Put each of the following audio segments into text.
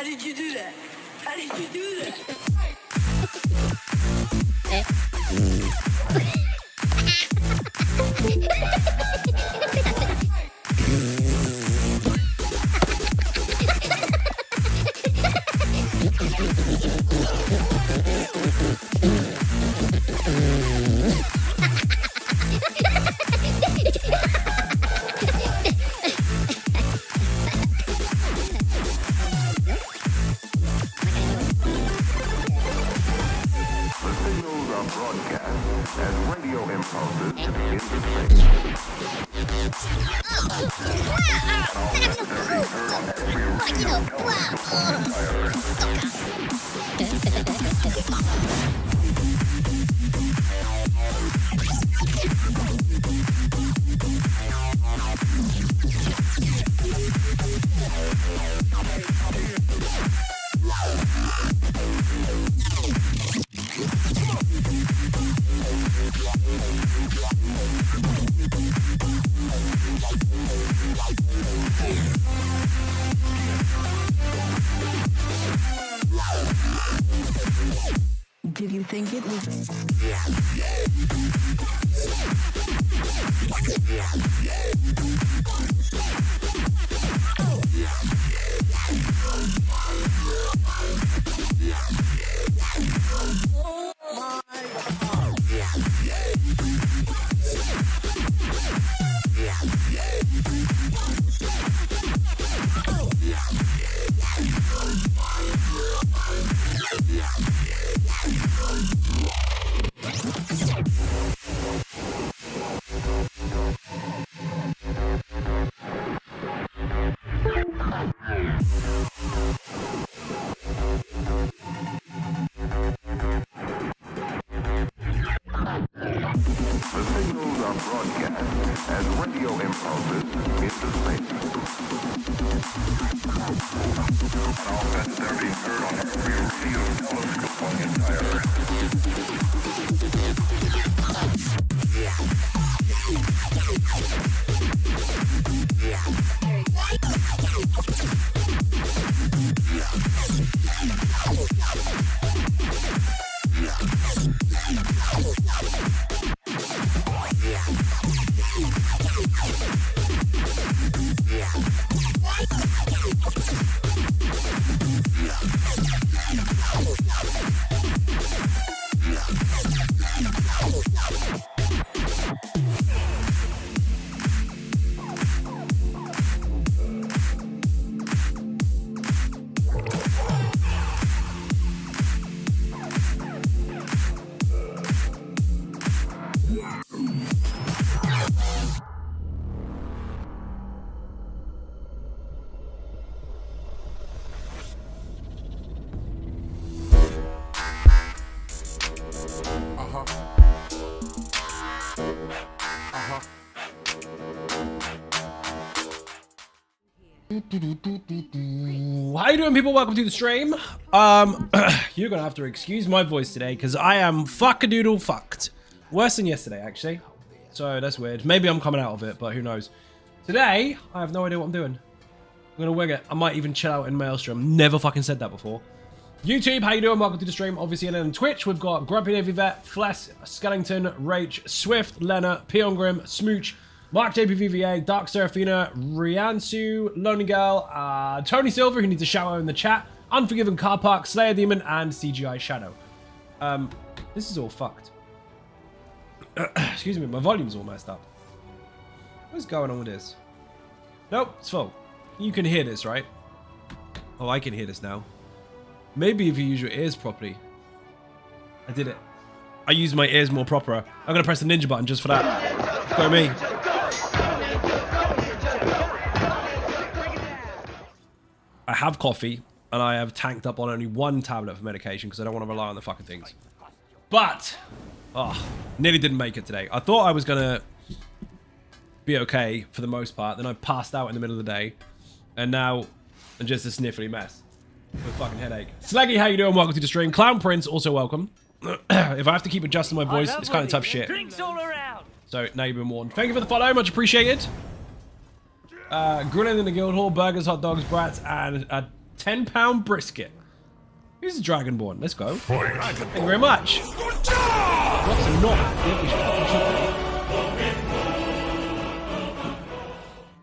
did you do that? How did you do that? Did you think it was? How you doing, people? Welcome to the stream. You're gonna have to excuse my voice today because I am fuck-a-doodle fucked. Worse than yesterday, actually. So that's weird. Maybe I'm coming out of it, but who knows. Today, I have no idea what I'm doing. I'm gonna wing it. I might even chill out in Maelstrom. Never fucking said that before. YouTube, how you doing? Welcome to the stream. Obviously, and then on Twitch, we've got Grumpy Navy Vet, Fles, Skellington, Rach, Swift, Lena, Peon Grim, Smooch, Mark JPVVA, Dark Seraphina, Riansu, Lonely Girl, Tony Silver, who needs a shout out in the chat, Unforgiven Car Park, Slayer Demon, and CGI Shadow. This is all fucked. Excuse me, my volume's all messed up. What's going on with this? Nope, it's full. You can hear this, right? Oh, I can hear this now. Maybe if you use your ears properly. I did it. I use my ears more proper. I'm gonna press the ninja button just for that. Go me. I have coffee, and I have tanked up on only one tablet for medication because I don't want to rely on the fucking things. But, nearly didn't make it today. I thought I was going to be okay for the most part. Then I passed out in the middle of the day. And now I'm just a sniffly mess with a fucking headache. Slaggy, how you doing? Welcome to the stream. Clown Prince, also welcome. If I have to keep adjusting my voice, it's kind of tough shit. Drinks all around. So, now you've been warned. Thank you for the follow. Much appreciated. Grilling in the guild hall, burgers, hot dogs, brats, and a £10 brisket. Who's the Dragonborn? Let's go. Thank you very much. Drops are not.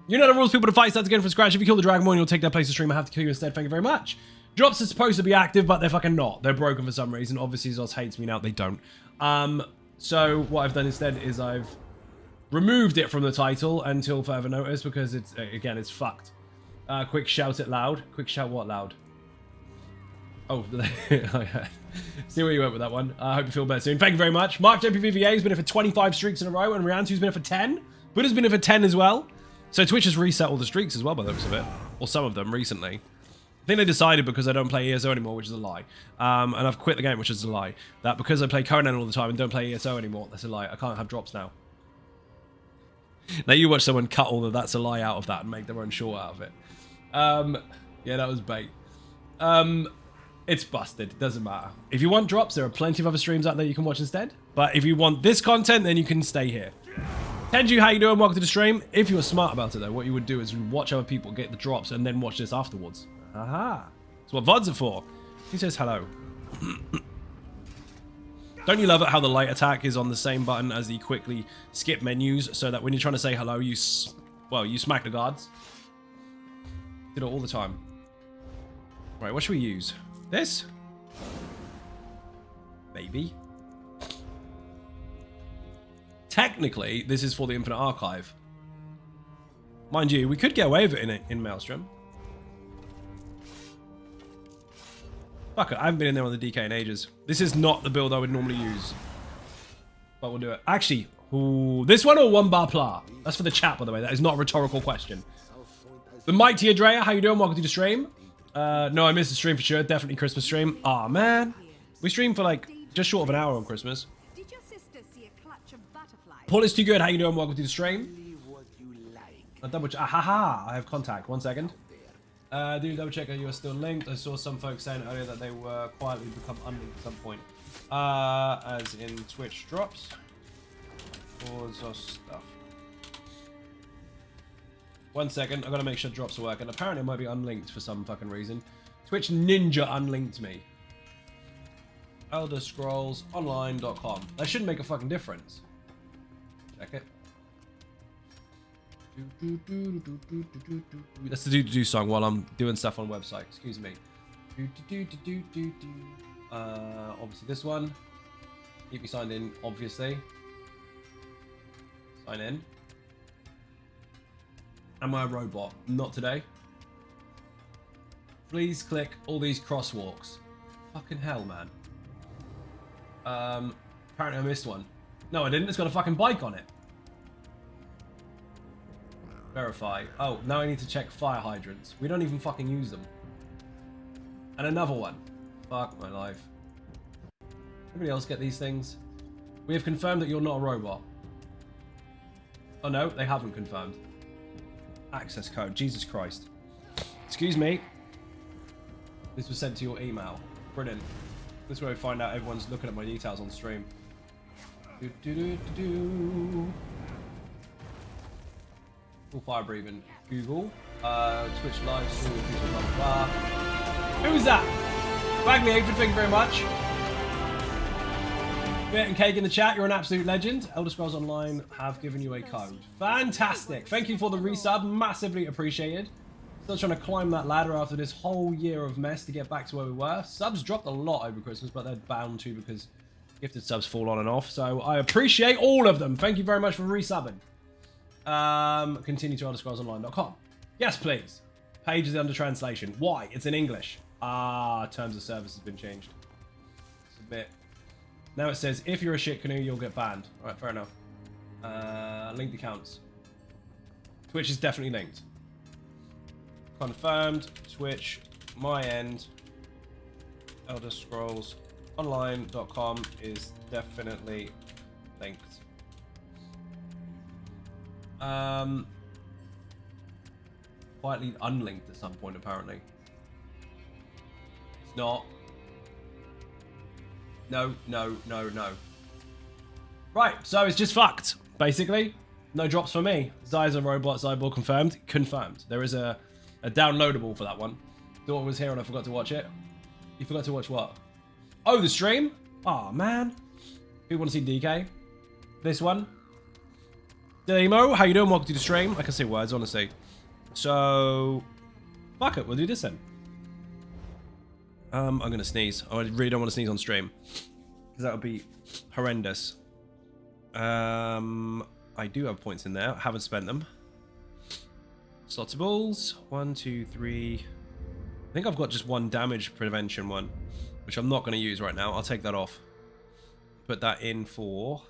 You know the rules, people to fight starts again from scratch. If you kill the Dragonborn, you'll take their place to stream. I have to kill you instead. Thank you very much. Drops are supposed to be active, but they're fucking not. They're broken for some reason. Obviously, Zos hates me now. They don't. So what I've done instead is I've removed it from the title until further notice because it's, again, it's fucked. Quick shout it loud. Quick shout what loud? Oh, see where you went with that one. I hope you feel better soon. Thank you very much. Mark JPVVA has been here for 25 streaks in a row, and Riantu's been here for 10. Buddha's been here for 10 as well. So Twitch has reset all the streaks as well by the looks of it. Or some of them recently. I think they decided because I don't play ESO anymore, which is a lie. And I've quit the game, which is a lie. That because I play Conan all the time and don't play ESO anymore, that's a lie. I can't have drops now. Now you watch someone cut all the that's a lie out of that and make their own short out of it. Yeah, that was bait. It's busted. It doesn't matter. If you want drops, there are plenty of other streams out there you can watch instead. But if you want this content, then you can stay here. Tenju, how you doing? Welcome to the stream. If you were smart about it, though, what you would do is watch other people get the drops and then watch this afterwards. Aha. That's what VODs are for. He says hello. Don't you love it how the light attack is on the same button as the quickly skip menus so that when you're trying to say hello, you smack the guards? Did it all the time. Right, what should we use? This? Maybe. Technically, this is for the Infinite Archive. Mind you, we could get away with it in Maelstrom. Fuck it, I haven't been in there on the DK in ages. This is not the build I would normally use. But we'll do it. Actually, ooh, this one or one bar pla? That's for the chat, by the way. That is not a rhetorical question. The Mighty Adrea, how you doing? Welcome to the stream. No, I missed the stream for sure. Definitely Christmas stream. Aw, man. We streamed for like just short of an hour on Christmas. Did your sister see a clutch of butterflies? Paul is too good. How you doing? Welcome to the stream. I'll double check. Haha, I have contact. 1 second. Do double check that you are still linked. I saw some folks saying earlier that they were quietly become unlinked at some point. As in Twitch drops. Or stuff. 1 second, I've got to make sure drops are working. Apparently it might be unlinked for some fucking reason. Twitch Ninja unlinked me. ElderScrollsOnline.com. That shouldn't make a fucking difference. Check it. That's the do song while I'm doing stuff on the website. Excuse me. Obviously this one. Keep me signed in, obviously. Sign in. Am I a robot? Not today. Please click all these crosswalks. Fucking hell, man. Apparently I missed one. No, I didn't. It's got a fucking bike on it. Verify. Oh, now I need to check fire hydrants. We don't even fucking use them. And another one. Fuck my life. Anybody else get these things? We have confirmed that you're not a robot. Oh no, they haven't confirmed. Access code. Jesus Christ. Excuse me. This was sent to your email. Brilliant. This is where we find out everyone's looking at my details on stream. Full fire breathing. Google. Twitch live stream. Who's that? Bagley Aphid, thank you very much. Bit and Cake in the chat, you're an absolute legend. Elder Scrolls Online have given you a code. Fantastic. Thank you for the resub. Massively appreciated. Still trying to climb that ladder after this whole year of mess to get back to where we were. Subs dropped a lot over Christmas, but they're bound to because gifted subs fall on and off. So I appreciate all of them. Thank you very much for resubbing. Continue to ElderScrollsOnline.com. Yes, please. Page is under translation. Why? It's in English. Terms of service has been changed. Submit. Now it says, if you're a shit canoe, you'll get banned. Alright, fair enough. Linked accounts. Twitch is definitely linked. Confirmed. Twitch, my end. ElderScrollsOnline.com is definitely linked. Quietly unlinked at some point, apparently. It's not. No. Right, so it's just fucked, basically. No drops for me. Zai's a robot, Zyborg confirmed. Confirmed. There is a downloadable for that one. Thought it was here and I forgot to watch it. You forgot to watch what? Oh, the stream? Oh man. People want to see DK? This one? Demo, how you doing? Welcome to the stream. I can say words, honestly. So, fuck it, we'll do this then. I'm gonna sneeze. I really don't want to sneeze on stream. Because that would be horrendous. I do have points in there. I haven't spent them. Slots of balls. 1, 2, 3. I think I've got just one damage prevention one, which I'm not going to use right now. I'll take that off. Put that in for...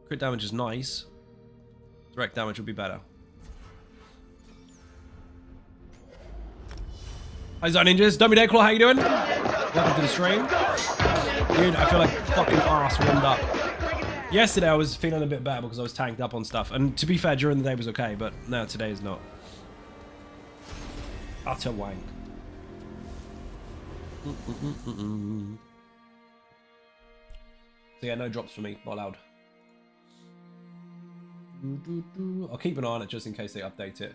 Crit damage is nice. Direct damage would be better. Hi Zone Ninjas, Dummy Dayclaw, how you doing? Welcome to the stream. Dude, I feel like fucking arse warmed up. Yesterday I was feeling a bit better because I was tanked up on stuff. And to be fair, during the day was okay, but no, today is not. Utter wank. So yeah, no drops for me, not allowed. I'll keep an eye on it just in case they update it.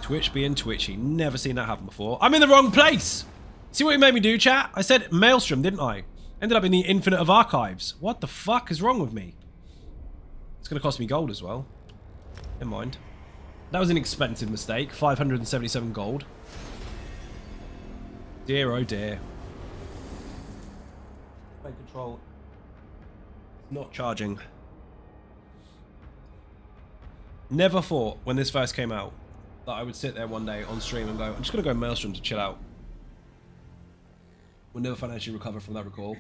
Twitch being twitchy. Never seen that happen before. I'm in the wrong place! See what you made me do, chat? I said Maelstrom, didn't I? Ended up in the Infinite of Archives. What the fuck is wrong with me? It's going to cost me gold as well. Never mind. That was an expensive mistake. 577 gold. Dear, oh dear. Play control. Not charging. Never thought when this first came out that I would sit there one day on stream and go, I'm just going to go Maelstrom to chill out. We'll never financially recover from that recall.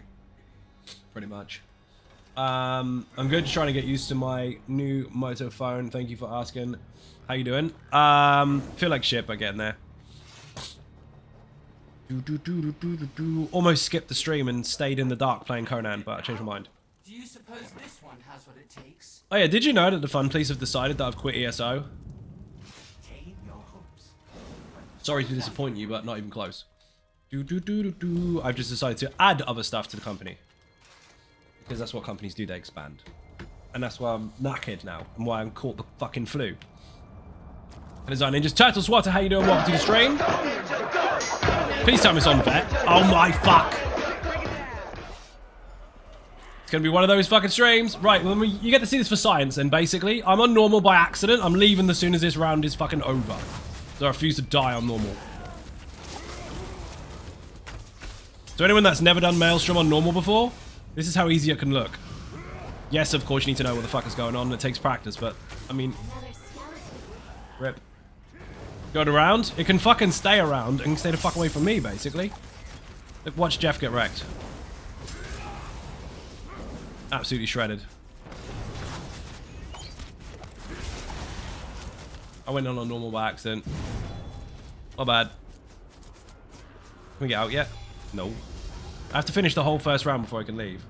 Pretty much. I'm good, just trying to get used to my new Moto phone. Thank you for asking. How you doing? Feel like shit by getting there. Almost skipped the stream and stayed in the dark playing Conan, but I changed my mind. Do you suppose this one has what it takes? Oh yeah, did you know that the Fun Police have decided that I've quit ESO? Tame your hopes. Sorry to disappoint you, but not even close. I've just decided to add other stuff to the company. Because that's what companies do, they expand. And that's why I'm knackered now, and why I'm caught the fucking flu. And Zone Ninjas, Turtle Swatter, how you doing? Welcome to the stream. Please tell me it's on vet. Oh my fuck. It's gonna be one of those fucking streams. Right, well, you get to see this for science, and basically, I'm on normal by accident. I'm leaving as soon as this round is fucking over. So I refuse to die on normal. So anyone that's never done Maelstrom on normal before, this is how easy it can look. Yes, of course, you need to know what the fuck is going on. It takes practice, but, I mean... Rip. Going around? It can fucking stay around and stay the fuck away from me, basically. Look, watch Jeff get wrecked. Absolutely shredded. I went on normal by accident. Not bad. Can we get out yet? No. I have to finish the whole first round before I can leave.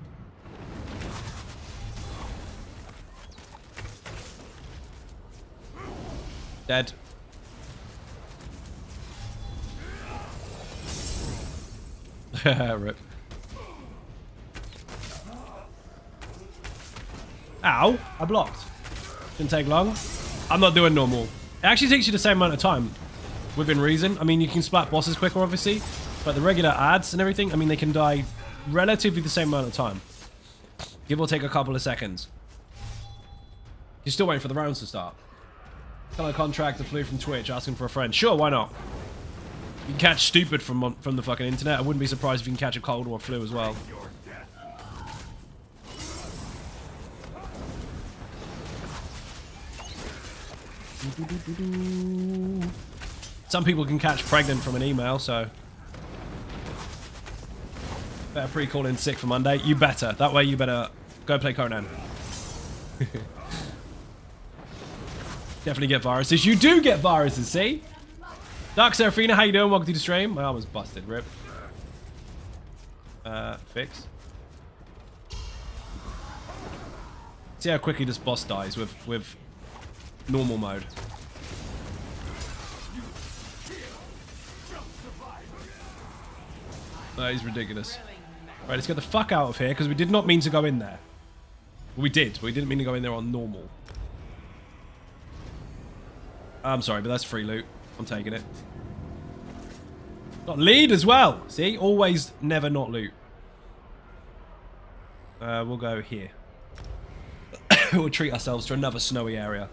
Dead. Rip. Ow! I blocked. Didn't take long. I'm not doing normal. It actually takes you the same amount of time. Within reason. I mean, you can splat bosses quicker, obviously. But the regular ads and everything, I mean, they can die relatively the same amount of time. Give or take a couple of seconds. You're still waiting for the rounds to start. Can I contract the flu from Twitch asking for a friend? Sure, why not? You can catch stupid from the fucking internet. I wouldn't be surprised if you can catch a cold or a flu as well. Some people can catch pregnant from an email, so... Better pre-call in sick for Monday. You better. That way you better go play Conan. Definitely get viruses. You do get viruses, see? Dark Seraphina, how you doing? Welcome to the stream. My arm was busted. Rip. Fix. See how quickly this boss dies with normal mode. That is ridiculous. Right, let's get the fuck out of here, because we did not mean to go in there. Well, we did, but we didn't mean to go in there on normal. I'm sorry, but that's free loot. I'm taking it. Got lead as well. See? Always never not loot. We'll go here. We'll treat ourselves to another snowy area.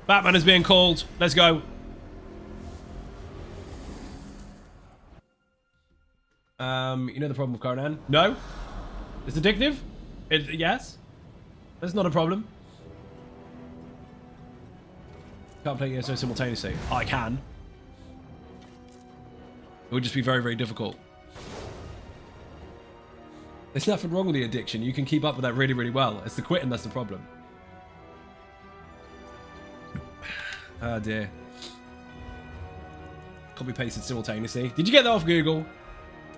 Batman is being called. Let's go. You know the problem with Conan? No? It's addictive? Yes? That's not a problem. Can't play ESO simultaneously. I can. It would just be very, very difficult. There's nothing wrong with the addiction. You can keep up with that really, really well. It's the quitting that's the problem. Oh dear. Copy pasted simultaneously. Did you get that off Google?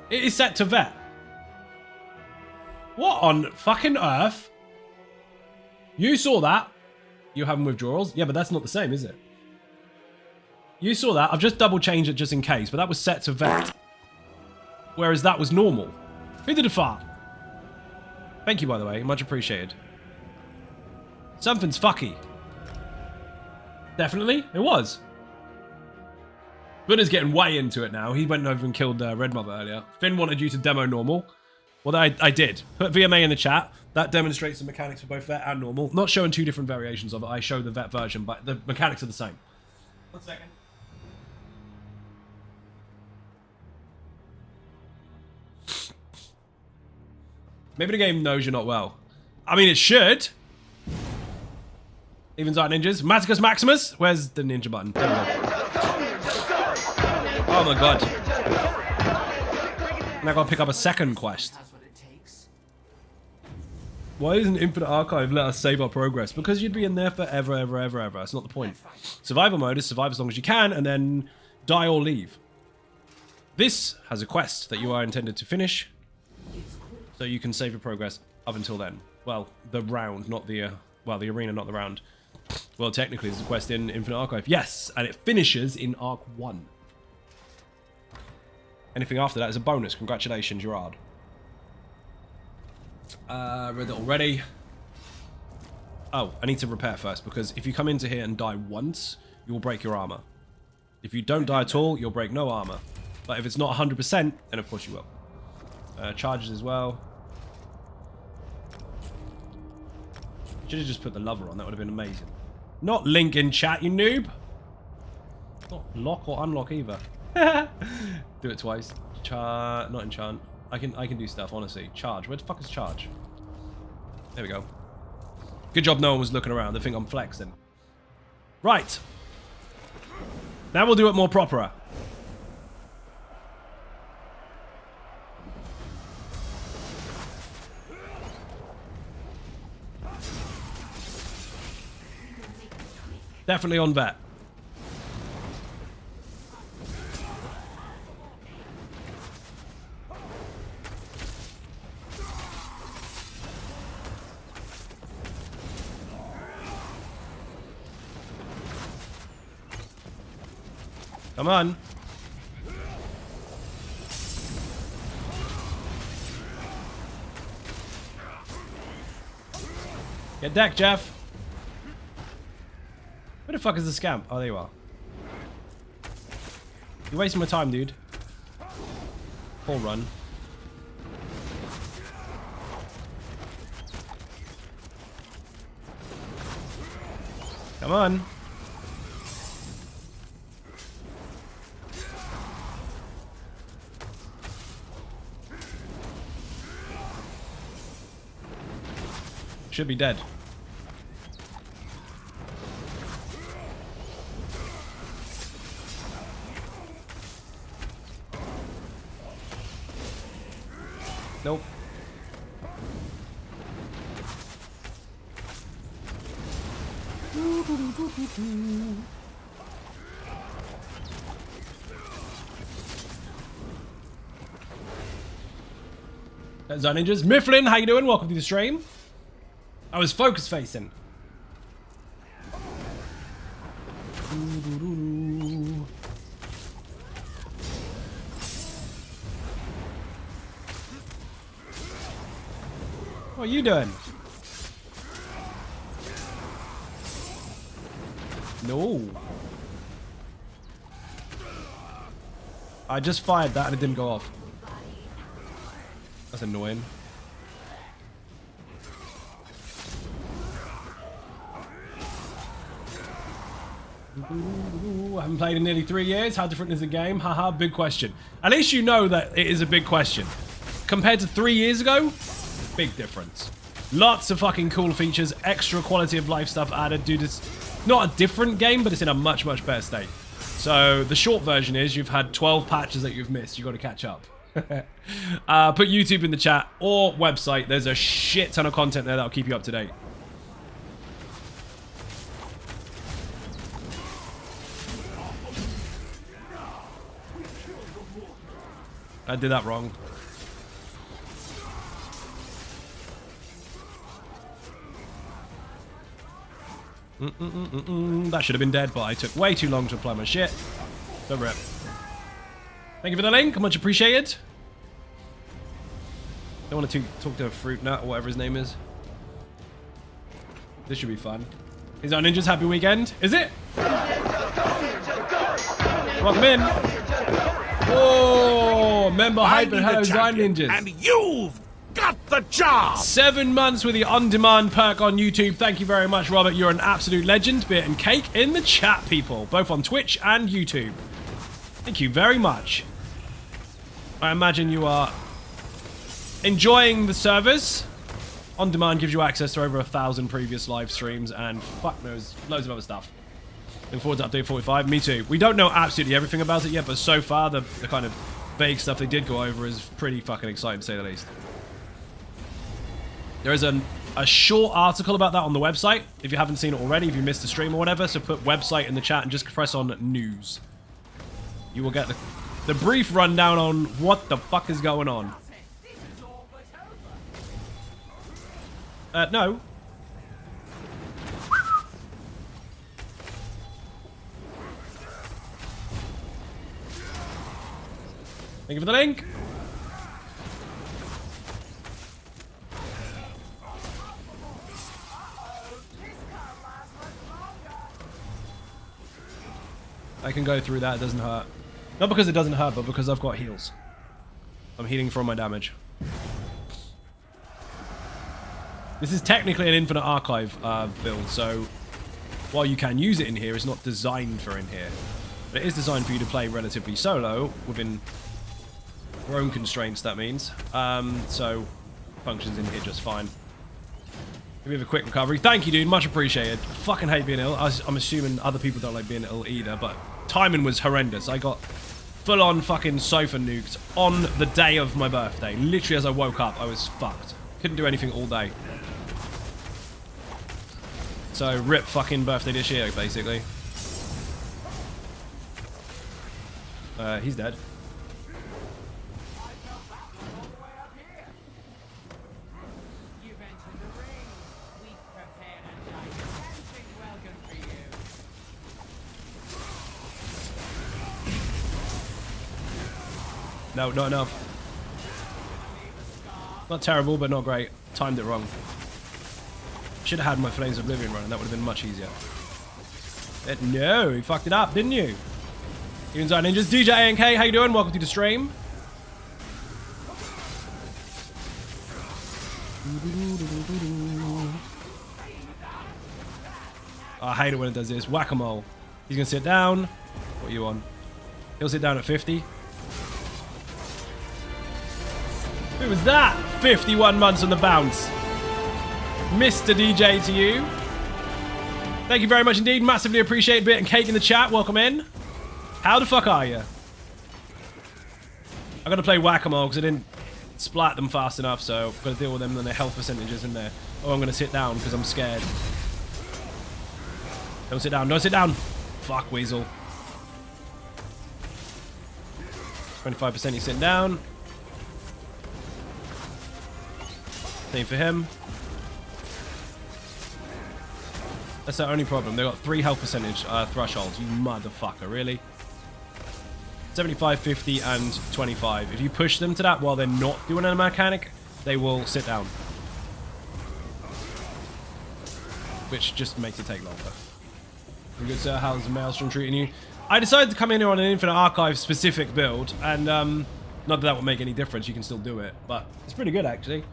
It is set to vet. What on fucking earth? You saw that. You're having withdrawals? Yeah, but that's not the same, is it? You saw that. I've just double changed it just in case, but that was set to vet. Whereas that was normal. Who did a fart? Thank you, by the way. Much appreciated. Something's fucky. Definitely. It was. Buddha's getting way into it now. He went over and killed Red Mother earlier. Finn wanted you to demo normal. Well, I did. Put VMA in the chat. That demonstrates the mechanics for both vet and normal. Not showing two different variations of it. I show the vet version, but the mechanics are the same. 1 second. Maybe the game knows you're not well. I mean, it should. Evens are ninjas. Maticus Maximus. Where's the ninja button? There we go. Oh my god. Now I gotta pick up a second quest. Why isn't Infinite Archive let us save our progress? Because you'd be in there forever, ever, ever, ever. That's not the point. Survival mode is survive as long as you can and then die or leave. This has a quest that you are intended to finish. So you can save your progress up until then. Well, the round, not the... well, the arena, not the round. Well, technically, there's a quest in Infinite Archive. Yes, and it finishes in Arc 1. Anything after that is a bonus. Congratulations, Gerard. Read it already. Oh, I need to repair first, because if you come into here and die once, you'll break your armor. If you don't die at all, you'll break no armor. But if it's not 100%, then of course you will. Charges as well. Should have just put the lover on. That would have been amazing. Not link in chat, you noob. Not lock or unlock either. Do it twice. Not enchant. I can do stuff, honestly. Charge. Where the fuck is charge? There we go. Good job no one was looking around. They think I'm flexing. Right. Now we'll do it more proper. Definitely on vet. Come on. Get decked, Jeff. Where the fuck is the scamp? Oh, there you are. You're wasting my time, dude. Full run. Come on. Should be dead. Nope. That's our ninjas. Mifflin, how you doing? Welcome to the stream. I was focus facing. What are you doing? No. I just fired that and it didn't go off. That's annoying. Ooh, I haven't played in nearly 3 years. How different is the game? Haha, big question. At least you know that it is a big question. Compared to 3 years ago, big difference. Lots of fucking cool features, extra quality of life stuff added. Dude, it's not a different game, but it's in a much, much better state. So the short version is you've had 12 patches that you've missed. You've got to catch up. Put YouTube in the chat or website. There's a shit ton of content there that'll keep you up to date. I did that wrong. That should have been dead, but I took way too long to apply my shit. The rip. Thank you for the link. Much appreciated. Don't want to talk to a fruit nut or whatever his name is. This should be fun. Is our ninjas happy weekend? Is it? Welcome in. Oh, member hype and hello Zion ninjas. And you've got the job. 7 months with the on-demand perk on YouTube. Thank you very much, Robert. You're an absolute legend. Beer and cake in the chat, people, both on Twitch and YouTube. Thank you very much. I imagine you are enjoying the service. On demand gives you access to over 1,000 previous live streams and fuck knows loads of other stuff. Looking forward to update 45. Me too. We don't know absolutely everything about it yet, but so far the kind of vague stuff they did go over is pretty fucking exciting to say the least. There is a short article about that on the website if you haven't seen it already, if you missed the stream or whatever, so put website in the chat and just press on news. You will get the brief rundown on what the fuck is going on. No. Thank you for the link. I can go through that, it doesn't hurt. Not because it doesn't hurt, but because I've got heals. I'm healing from my damage. This is technically an infinite archive build, so while you can use it in here, it's not designed for in here. But it is designed for you to play relatively solo, within your own constraints, that means. So, functions in here just fine. Give me a quick recovery. Thank you, dude. Much appreciated. I fucking hate being ill. I'm assuming other people don't like being ill either, but timing was horrendous. I got full-on fucking sofa nuked on the day of my birthday. Literally as I woke up, I was fucked. Couldn't do anything all day. So, rip fucking birthday this year, basically. He's dead. No, not enough. Not terrible, but not great. Timed it wrong. Should have had my Flames of Oblivion running. That would have been much easier. No, you fucked it up, didn't you? Even Zion Ninjas. DJ ANK, how you doing? Welcome to the stream. I hate it when it does this. Whack-a-mole. He's going to sit down. What are you on? He'll sit down at 50. Who was that? 51 months on the bounce. Mr. DJ to you. Thank you very much indeed. Massively appreciate Bit and Cake in the chat. Welcome in. How the fuck are you? I gotta play whack-a-mole because I didn't splat them fast enough, so I've got to deal with them and their health percentages in there. Oh, I'm gonna sit down because I'm scared. Don't sit down. Don't sit down. Fuck, Weasel. 25% he's sitting down. Same for him. That's the only problem. They've got 3 health percentage thresholds. You motherfucker, really? 75, 50, and 25. If you push them to that while they're not doing a mechanic, they will sit down. Which just makes it take longer. Good sir, how's the Maelstrom treating you? I decided to come in here on an Infinite Archive specific build, and not that that would make any difference, you can still do it, but it's pretty good actually.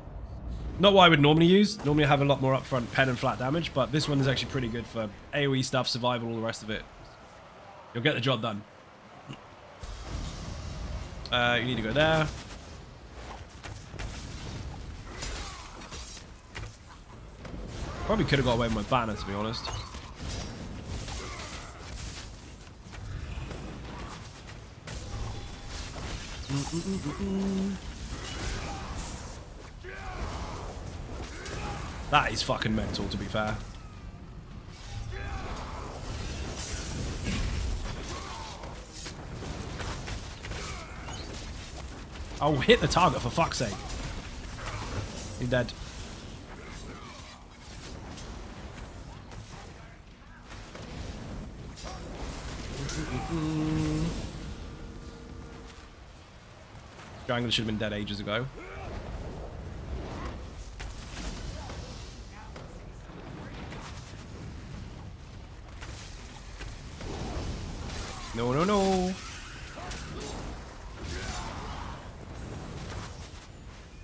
Not what I would normally use. Normally I have a lot more upfront pen and flat damage, but this one is actually pretty good for AoE stuff, survival, all the rest of it. You'll get the job done. You need to go there. Probably could have got away with my banner, to be honest. That is fucking mental, to be fair. Oh, hit the target, for fuck's sake. You're dead. Triangle should have been dead ages ago. No, no, no.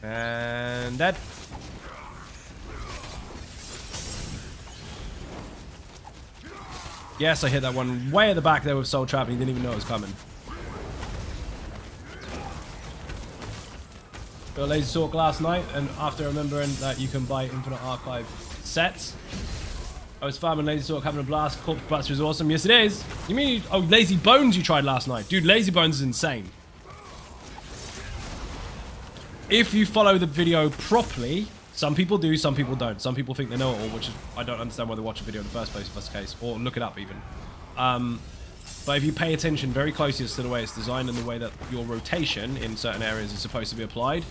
And dead. Yes, I hit that one way at the back there with Soul Trap and he didn't even know it was coming. Got a laser talk last night, and after remembering that you can buy Infinite Archive sets, I was farming Lazy Talk, having a blast. Corpse Buster is awesome. Yes, it is. You mean, oh, Lazy Bones you tried last night. Dude, Lazy Bones is insane. If you follow the video properly, some people do, some people don't. Some people think they know it all, which is, I don't understand why they watch a video in the first place if that's the case, or look it up even. But if you pay attention very closely as to the way it's designed and the way that your rotation in certain areas is supposed to be applied,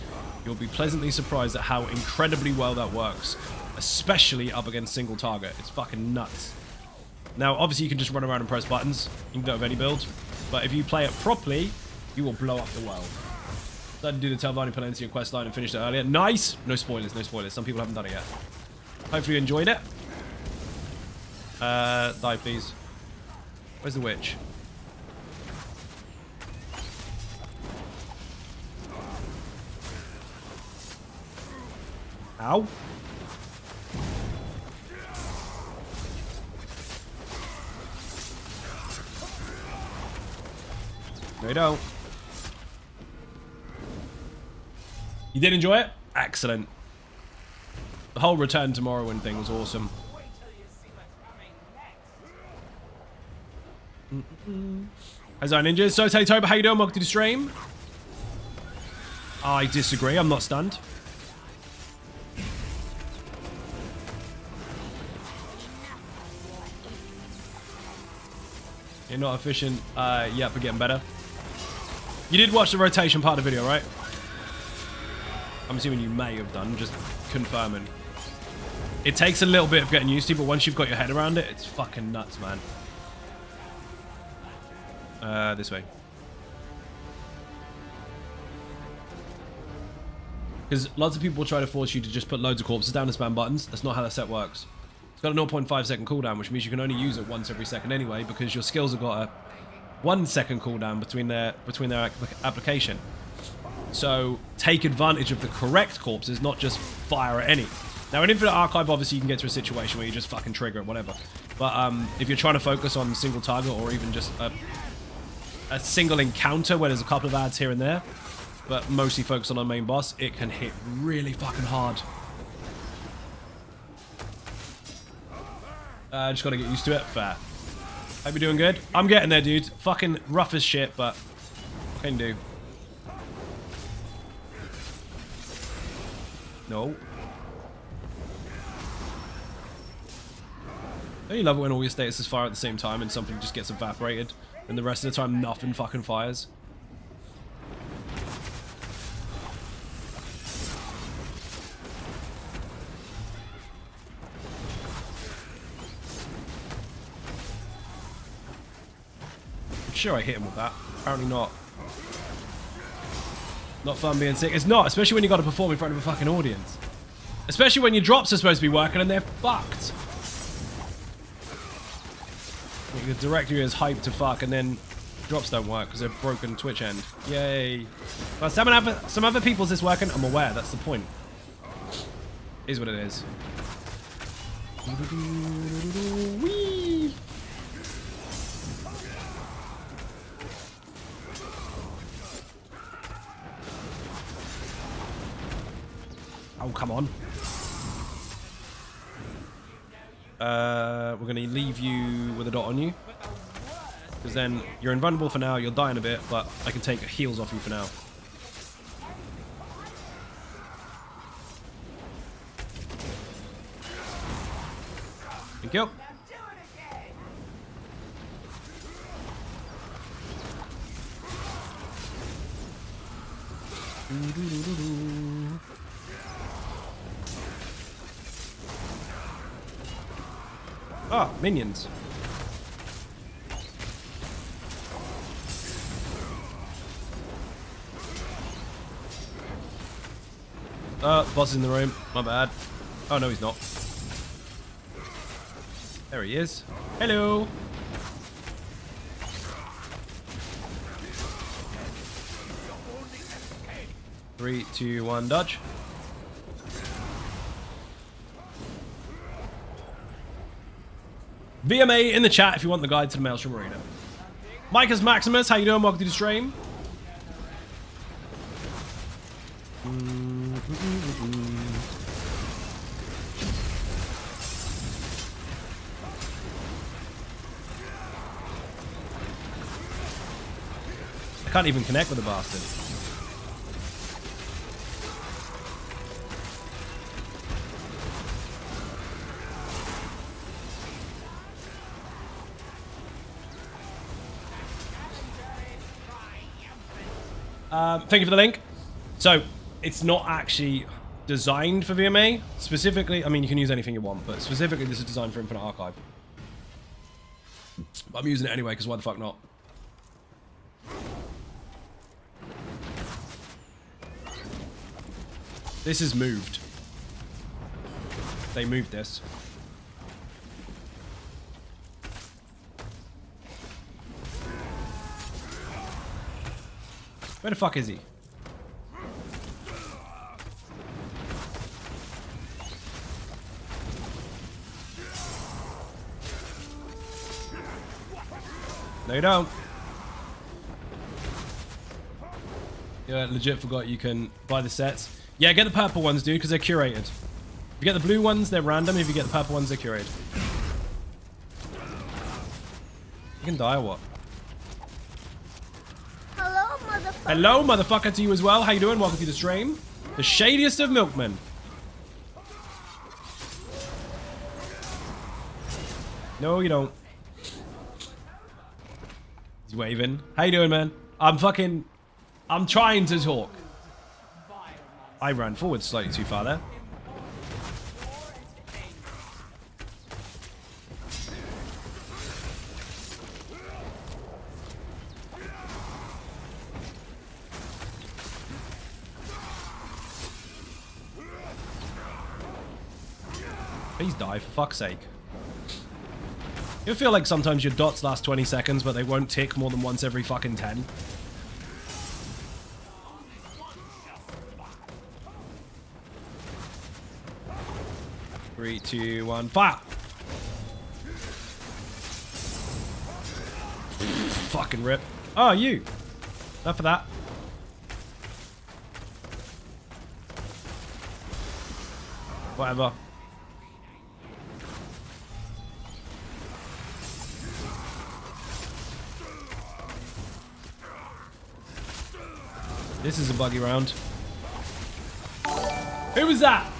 you'll be pleasantly surprised at how incredibly well that works, especially up against single target. It's fucking nuts. Now, obviously, you can just run around and press buttons. You can do it with any build. But if you play it properly, you will blow up the world. Started to do the Telvanni Palencia quest line and finished it earlier. Nice! No spoilers, no spoilers. Some people haven't done it yet. Hopefully you enjoyed it. Die, please. Where's the witch? Ow. No, you don't. You did enjoy it? Excellent. The whole Return to Morrowind thing was awesome. How's our ninjas? So, Toba, how you doing? Welcome to the stream. I disagree. I'm not stunned. You're not efficient. Yeah, but getting better. You did watch the rotation part of the video, right? I'm assuming you may have done, just confirming. It takes a little bit of getting used to, but once you've got your head around it, it's fucking nuts, man. This way. Because lots of people try to force you to just put loads of corpses down and spam buttons. That's not how that set works. It's got a 0.5 second cooldown, which means you can only use it once every second anyway, because your skills have got a 1 second cooldown between their application. So take advantage of the correct corpses, not just fire at any. Now in Infinite Archive, obviously you can get to a situation where you just fucking trigger it, whatever. But if you're trying to focus on single target or even just a single encounter where there's a couple of ads here and there, but mostly focus on our main boss, it can hit really fucking hard. Just gotta get used to it. Fair. Hope you're doing good. I'm getting there, dude. Fucking rough as shit, but what can do? No. Don't you love it when all your statuses fire at the same time and something just gets evaporated, and the rest of the time nothing fucking fires? I'm sure I hit him with that. Apparently not. Not fun being sick. It's not, especially when you got to perform in front of a fucking audience. Especially when your drops are supposed to be working and they're fucked. Your directory is hyped to fuck, and then drops don't work because they're broken Twitch end. Yay. Well, some other people's is working. I'm aware. That's the point. Is what it is. Whee! Oh, come on. We're going to leave you with a dot on you. Because then you're invulnerable for now, you'll die in a bit, but I can take heals off you for now. Thank you. Ah, minions. Boss is in the room. My bad. Oh, no, he's not. There he is. Hello. Three, two, one, dodge. VMA in the chat if you want the guide to the Maelstrom Arena. Micah's Maximus, how you doing? Welcome to the stream. I can't even connect with the bastard. Thank you for the link. So, it's not actually designed for VMA. Specifically, I mean, you can use anything you want, but specifically this is designed for Infinite Archive. But I'm using it anyway, because why the fuck not? This is moved. They moved this. Where the fuck is he? No, you don't. Yeah, legit forgot you can buy the sets. Yeah, get the purple ones, dude, because they're curated. If you get the blue ones, they're random. If you get the purple ones, they're curated. You can die or what? Hello, motherfucker. Hello, motherfucker, to you as well. How you doing? Welcome to the stream. The shadiest of milkmen. No, you don't. He's waving. How you doing, man? I'm trying to talk. I ran forward slightly too far there. Please die, for fuck's sake. You feel like sometimes your dots last 20 seconds, but they won't tick more than once every fucking 10. Three, two, one, fire! Fucking rip. Oh, you. Enough of that. Whatever. This is a buggy round. Who was that?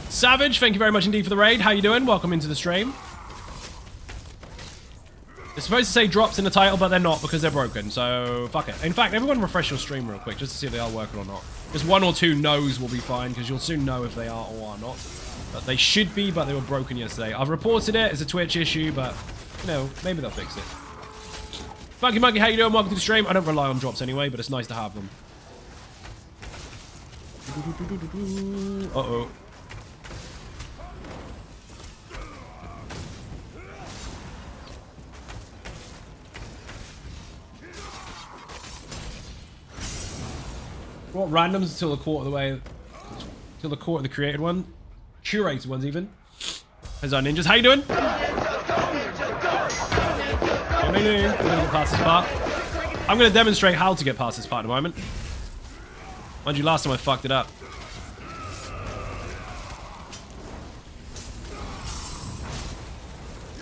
Savage, thank you very much indeed for the raid. How you doing? Welcome into the stream. It's supposed to say drops in the title, but they're not because they're broken, so fuck it. In fact, everyone refresh your stream real quick just to see if they are working or not. Just one or two no's will be fine because you'll soon know if they are or are not. But they should be, but they were broken yesterday. I've reported it. It's a Twitch issue, but, you know, maybe they'll fix it. Funky Monkey, how you doing? Welcome to the stream. I don't rely on drops anyway, but it's nice to have them. Uh-oh. What randoms until the quarter of the way, till the quarter of the created one, curated ones even. How's our ninjas? How you doing? I'm gonna get past this part. I'm gonna demonstrate how to get past this part in a moment. Mind you, last time I fucked it up.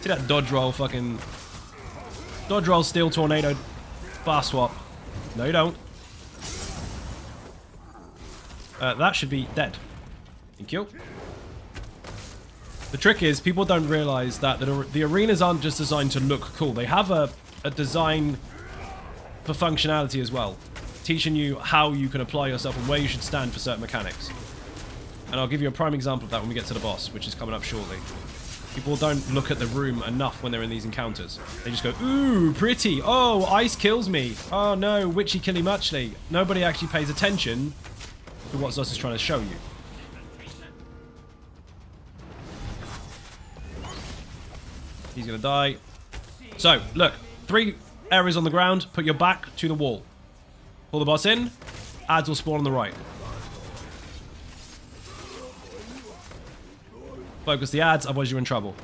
See that dodge roll, fucking dodge roll, steel tornado, bar swap. No, you don't. That should be dead. Thank you. The trick is, people don't realize that the arenas aren't just designed to look cool. They have a design for functionality as well, teaching you how you can apply yourself and where you should stand for certain mechanics. And I'll give you a prime example of that when we get to the boss, which is coming up shortly. People don't look at the room enough when they're in these encounters. They just go, ooh, pretty. Oh, ice kills me. Oh no, witchy killy muchly. Nobody actually pays attention to what Zos is trying to show you. He's gonna die. So, look, 3 areas on the ground. Put your back to the wall. Pull the boss in. Adds will spawn on the right. Focus the adds, otherwise you're in trouble.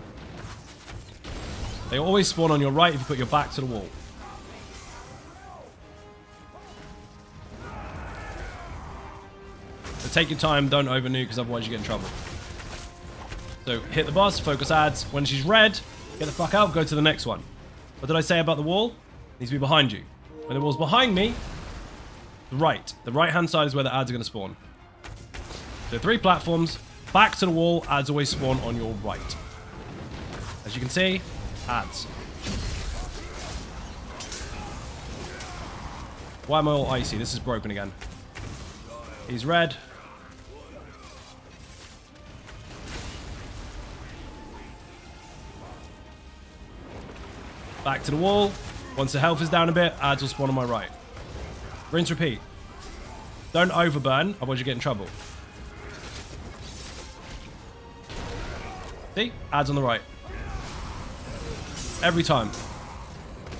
They always spawn on your right if you put your back to the wall. So take your time, don't over nuke, because otherwise you get in trouble. So hit the boss, focus adds. When she's red, get the fuck out, go to the next one. What did I say about the wall? It needs to be behind you. When the wall's behind me, the right hand side is where the adds are going to spawn. So 3 platforms, back to the wall, adds always spawn on your right. As you can see, adds. Why am I all icy? This is broken again. He's red. Back to the wall. Once the health is down a bit, adds will spawn on my right. Rinse, repeat. Don't overburn, otherwise you get in trouble. See? Adds on the right. Every time.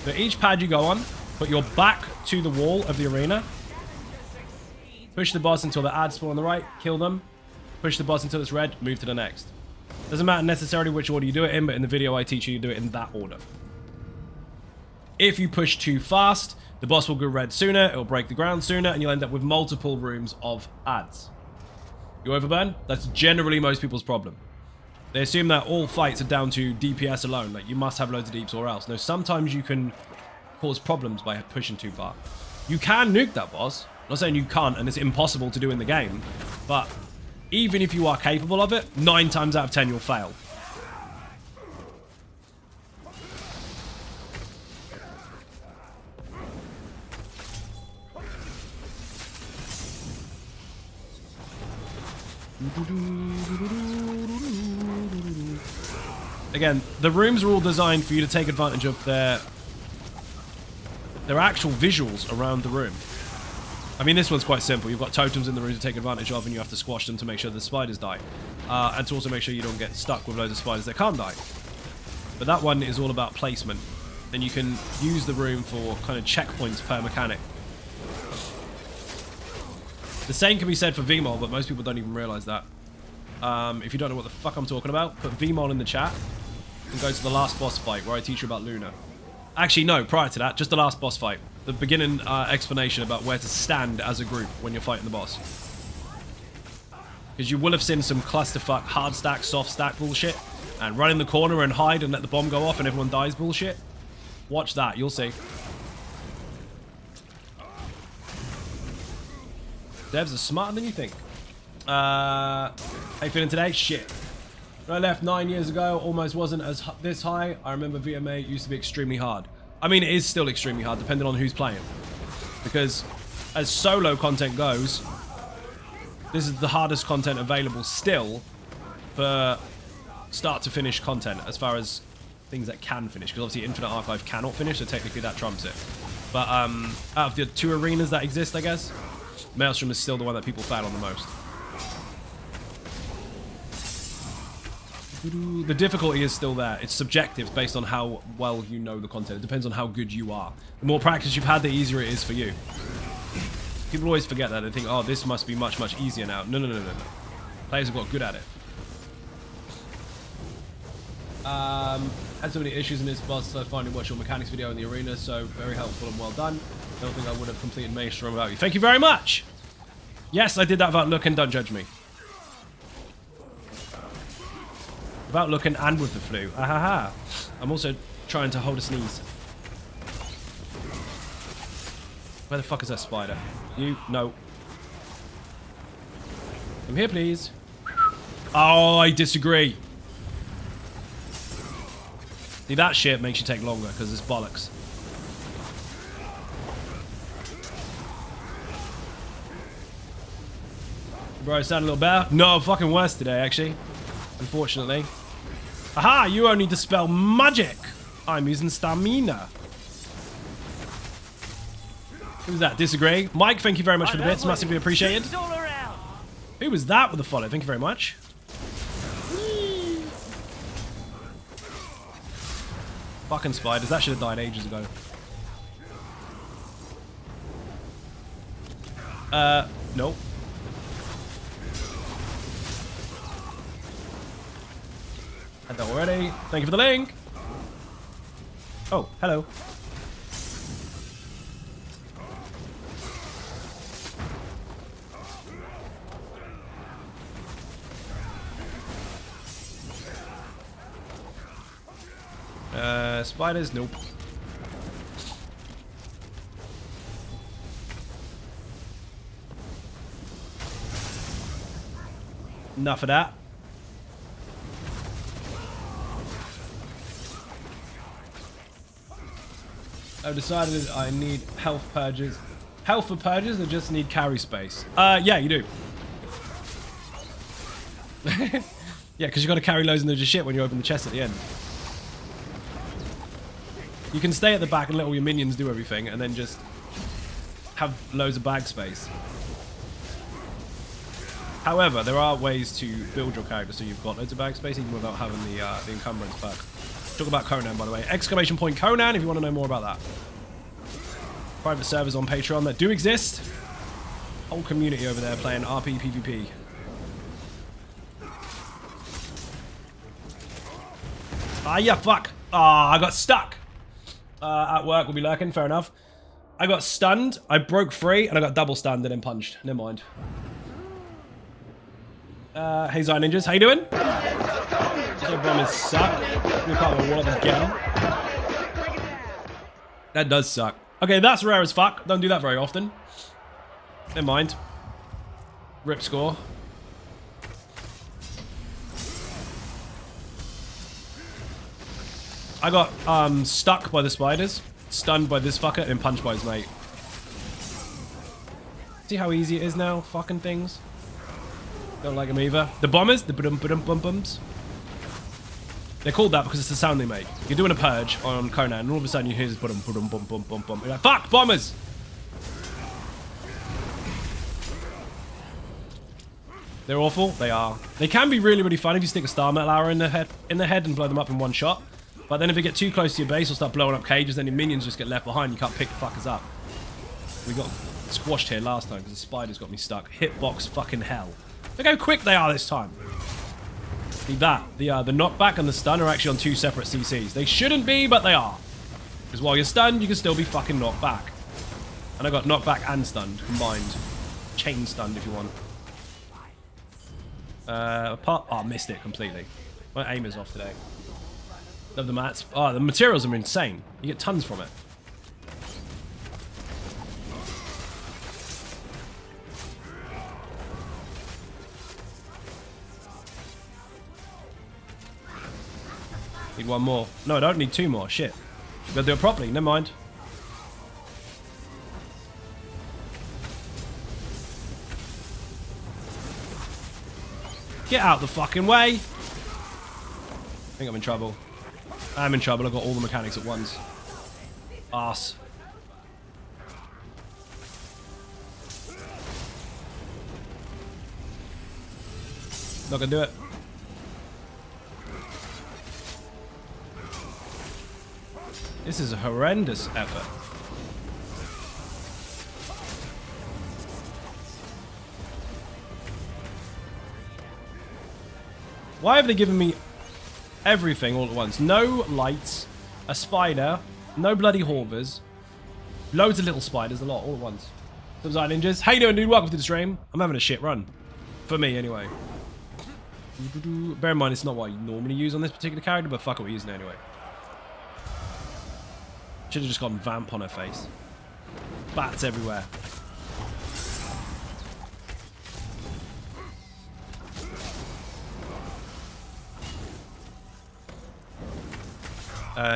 So each pad you go on, put your back to the wall of the arena. Push the boss until the adds spawn on the right. Kill them. Push the boss until it's red. Move to the next. Doesn't matter necessarily which order you do it in, but in the video I teach you, you do it in that order. If you push too fast, the boss will go red sooner, it will break the ground sooner, and you'll end up with multiple rooms of adds. You overburn? That's generally most people's problem. They assume that all fights are down to DPS alone, like you must have loads of deeps or else. No, sometimes you can cause problems by pushing too far. You can nuke that boss. I'm not saying you can't, and it's impossible to do in the game, but even if you are capable of it, 9 times out of 10 you'll fail. Again, the rooms are all designed for you to take advantage of their actual visuals around the room. I mean, this one's quite simple. You've got totems in the room to take advantage of, and you have to squash them to make sure the spiders die. And to also make sure you don't get stuck with loads of spiders that can't die. But that one is all about placement. And you can use the room for kind of checkpoints per mechanic. The same can be said for VMOL, but most people don't even realize that. If you don't know what the fuck I'm talking about, put VMOL in the chat and go to the last boss fight where I teach you about Luna. Actually, no, prior to that, just the last boss fight. The beginning explanation about where to stand as a group when you're fighting the boss. Because you will have seen some clusterfuck hard stack, soft stack bullshit, and run in the corner and hide and let the bomb go off and everyone dies bullshit. Watch that, you'll see. Devs are smarter than you think. How you feeling today? Shit. When I left 9 years ago, almost wasn't as this high. I remember VMA used to be extremely hard. I mean, it is still extremely hard, depending on who's playing. Because as solo content goes, this is the hardest content available still for start to finish content, as far as things that can finish. Because obviously Infinite Archive cannot finish, so technically that trumps it. But out of the 2 arenas that exist, I guess, Maelstrom is still the one that people fail on the most. The difficulty is still there. It's subjective based on how well you know the content. It depends on how good you are. The more practice you've had, the easier it is for you. People always forget that. They think, oh, this must be much, much easier now. No, no, no, no, no. Players have got good at it. Had so many issues in this boss, so I finally watched your mechanics video in the arena, so very helpful and well done. Don't think I would have completed Maelstrom without you. Thank you very much! Yes, I did that without looking, don't judge me. Without looking and with the flu. Ahaha. I'm also trying to hold a sneeze. Where the fuck is that spider? You? No. Come here, please. Oh, I disagree. See, that shit makes you take longer because it's bollocks. Bro, sound a little better? No, fucking worse today, actually. Unfortunately. Aha, you only dispel magic. I'm using stamina. Who was that? Disagree? Mike, thank you very much for the bits. Massively appreciated. Who was that with the follow? Thank you very much. Fucking spiders. That should have died ages ago. Nope. Had that already. Thank you for the link. Oh, hello. Spiders, nope. Enough of that. I've decided I need health purges. Health for purges, I just need carry space. Yeah, you do. Yeah, because you got to carry loads of shit when you open the chest at the end. You can stay at the back and let all your minions do everything, and then just have loads of bag space. However, there are ways to build your character so you've got loads of bag space even without having the encumbrance perk. Talk about Conan, by the way. Exclamation point Conan if you want to know more about that. Private servers on Patreon that do exist. Whole community over there playing RP PvP. Ah, yeah, fuck. Ah, I got stuck. At work, we'll be lurking, fair enough. I got stunned, I broke free, and I got double stunned and then punched. Never mind. Hey Zion Ninjas, how you doing? So bombers suck. We can't wall up again. That does suck. Okay, that's rare as fuck. Don't do that very often. Never mind. Rip score. I got stuck by the spiders, stunned by this fucker, and punched by his mate. See how easy it is now? Fucking things. Don't like them either. The bombers, the bum-bums. They're called that because it's the sound they make. You're doing a purge on Conan, and all of a sudden you hear this bum-bum-bum-bum-bum. You're like, fuck, bombers! They're awful. They are. They can be really, really fun if you stick a star metal arrow in the head and blow them up in one shot. But then if they get too close to your base or start blowing up cages, then your minions just get left behind. You can't pick the fuckers up. We got squashed here last time because the spiders got me stuck. Hitbox fucking hell. Look how quick they are this time. See that? The knockback and the stun are actually on two separate CCs. They shouldn't be, but they are. Because while you're stunned, you can still be fucking knocked back. And I got knocked back and stunned combined. Chain stunned if you want. Oh, missed it completely. My aim is off today. Love the mats. Oh, the materials are insane. You get tons from it. Need one more. No, I don't need two more. Shit. Gotta do it properly. Never mind. Get out the fucking way. I think I'm in trouble. I'm in trouble. I've got all the mechanics at once. Arse. Not gonna do it. This is a horrendous effort. Why have they given me everything all at once? No lights, a spider, no bloody Horvers, loads of little spiders, a lot all at once. Subside Ninjas. How you doing, dude? Welcome to the stream. I'm having a shit run. For me, anyway. Bear in mind, it's not what I normally use on this particular character, but fuck it, we're using it anyway. Should have just gone vamp on her face. Bats everywhere.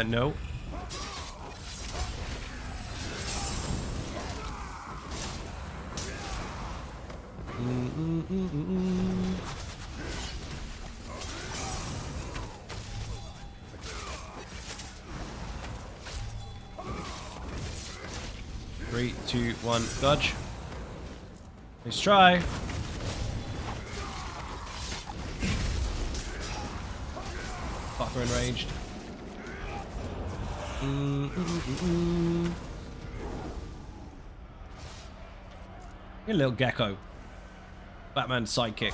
No. Three, two, one, dodge. Let's try. Fucker enraged. A little gecko. Batman's sidekick.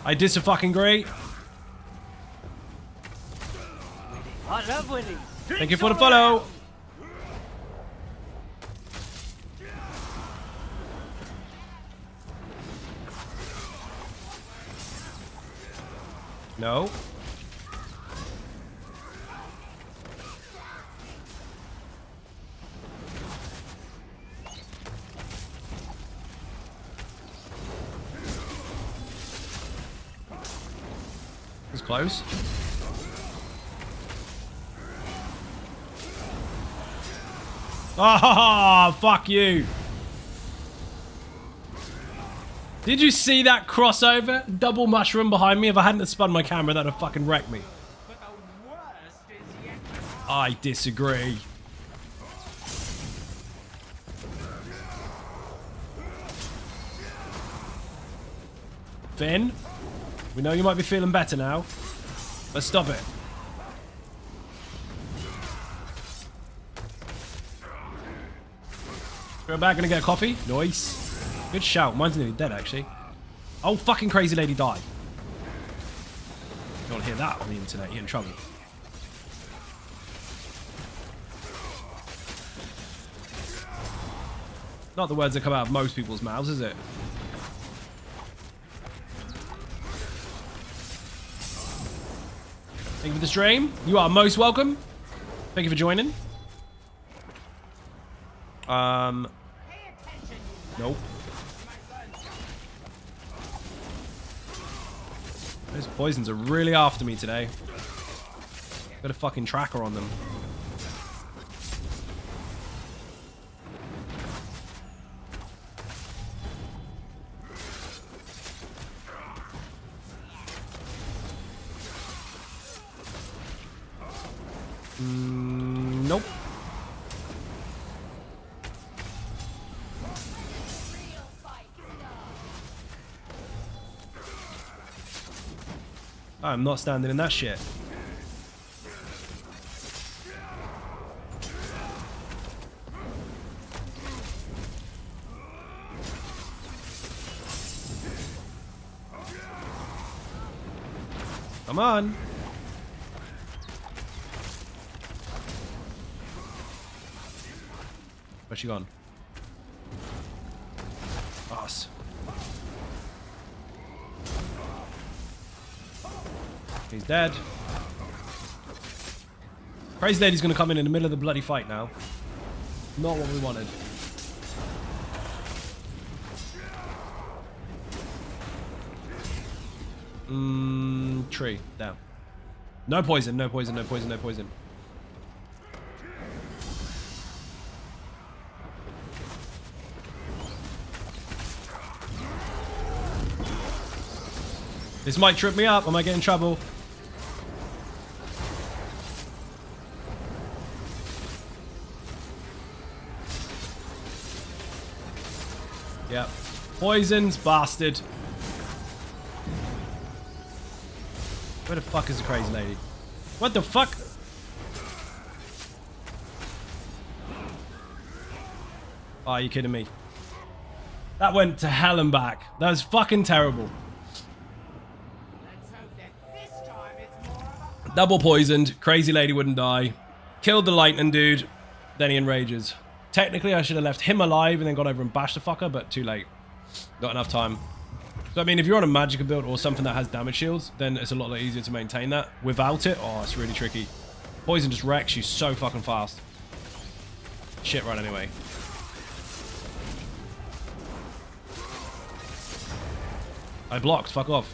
I dis-a-fucking great. I love winning. Thank you for the follow. No. It's close. Oh, fuck you. Did you see that crossover? Double mushroom behind me. If I hadn't have spun my camera, that would have fucking wrecked me. I disagree. Finn, we know you might be feeling better now. Let's stop it. Go back and get a coffee. Nice. Good shout. Mine's nearly dead, actually. Oh, fucking crazy lady died. You don't want to hear that on the internet. You're in trouble. Not the words that come out of most people's mouths, is it? Thank you for the stream. You are most welcome. Thank you for joining. Nope. Those poisons are really after me today. Got a fucking tracker on them. Nope. I'm not standing in that shit. Come on. Where's she gone? Us. He's dead. Crazy Lady's gonna come in the middle of the bloody fight now. Not what we wanted. Tree. Down. No poison, no poison, no poison, no poison. This might trip me up. I might get in trouble. Yep. Poisons, bastard. Where the fuck is the crazy lady? What the fuck? Oh, are you kidding me? That went to hell and back. That was fucking terrible. Let's hope that this time it's more of a Double poisoned. Crazy lady wouldn't die. Killed the lightning dude. Then he enrages. Technically, I should have left him alive and then gone over and bashed the fucker, but too late. Not enough time. So, I mean, if you're on a magic build or something that has damage shields, then it's a lot easier to maintain that. Without it, oh, it's really tricky. Poison just wrecks you so fucking fast. Shit run anyway. I blocked, fuck off.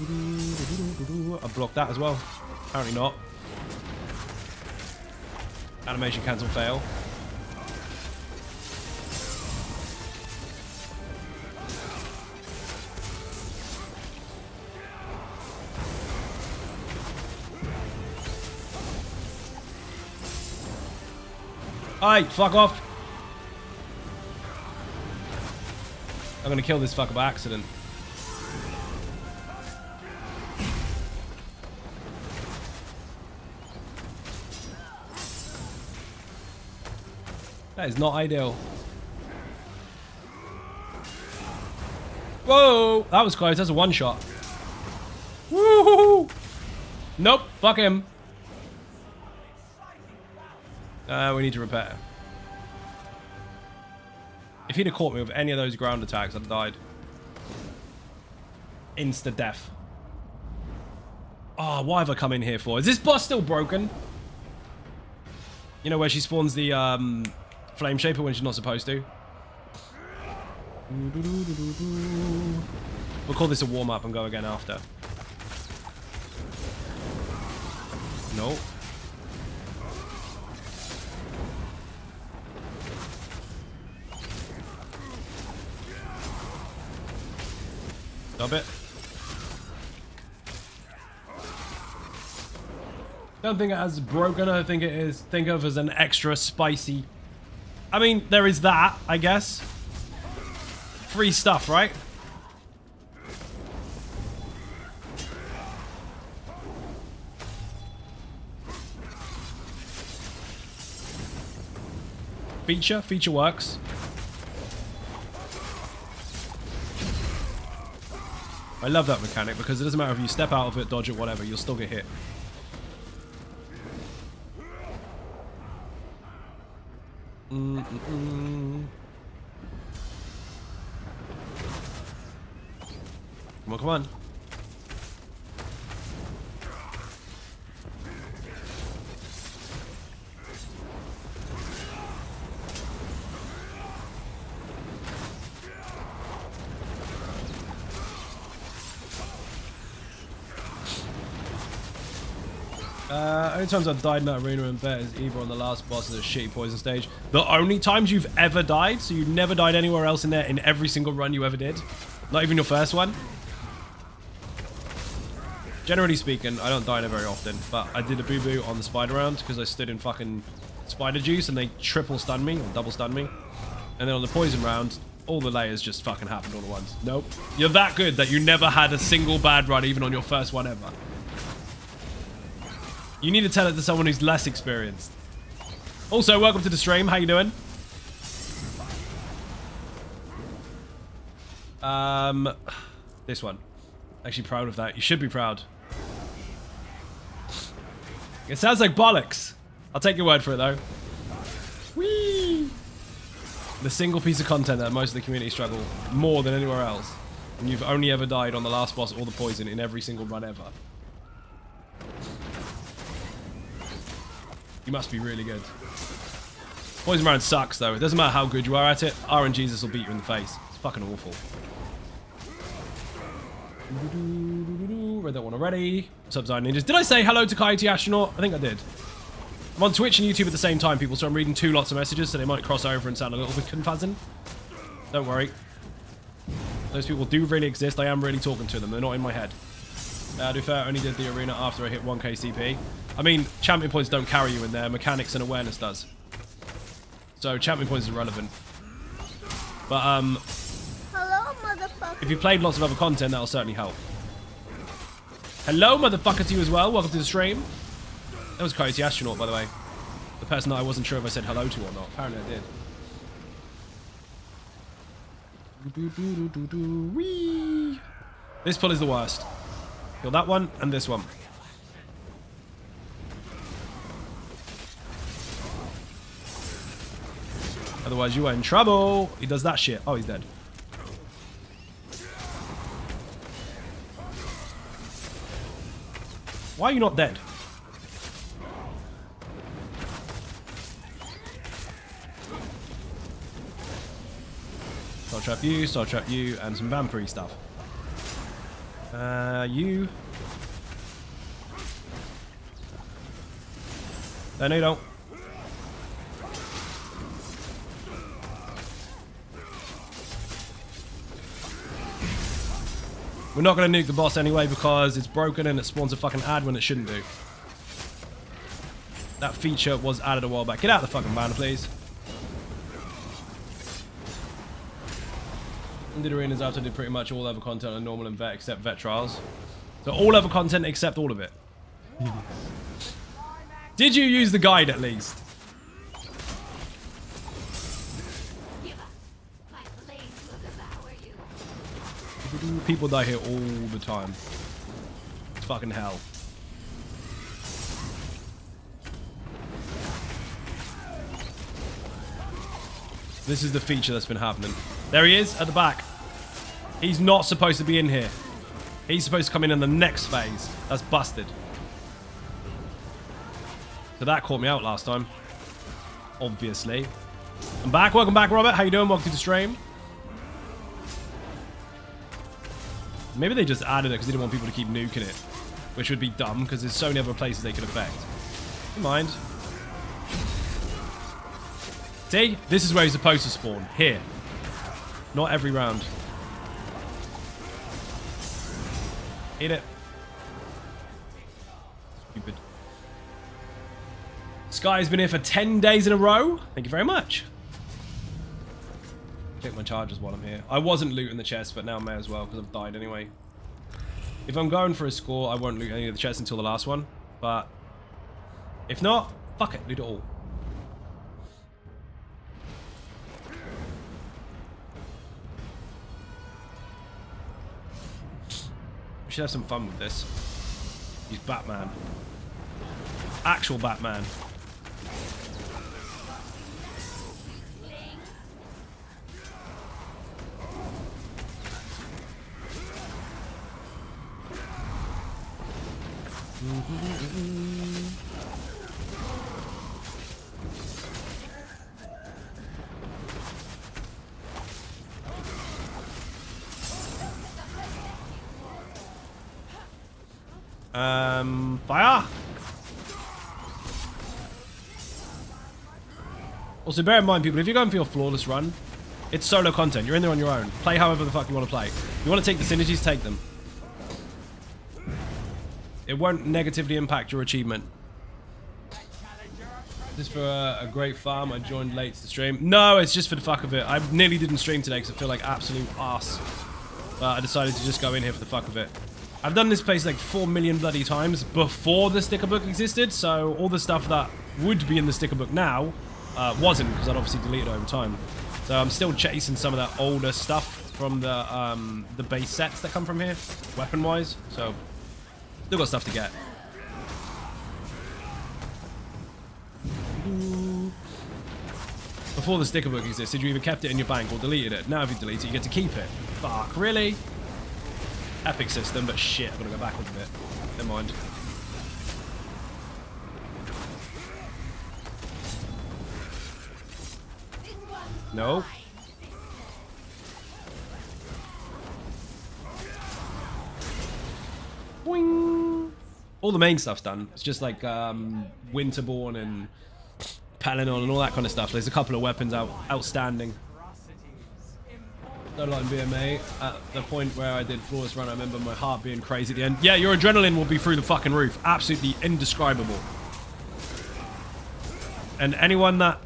I blocked that as well. Apparently not. Animation cancel fail. Alright, fuck off. I'm gonna kill this fucker by accident. That is not ideal. Whoa! That was close. That's a one shot. Woohoo! Nope. Fuck him. We need to repair. If he'd have caught me with any of those ground attacks, I'd have died. Insta death. Oh, why have I come in here for? Is this boss still broken? You know where she spawns the flame shaper when she's not supposed to? We'll call this a warm-up and go again after. No. Stop it. Don't think it as broken. I think it is. Think of as an extra spicy. I mean, there is that, I guess. Free stuff, right? Feature works. I love that mechanic because it doesn't matter if you step out of it, dodge it, whatever, you'll still get hit. Come on, come on. Only times I've died in that arena and bet is either on the last boss or the shitty poison stage. The only times you've ever died, so you never died anywhere else in there in every single run you ever did? Not even your first one? Generally speaking, I don't die there very often, but I did a boo-boo on the spider round because I stood in fucking spider juice and they triple stunned me, or double stunned me. And then on the poison round, all the layers just fucking happened all at once. Nope. You're that good that you never had a single bad run even on your first one ever. You need to tell it to someone who's less experienced. Also, welcome to the stream. How you doing? This one. Actually proud of that. You should be proud. It sounds like bollocks. I'll take your word for it, though. Whee! The single piece of content that most of the community struggle more than anywhere else. And you've only ever died on the last boss or the poison in every single run ever. You must be really good. Poison round sucks, though. It doesn't matter how good you are at it. RNGesus will beat you in the face. It's fucking awful. Read that one already. What's up, Zion Ninjas? Did I say hello to Coyote Astronaut? I think I did. I'm on Twitch and YouTube at the same time, people, so I'm reading two lots of messages, so they might cross over and sound a little bit confusing. Don't worry. Those people do really exist. I am really talking to them. They're not in my head. To be fair, I only did the arena after I hit 1k CP. I mean, champion points don't carry you in there. Mechanics and awareness does. So champion points is irrelevant. But, Hello, motherfucker. if you played lots of other content, that'll certainly help. Hello, motherfucker, to you as well. Welcome to the stream. That was Coyote Astronaut, by the way. The person that I wasn't sure if I said hello to or not. Apparently I did. Whee! This pull is the worst. Kill that one and this one. Otherwise you are in trouble. He does that shit. Oh, he's dead. Why are you not dead? Star trap you, and some vampiry stuff. You. No, you don't. We're not going to nuke the boss anyway because it's broken and it spawns a fucking ad when it shouldn't do. That feature was added a while back. Get out of the fucking banner, please. Did arenas after did pretty much all other content on normal and vet except vet trials. So all other content except all of it. Did you use the guide at least? People die here all the time. It's fucking hell. This is the feature that's been happening. There he is at the back. He's not supposed to be in here. He's supposed to come in the next phase. That's busted. So that caught me out last time. Obviously. I'm back. Welcome back, Robert. How you doing? Welcome to the stream. Maybe they just added it because they didn't want people to keep nuking it. Which would be dumb because there's so many other places they could affect. Never mind. See? This is where he's supposed to spawn. Here. Not every round. Eat it. Stupid. Sky's been here for 10 days in a row. Thank you very much. Check my charges while I'm here. I wasn't looting the chest, but now I may as well because I've died anyway. If I'm going for a score, I won't loot any of the chests until the last one. But if not, fuck it. Loot it all. We should have some fun with this. He's Batman. Actual Batman. Fire! Also, bear in mind, people, if you're going for your flawless run, it's solo content. You're in there on your own. Play however the fuck you want to play. You want to take the synergies, take them. It won't negatively impact your achievement. This for a great farm. I joined late to the stream. No, it's just for the fuck of it. I nearly didn't stream today because I feel like absolute arse. But I decided to just go in here for the fuck of it. I've done this place like 4 million bloody times before the sticker book existed, so all the stuff that would be in the sticker book now wasn't, because I'd obviously deleted it over time. So I'm still chasing some of that older stuff from the base sets that come from here, weapon-wise. So still got stuff to get. Before the sticker book existed, you either kept it in your bank or deleted it. Now if you delete it, you get to keep it. Fuck, really? Epic system, but shit, I'm gonna go backwards a bit. Never mind. No. Boing. All the main stuff's done. It's just like Winterborn and Palanon and all that kind of stuff. There's a couple of weapons outstanding. Started like BMA at the point where I did flawless run. I remember my heart being crazy at the end. Yeah, your adrenaline will be through the fucking roof. Absolutely indescribable. And anyone that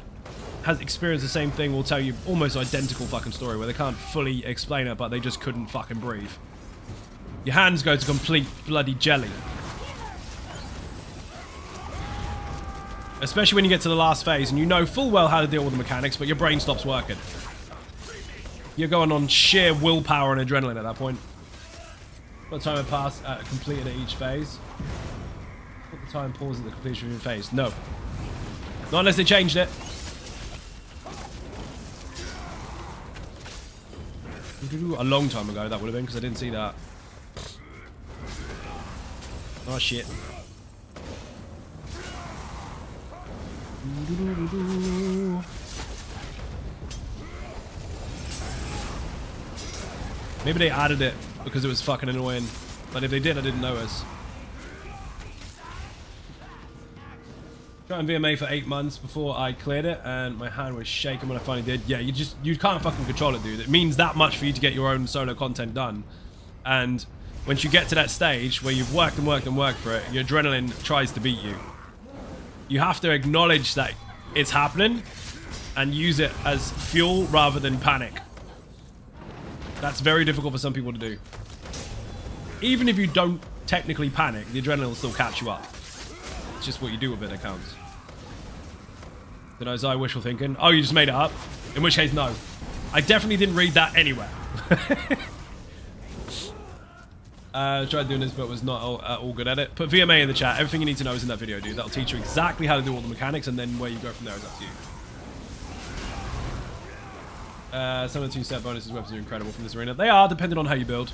has experienced the same thing will tell you almost identical fucking story where they can't fully explain it, but they just couldn't fucking breathe. Your hands go to complete bloody jelly. Especially when you get to the last phase and you know full well how to deal with the mechanics, but your brain stops working. You're going on sheer willpower and adrenaline at that point. What time it passed completed at each phase? What the time pause at the completion of your phase? No. Not unless they changed it. A long time ago that would have been, because I didn't see that. Oh shit. Maybe they added it because it was fucking annoying. But if they did, I didn't notice. Trying VMA for 8 months before I cleared it, and my hand was shaking when I finally did. Yeah, you can't fucking control it, dude. It means that much for you to get your own solo content done. And once you get to that stage where you've worked and worked and worked for it, your adrenaline tries to beat you. You have to acknowledge that it's happening and use it as fuel rather than panic. That's very difficult for some people to do. Even if you don't technically panic, the adrenaline will still catch you up. It's just what you do with it that counts. Then I was wishful thinking. Oh, you just made it up? In which case, no. I definitely didn't read that anywhere. Tried doing this, but was not all good at it. Put VMA in the chat. Everything you need to know is in that video, dude. That'll teach you exactly how to do all the mechanics, and then where you go from there is up to you. Some of the 2-step bonuses weapons are incredible from this arena. They are, depending on how you build.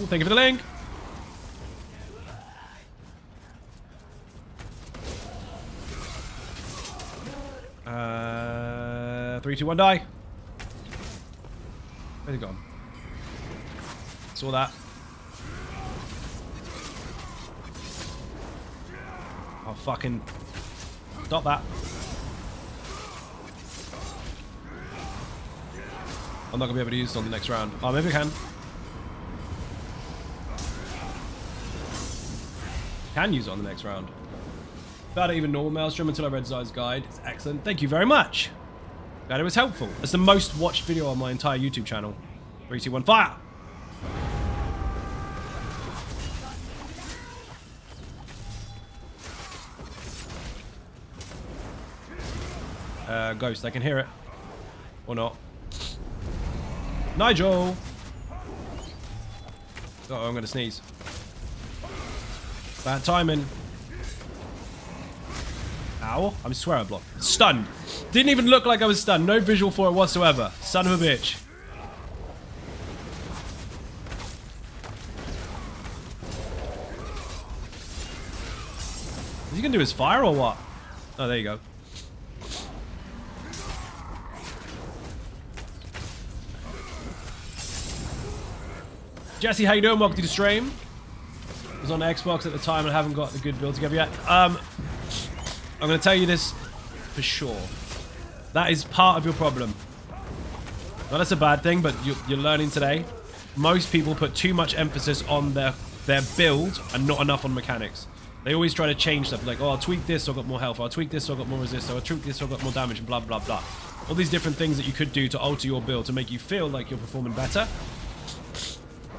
Thank you for the link. Three, two, one, die. Where's he gone? Saw that. Oh, fucking... Stop that. I'm not going to be able to use it on the next round. Oh, maybe I can. Can use it on the next round. About it even normal Maelstrom until I read Zai's guide. It's excellent. Thank you very much. Glad it was helpful. It's the most watched video on my entire YouTube channel. 3, 2, 1, fire! Ghost, I can hear it. Or not. Nigel! Uh-oh, I'm gonna sneeze. Bad timing. Ow. I swear I blocked. Stunned. Didn't even look like I was stunned. No visual for it whatsoever. Son of a bitch. Is he gonna do his fire or what? Oh, there you go. Jesse, how you doing? Welcome to the stream. I was on Xbox at the time and I haven't got the good build together yet. I'm going to tell you this for sure. That is part of your problem. Well, that's a bad thing, but you're learning today. Most people put too much emphasis on their build and not enough on mechanics. They always try to change stuff like, oh, I'll tweak this so I got more health. I'll tweak this so I got more resist. I'll tweak this so I got more damage and blah, blah, blah. All these different things that you could do to alter your build to make you feel like you're performing better.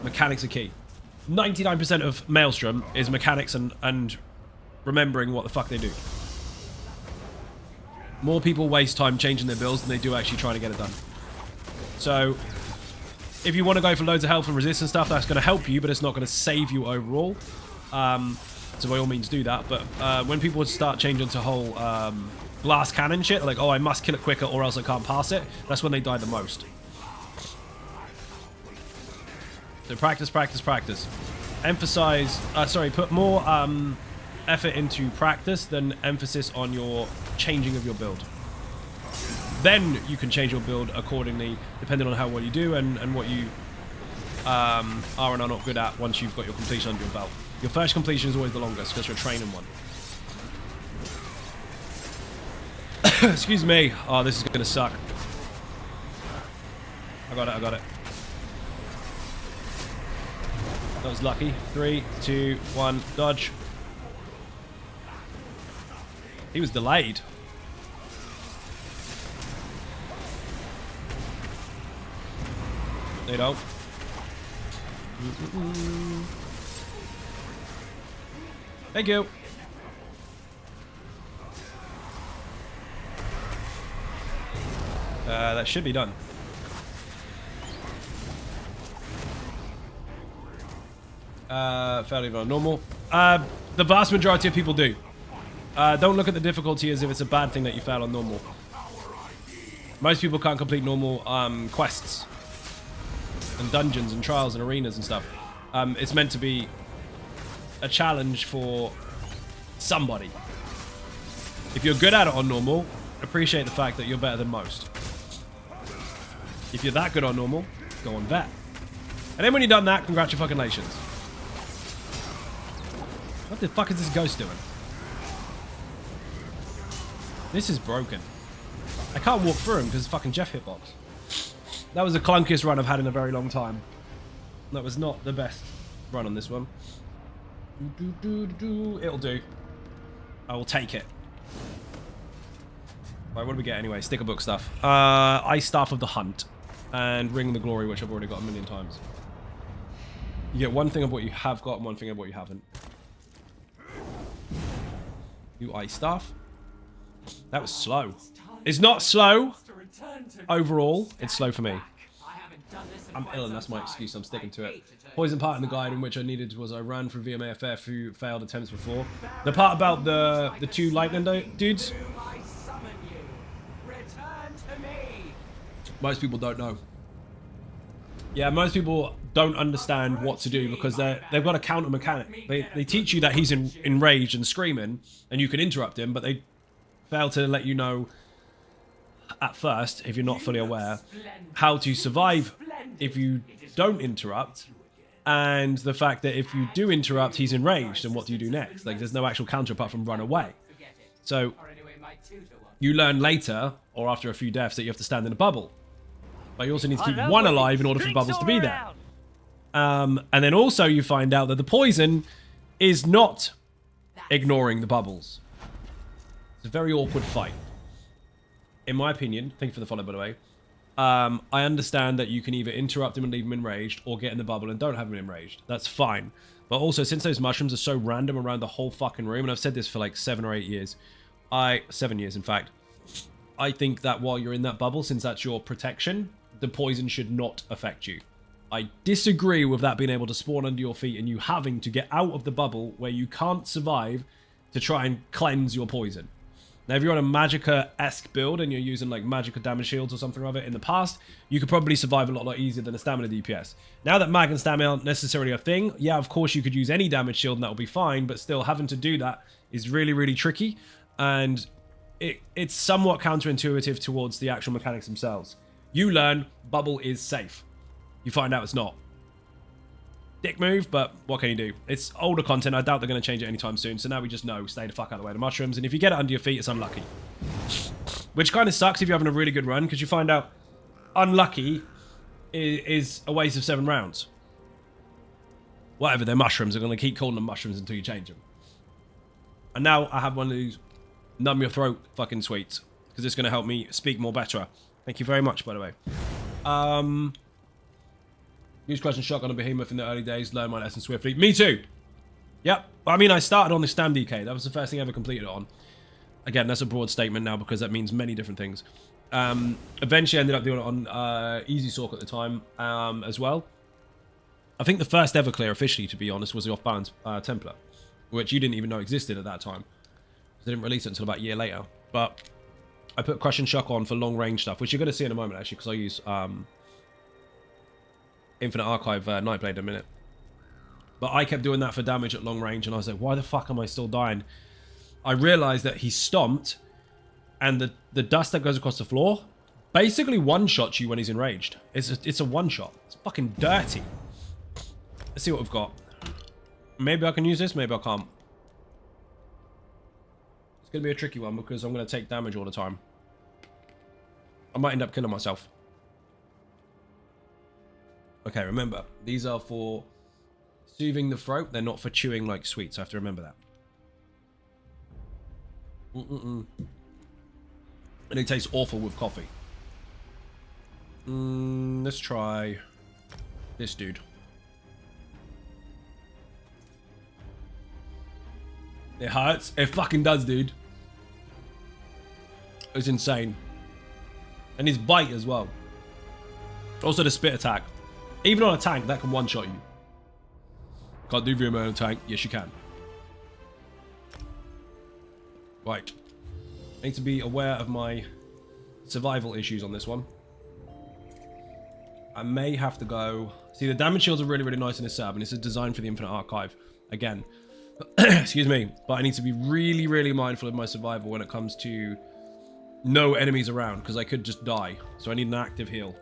Mechanics are key. 99% of Maelstrom is mechanics and remembering what the fuck they do. More people waste time changing their builds than they do actually trying to get it done. So, if you want to go for loads of health and resistance stuff, that's going to help you, but it's not going to save you overall. So by all means do that. But when people would start changing to whole glass cannon shit, like, oh, I must kill it quicker or else I can't pass it, that's when they die the most. So practice, practice, practice. Emphasize, put more effort into practice than emphasis on your changing of your build. Then you can change your build accordingly, depending on how well you do and what you are and are not good at once you've got your completion under your belt. Your first completion is always the longest because you're training one. Excuse me. Oh, this is going to suck. I got it, I got it. That was lucky. 3, 2, 1, dodge. He was delayed. They don't. Thank you. That should be done. Fairly on normal. The vast majority of people do. Don't look at the difficulty as if it's a bad thing that you fail on normal. Most people can't complete normal quests and dungeons and trials and arenas and stuff. It's meant to be a challenge for somebody. If you're good at it on normal, appreciate the fact that you're better than most. If you're that good on normal, go on vet. And then when you've done that, congratulations. What the fuck is this ghost doing? This is broken. I can't walk through him because it's fucking Jeff hitbox. That was the clunkiest run I've had in a very long time. That was not the best run on this one. It'll do. I will take it. Right, what do we get anyway? Sticker book stuff. Ice Staff of the Hunt. And Ring of the Glory, which I've already got a million times. You get one thing of what you have got and one thing of what you haven't. New Ice Staff. That was slow. It's not slow. Overall, it's slow for me. I'm ill and that's my excuse. I'm sticking to it. Poison part in the guide in which I needed was I ran through VMA a fair few failed attempts before. The part about the two lightning dudes. Most people don't know. Yeah, most people don't understand what to do because they've got a counter mechanic. They teach you that he's enraged and screaming and you can interrupt him, but they fail to let you know at first, if you're not fully aware, how to survive if you don't interrupt, and the fact that if you do interrupt, he's enraged, and what do you do next? Like, there's no actual counter apart from run away. So you learn later, or after a few deaths, that you have to stand in a bubble. But you also need to keep one alive in order for bubbles to be there. And then also you find out that the poison is not ignoring the bubbles. It's a very awkward fight. In my opinion, thank you for the follow, by the way. I understand that you can either interrupt him and leave him enraged, or get in the bubble and don't have him enraged. That's fine. But also, since those mushrooms are so random around the whole fucking room, and I've said this for like 7 or 8 years, 7 years in fact, I think that while you're in that bubble, since that's your protection, the poison should not affect you. I disagree with that being able to spawn under your feet and you having to get out of the bubble where you can't survive to try and cleanse your poison. Now, if you're on a Magicka-esque build and you're using like Magicka damage shields or something of it in the past, you could probably survive a lot easier than a stamina DPS. Now that mag and stamina aren't necessarily a thing, yeah, of course you could use any damage shield and that'll be fine, but still having to do that is really, really tricky. And it's somewhat counterintuitive towards the actual mechanics themselves. You learn bubble is safe. You find out it's not. Dick move, but what can you do? It's older content. I doubt they're going to change it anytime soon. So now we just know, stay the fuck out of the way of the mushrooms. And if you get it under your feet, it's unlucky. Which kind of sucks if you're having a really good run, because you find out unlucky is a waste of 7 rounds. Whatever, they're mushrooms. I'm going to keep calling them mushrooms until you change them. And now I have one of these numb your throat fucking sweets, because it's going to help me speak more better. Thank you very much, by the way. Use Crush and Shotgun on Behemoth in the early days. Learn my lesson swiftly. Me too. Yep. I mean, I started on the Stam DK. That was the first thing I ever completed it on. Again, that's a broad statement now because that means many different things. Eventually, I ended up doing it on Easy Sork at the time as well. I think the first ever clear officially, to be honest, was the Off-Balance Templar, which you didn't even know existed at that time. They didn't release it until about a year later. But I put Crush and Shock on for long range stuff, which you're going to see in a moment, actually, because I use Infinite Archive Nightblade in a minute. But I kept doing that for damage at long range, and I was like, why the fuck am I still dying? I realized that he stomped, and the dust that goes across the floor basically one-shots you when he's enraged. It's a one-shot. It's fucking dirty. Let's see what we've got. Maybe I can use this, maybe I can't. It's going to be a tricky one because I'm going to take damage all the time. I might end up killing myself. Okay, remember, these are for soothing the throat. They're not for chewing like sweets. I have to remember that. And it tastes awful with coffee. Let's try this dude. It hurts. It fucking does, dude. It's insane. And his bite as well. Also the spit attack. Even on a tank, that can one-shot you. Can't do very much on a tank. Yes, you can. Right. I need to be aware of my survival issues on this one. I may have to go... See, the damage shields are really, really nice in this setup, and it's designed for the Infinite Archive. Again. Excuse me. But I need to be really, really mindful of my survival when it comes to no enemies around, because I could just die. So I need an active heal.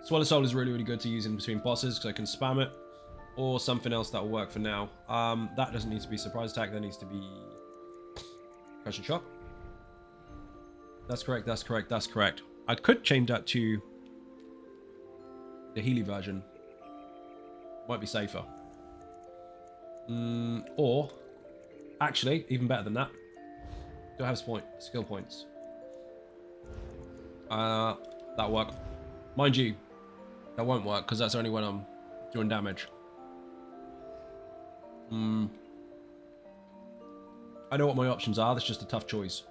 Swallow Soul is really, really good to use in between bosses, because I can spam it. Or something else that will work for now. That doesn't need to be surprise attack. That needs to be crushing shock. That's correct. That's correct. That's correct. I could change that to the Healy version. Might be safer. Or actually, even better than that. Do I have skill points? That'll work. Mind you, that won't work because that's only when I'm doing damage. I know what my options are. That's just a tough choice.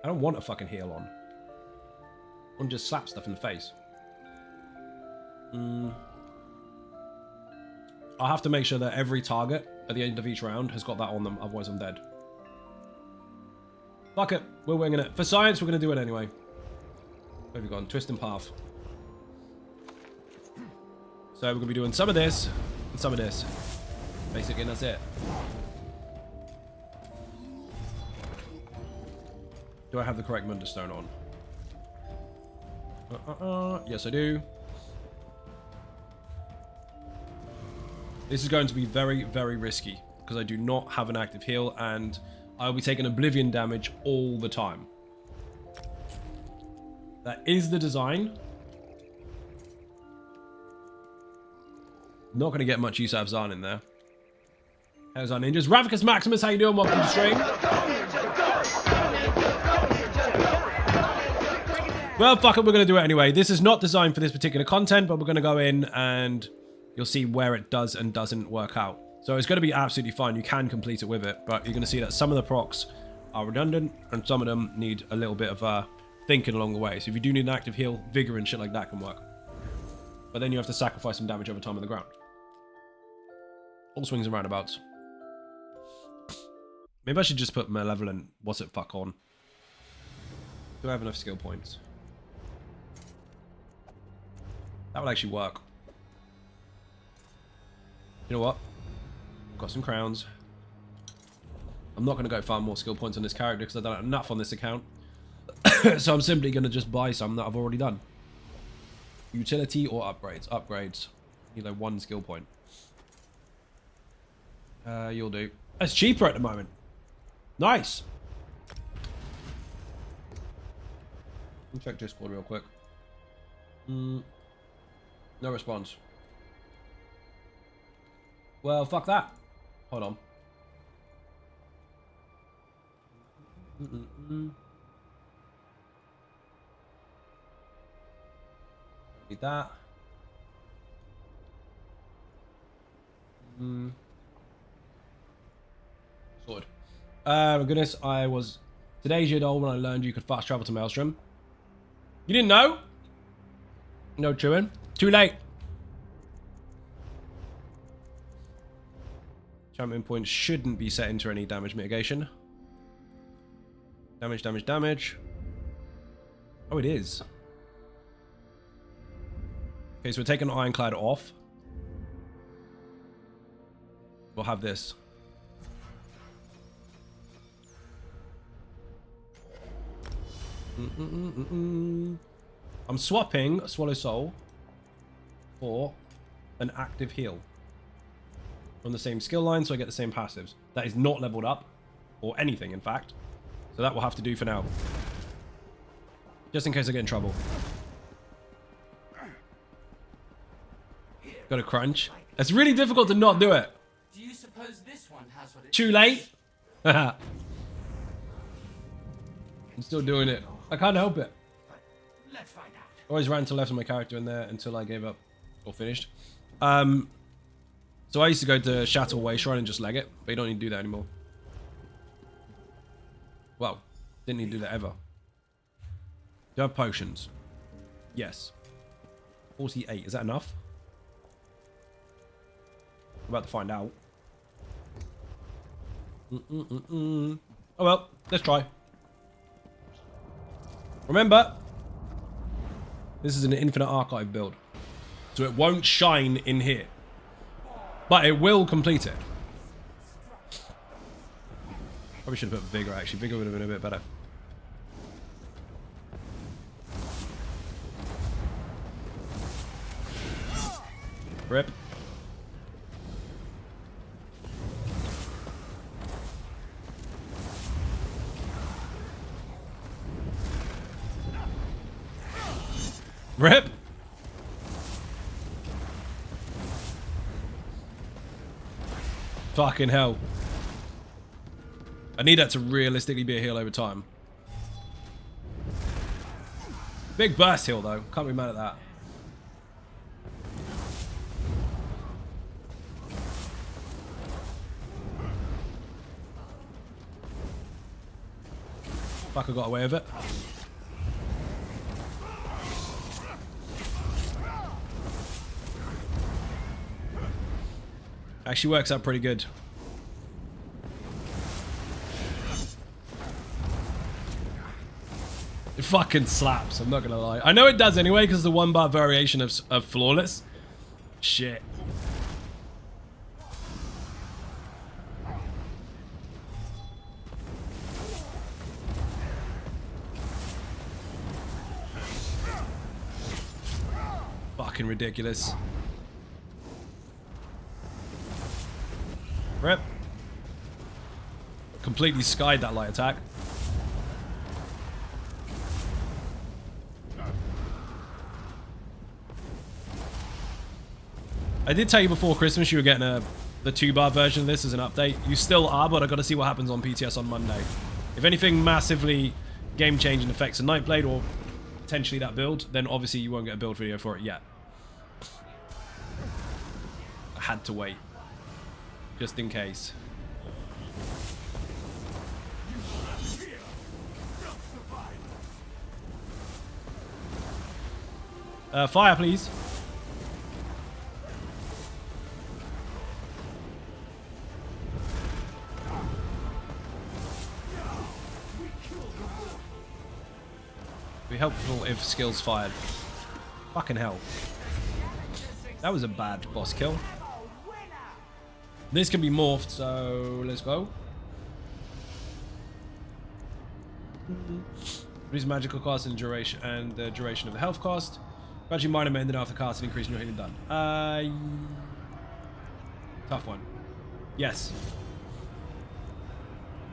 I don't want a fucking heal on. I want to just slap stuff in the face. I'll have to make sure that every target at the end of each round has got that on them. Otherwise, I'm dead. Fuck it. We're winging it. For science, we're going to do it anyway. Where have we gone? Twisting path. So we're going to be doing some of this and some of this. Basically, and that's it. Do I have the correct Munderstone on? Yes, I do. This is going to be very, very risky because I do not have an active heal and I'll be taking Oblivion damage all the time. That is the design. Not going to get much use out of Zahn in there. How's our ninjas? Ravicus Maximus, how you doing? Welcome to the stream. Well, fuck it, we're going to do it anyway. This is not designed for this particular content, but we're going to go in and you'll see where it does and doesn't work out. So it's going to be absolutely fine. You can complete it with it, but you're going to see that some of the procs are redundant and some of them need a little bit of thinking along the way. So if you do need an active heal, vigor and shit like that can work. But then you have to sacrifice some damage over time on the ground. All swings and roundabouts. Maybe I should just put Malevolent what's it fuck on. Do I have enough skill points? That would actually work. You know what? Got some crowns. I'm not going to go farm more skill points on this character because I don't have enough on this account. So I'm simply going to just buy some that I've already done. Utility or upgrades? Upgrades. Need like 1 skill point. You'll do. It's cheaper at the moment. Nice. Let me check Discord real quick. No response. Well, fuck that. Hold on. Need that. Sword. My goodness, I was today's year old when I learned you could fast travel to Maelstrom. You didn't know? No chewing. Too late. Champion points shouldn't be set into any damage mitigation. Damage, damage, damage. Oh, it is. Okay, so we're taking Ironclad off. We'll have this. I'm swapping Swallow Soul for an active heal. On the same skill line, so I get the same passives. That is not leveled up, or anything, in fact. So that will have to do for now. Just in case I get in trouble. Got a crunch. It's really difficult to not do it. Do you suppose this one has what it Too late? I'm still doing it. I can't help it. Let's find out. Always ran to left of my character in there until I gave up or finished. So I used to go to Chatterway Shrine and just leg it, but you don't need to do that anymore. Well, didn't need to do that ever. Do you have potions? Yes. 48, is that enough? I'm about to find out. Oh well, let's try. Remember, this is an infinite archive build, so it won't shine in here, but it will complete it. Probably should have put Vigor, actually. Vigor would have been a bit better. Rip. Rip. Fucking hell. I need that to realistically be a heal over time. Big burst heal though. Can't be mad at that. Fuck, I got away with it. Actually works out pretty good. It fucking slaps, I'm not gonna lie. I know it does anyway, because the 1-bar variation of Flawless. Shit. Fucking ridiculous. Rip. Completely skied that light attack. I did tell you before Christmas you were getting the 2-bar version of this as an update. You still are, but I got to see what happens on PTS on Monday. If anything massively game-changing affects a Nightblade or potentially that build, then obviously you won't get a build video for it yet. I had to wait. Just in case. Fire, please. Be helpful if skills fired. Fucking hell. That was a bad boss kill. This can be morphed, so let's go. Reduce magical cost and duration, and the duration of the health cost. Gradually minor amended after cast and increasing your healing done. Tough one. Yes.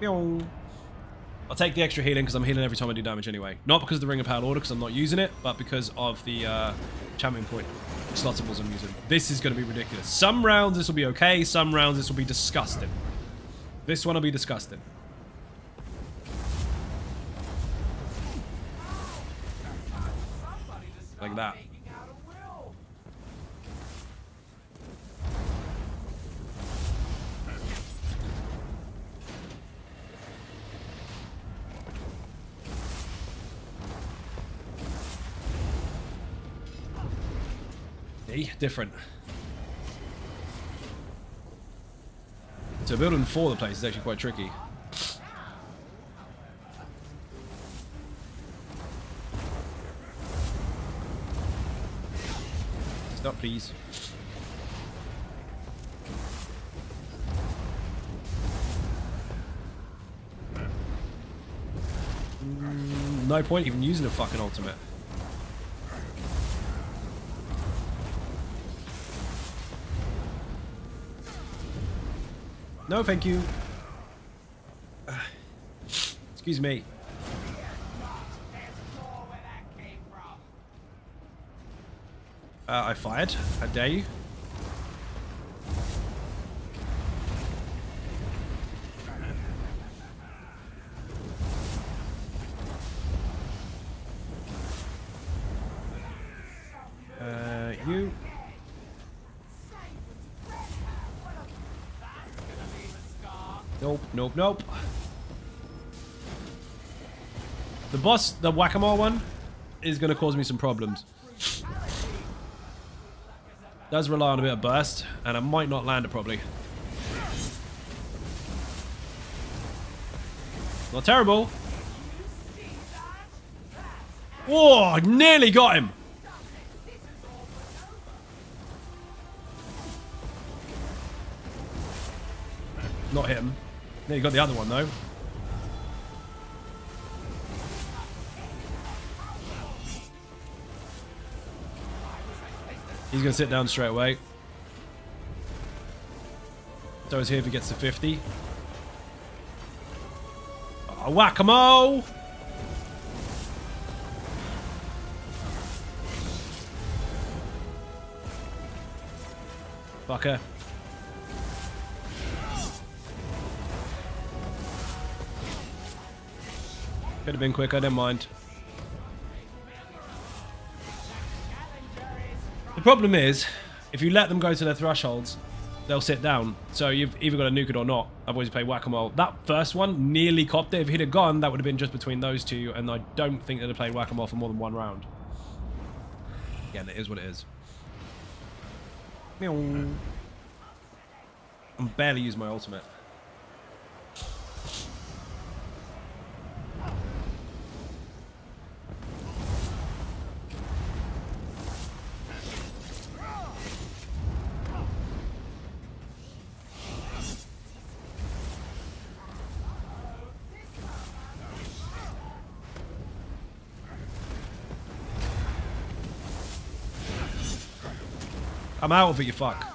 I'll take the extra healing because I'm healing every time I do damage anyway. Not because of the Ring of Power Order because I'm not using it, but because of the champion point slotsables I'm using. This is going to be ridiculous. Some rounds this will be okay, some rounds this will be disgusting. This one will be disgusting. Like that. Different. So building for the place is actually quite tricky. Stop, please. No point even using a fucking ultimate. No, thank you. Excuse me. I fired. How dare you? You. Nope, nope, nope. The boss, the whack-a-mole one, is going to cause me some problems. Does rely on a bit of burst, and I might not land it properly. Not terrible. Oh, nearly got him. Not him. Nearly got the other one, though. He's going to sit down straight away. So he's here if he gets to 50. Oh, whack-a-mole! Fucker. Could have been quicker, never mind. The problem is, if you let them go to their thresholds, they'll sit down. So you've either got to nuke it or not. I've always played whack-a-mole. That first one nearly copped it. If he'd have gone, that would have been just between those two, and I don't think they'd have played whack-a-mole for more than one round. Again, it is what it is. Meow. I'm barely using my ultimate. I'm out of it, you fuck.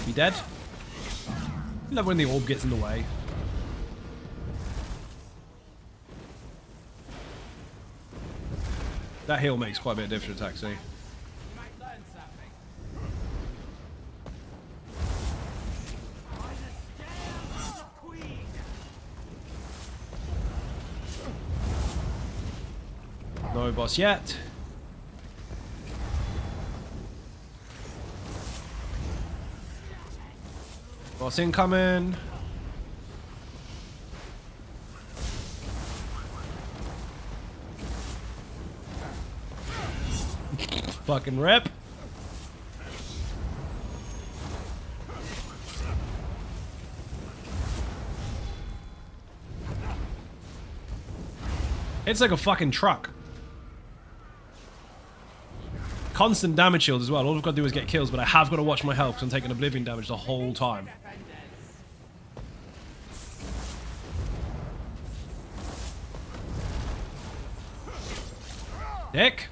Be dead. I love when the orb gets in the way. That heal makes quite a bit of difference, actually. No boss yet. Boss incoming. Fucking rip. It's like a fucking truck. Constant damage shield as well. All I've got to do is get kills, but I have got to watch my health because I'm taking oblivion damage the whole time. Dick.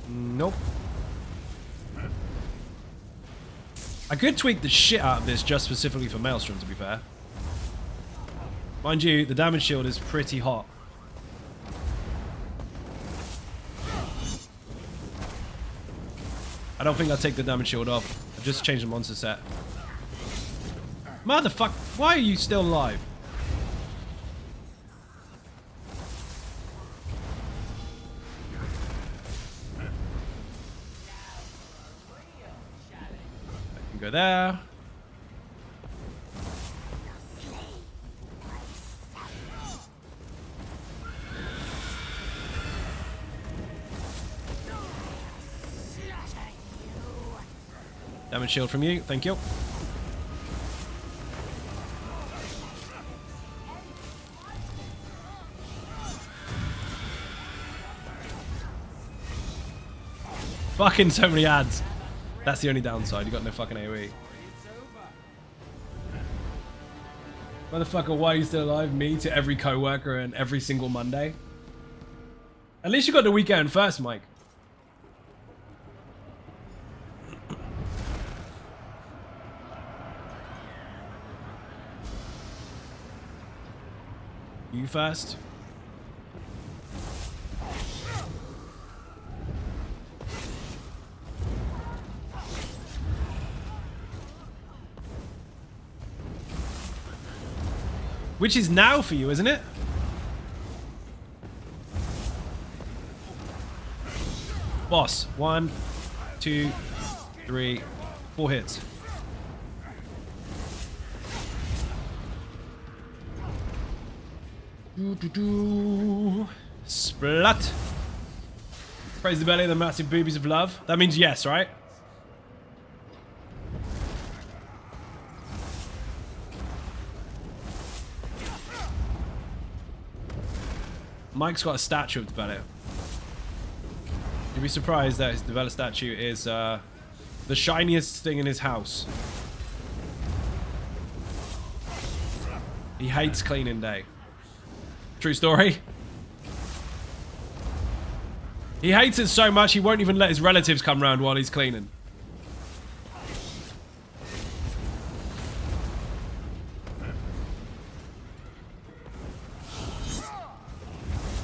Nope. I could tweak the shit out of this just specifically for Maelstrom, to be fair. Mind you, the damage shield is pretty hot. I don't think I'll take the damage shield off. I've just changed the monster set. Motherfucker, why are you still alive? I can go there. Damage shield from you, thank you. Fucking so many ads. That's the only downside, you got no fucking AoE. Motherfucker, why are you still alive? Me to every co-worker and every single Monday. At least you got the weekend first, Mike. You first. Which is now for you, isn't it? Boss. 1, 2, 3, 4 hits. Splat. Praise the belly of the massive boobies of love. That means yes, right? Mike's got a statue of the belly. You'd be surprised that his developed statue is the shiniest thing in his house. He hates cleaning day. True story. He hates it so much he won't even let his relatives come round while he's cleaning.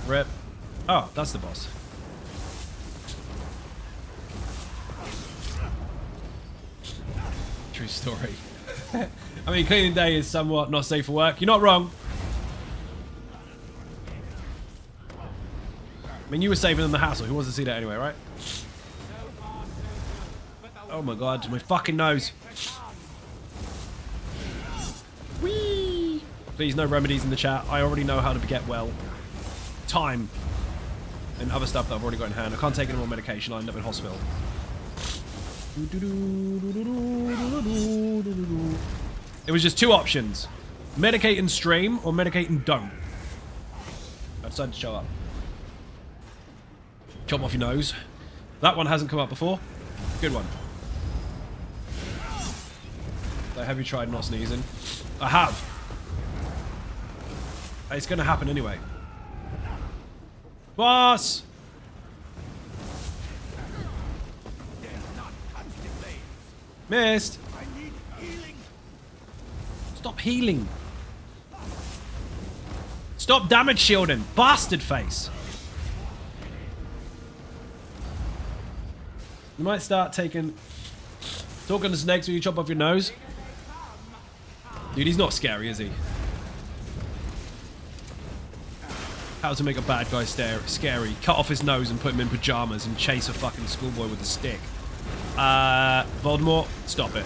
Rip. Oh, that's the boss. True story. I mean, cleaning day is somewhat not safe for work. You're not wrong. I mean, you were saving them the hassle. Who wants to see that anyway, right? Oh my god, my fucking nose. Whee! Please, no remedies in the chat. I already know how to get well. Time. And other stuff that I've already got in hand. I can't take any more medication. I'll end up in hospital. It was just 2 options. Medicate and stream, or medicate and don't. I decided to show up. Chop off your nose. That one hasn't come up before. Good one. So have you tried not sneezing? I have. It's going to happen anyway. Boss! Missed. Stop healing. Stop damage shielding. Bastard face. You might start talking to snakes when you chop off your nose. Dude, he's not scary, is he? How to make a bad guy scary. Cut off his nose and put him in pajamas and chase a fucking schoolboy with a stick. Voldemort, stop it.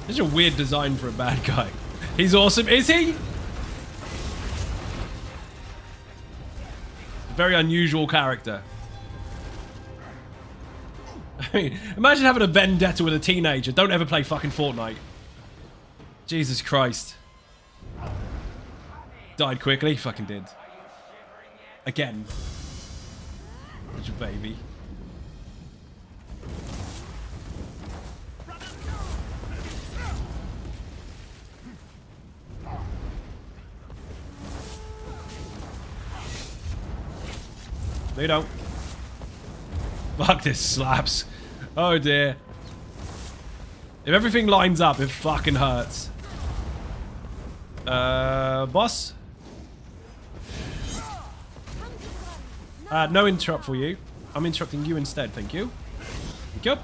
This is a weird design for a bad guy. He's awesome, is he? Very unusual character. I mean, imagine having a vendetta with a teenager. Don't ever play fucking Fortnite. Jesus Christ. Died quickly? Fucking did. Again. Such a baby. They don't. Fuck, this slaps. Oh dear. If everything lines up, it fucking hurts. Boss? No interrupt for you. I'm interrupting you instead, thank you. Thank you.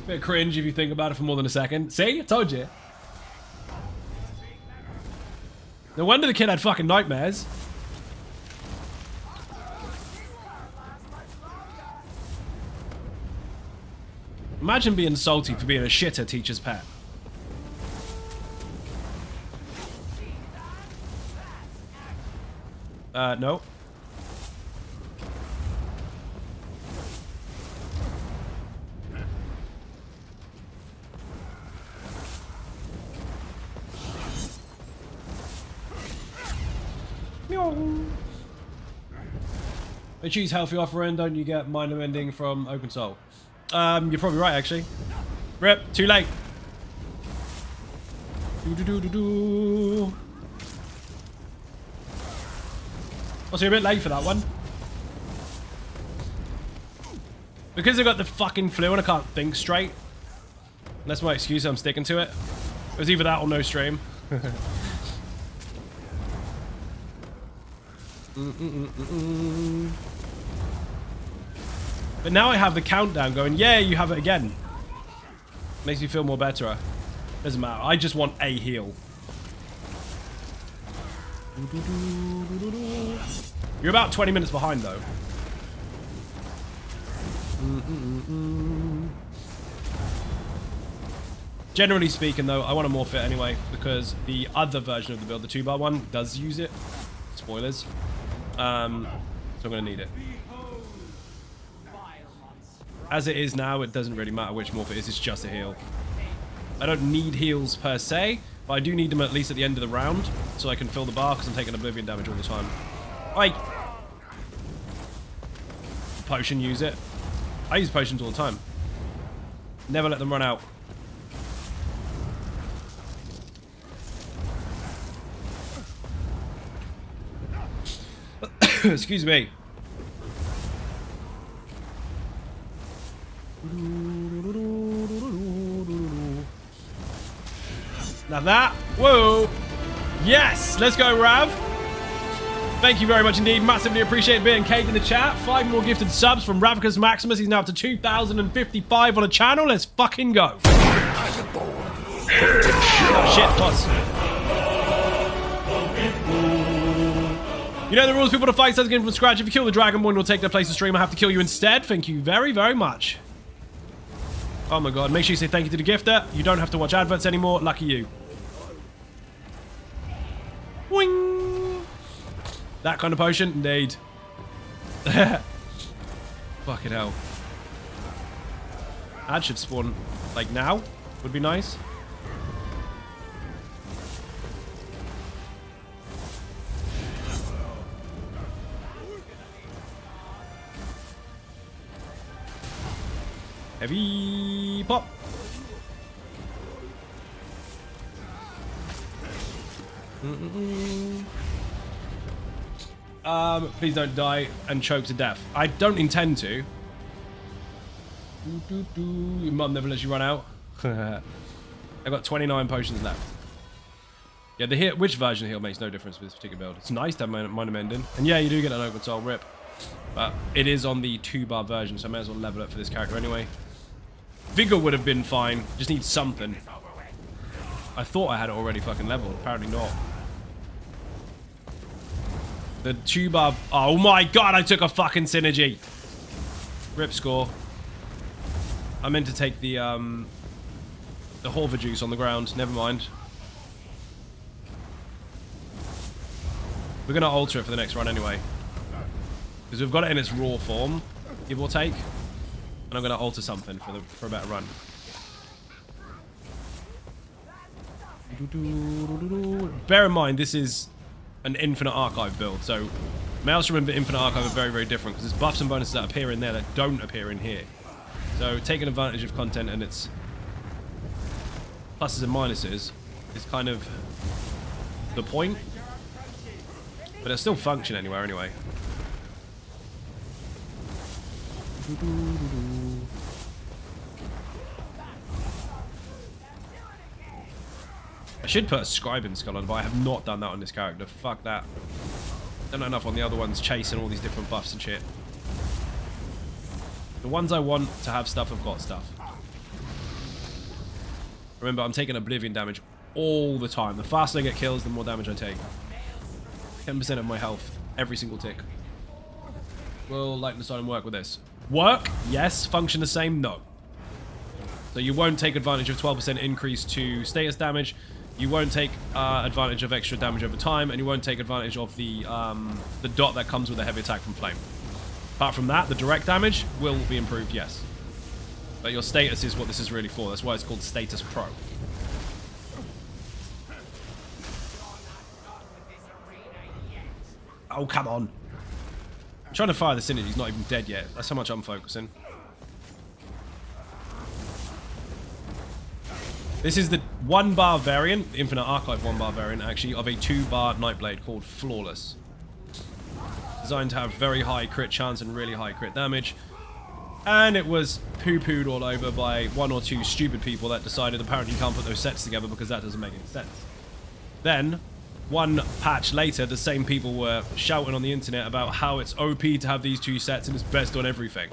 Bit of cringe if you think about it for more than a second. See? I told you. No wonder the kid had fucking nightmares. Imagine being salty for being a shitter teacher's pet. No. They choose healthy offering, don't you get minor ending from Open Soul? You're probably right, actually. Rip, too late. Do-do-do-do-do. Also, you're a bit late for that one. Because I got the fucking flu and I can't think straight. That's my excuse, I'm sticking to it. It was either that or no stream. But now I have the countdown going, yeah, you have it again. Makes me feel more better. Doesn't matter. I just want a heal. You're about 20 minutes behind, though. Generally speaking, though, I want to morph it anyway, because the other version of the build, the 2-bar one, does use it. Spoilers. So I'm going to need it. As it is now, it doesn't really matter which morph it is, it's just a heal. I don't need heals per se, but I do need them at least at the end of the round, so I can fill the bar, because I'm taking oblivion damage all the time. Oi! Potion, use it. I use potions all the time. Never let them run out. Excuse me. Now that, whoa, yes, let's go, Rav. Thank you very much indeed. Massively appreciate being caked in the chat. 5 more gifted subs from Ravicus Maximus. He's now up to 2,055 on a channel. Let's fucking go. Oh, shit, boss. You know the rules, people to fight, starts again from scratch. If you kill the Dragonborn, you'll take their place to stream. I have to kill you instead. Thank you very, very much. Oh my god, make sure you say thank you to the gifter. You don't have to watch adverts anymore. Lucky you. Wing! That kind of potion? Indeed. Fucking hell. Ad should spawn, like, now. Would be nice. Heavy pop. Please don't die and choke to death. I don't intend to. Your mum never lets you run out. I've got 29 potions left. Yeah, the heal, which version of heal makes no difference with this particular build. It's nice to have minor mending. And yeah, you do get an open soul rip. But it is on the 2-bar version, so I may as well level it for this character anyway. Vigor would have been fine. Just need something. I thought I had it already fucking leveled. Apparently not. The 2-bar... Oh my god, I took a fucking synergy. Rip score. I meant to take the Horva juice on the ground. Never mind. We're going to alter it for the next run anyway. Because we've got it in its raw form, give or take. And I'm going to alter something for a better run. Bear in mind, this is an Infinite Archive build, so Maelstrom and Infinite Archive are very, very different, because there's buffs and bonuses that appear in there that don't appear in here. So taking advantage of content and its pluses and minuses is kind of the point. But it'll still function anywhere anyway. I should put a Scribing Skull on, but I have not done that on this character. Fuck that. Don't know enough on the other ones, chasing all these different buffs and shit. The ones I want to have stuff have got stuff. Remember, I'm taking oblivion damage all the time. The faster I get kills, the more damage I take. 10% of my health, every single tick. Will Lightning Storm work with this? Work? Yes. Function the same? No. So you won't take advantage of 12% increase to status damage. You won't take advantage of extra damage over time, and you won't take advantage of the dot that comes with a heavy attack from flame. Apart from that, the direct damage will be improved, yes. But your status is what this is really for. That's why it's called Status Pro. Oh, come on. I'm trying to fire the synergy. He's not even dead yet. That's how much I'm focusing. This is the 1-bar variant, the Infinite Archive 1-bar variant, actually, of a 2-bar Nightblade called Flawless. Designed to have very high crit chance and really high crit damage. And it was poo-pooed all over by 1 or 2 stupid people that decided apparently you can't put those sets together because that doesn't make any sense. Then, one patch later, the same people were shouting on the internet about how it's OP to have these 2 sets and it's best on everything.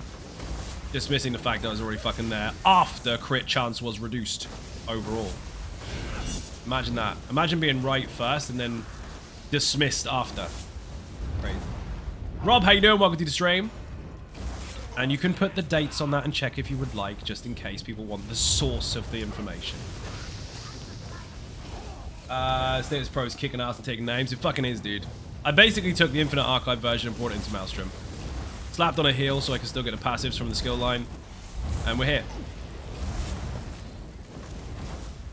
Dismissing the fact that I was already fucking there after crit chance was reduced overall. Imagine that. Imagine being right first and then dismissed after. Crazy. Rob, how you doing? Welcome to the stream. And you can put the dates on that and check if you would like, just in case people want the source of the information. Status Pro is kicking ass and taking names. It fucking is, dude. I basically took the Infinite Archive version and brought it into Maelstrom. Slapped on a heal so I can still get the passives from the skill line. And we're here.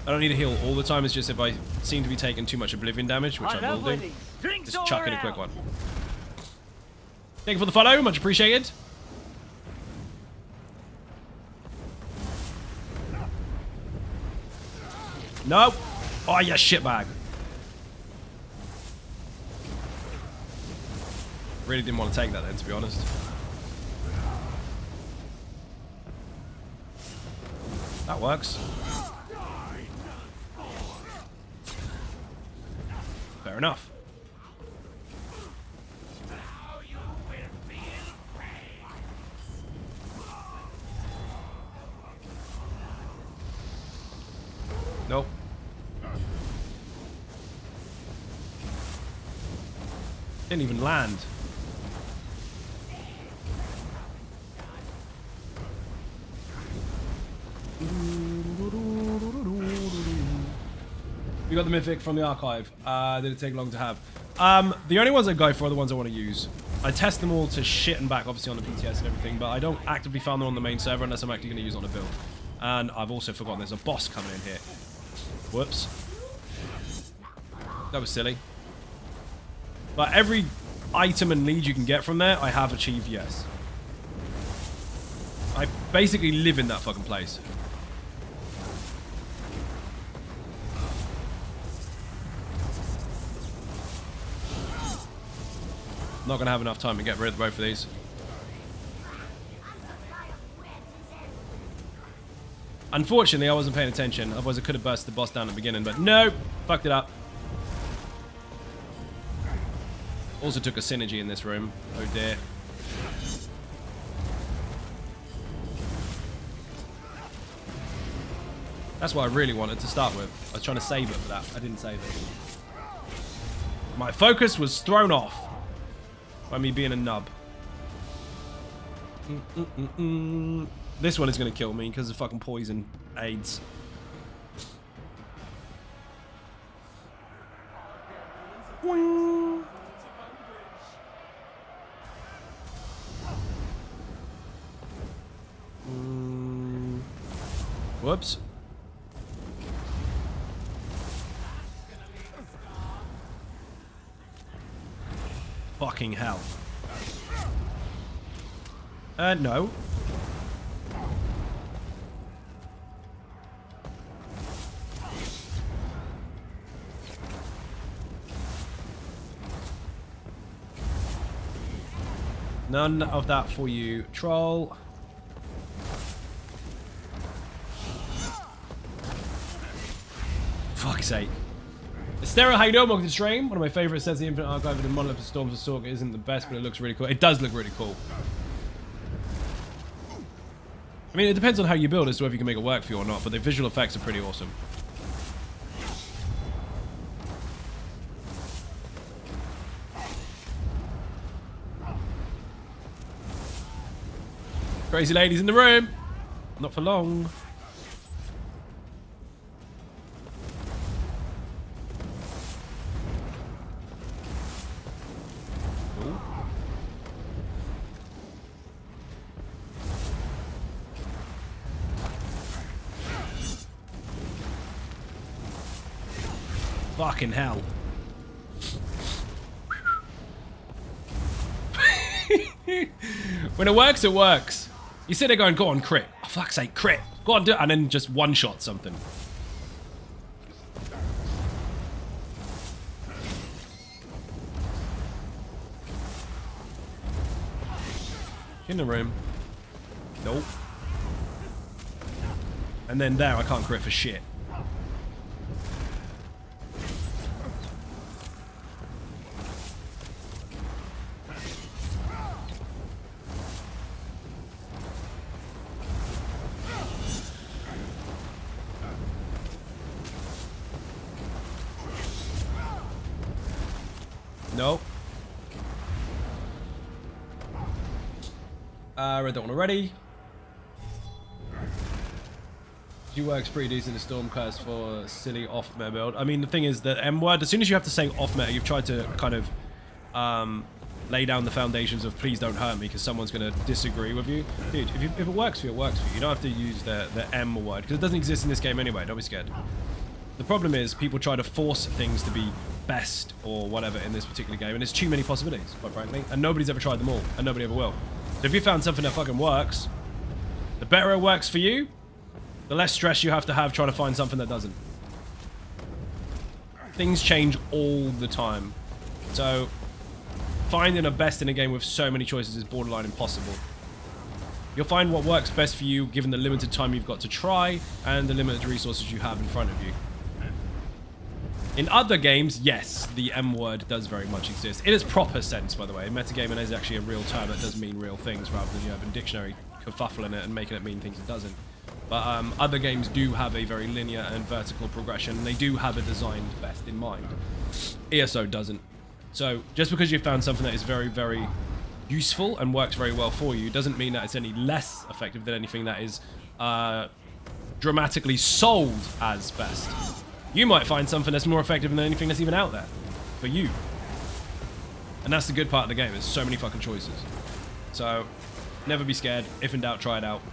I don't need a heal all the time. It's just if I seem to be taking too much Oblivion damage, which I will do, just chuck in a quick one. Thank you for the follow. Much appreciated. No. Oh, yeah, shitbag. Really didn't want to take that then, to be honest. That works. Fair enough. Nope. Didn't even land. We got the mythic from the archive. Did it take long to have? The only ones I go for are the ones I want to use. I test them all to shit and back, obviously on the PTS and everything, but I don't actively farm them on the main server unless I'm actually going to use on a build. And I've also forgotten there's a boss coming in here. Whoops. That was silly. But every item and lead you can get from there, I have achieved yes. I basically live in that fucking place. Not going to have enough time to get rid of both of these. Unfortunately, I wasn't paying attention. Otherwise, I could have burst the boss down at the beginning. But no, fucked it up. Also took a synergy in this room. Oh dear. That's what I really wanted to start with. I was trying to save it for that. I didn't save it. My focus was thrown off by me being a nub. This one is going to kill me because of fucking poison AIDS. Whoops. Fucking hell. No. None of that for you, troll. Fuck's sake. Estera, how you doing? Welcome to the stream. One of my favorites says the Infinite Archive of the Monolith of Storms of Stalker isn't the best, but it looks really cool. It does look really cool. I mean, it depends on how you build as to whether you can make it work for you or not, but the visual effects are pretty awesome. Crazy ladies in the room. Not for long. Ooh. Fucking hell. When it works, it works. You sit there going, go on, crit. Oh, fuck's sake, crit. Go on, do it. And then just one-shot something. In the room. Nope. And then there, I can't crit for shit. No. Read that one already. G works pretty decent in Stormcast for silly off-meta build. I mean, the thing is, the M word, as soon as you have to say off-meta, you've tried to kind of lay down the foundations of please don't hurt me because someone's going to disagree with you. Dude, if it works for you, it works for you. You don't have to use the M word because it doesn't exist in this game anyway. Don't be scared. The problem is people try to force things to be best or whatever in this particular game, and there's too many possibilities, quite frankly, and nobody's ever tried them all, and nobody ever will. So if you found something that fucking works, the better it works for you, the less stress you have to have trying to find something that doesn't. Things change all the time. So finding a best in a game with so many choices is borderline impossible. You'll find what works best for you given the limited time you've got to try and the limited resources you have in front of you. In other games, yes, the M word does very much exist. In its proper sense, by the way. Metagaming is actually a real term that does mean real things rather than you have a dictionary kerfuffling it and making it mean things it doesn't. But other games do have a very linear and vertical progression, and they do have a designed best in mind. ESO doesn't. So just because you found something that is very, very useful and works very well for you doesn't mean that it's any less effective than anything that is dramatically sold as best. You might find something that's more effective than anything that's even out there for you. And that's the good part of the game. There's so many fucking choices. So never be scared. If in doubt, try it out.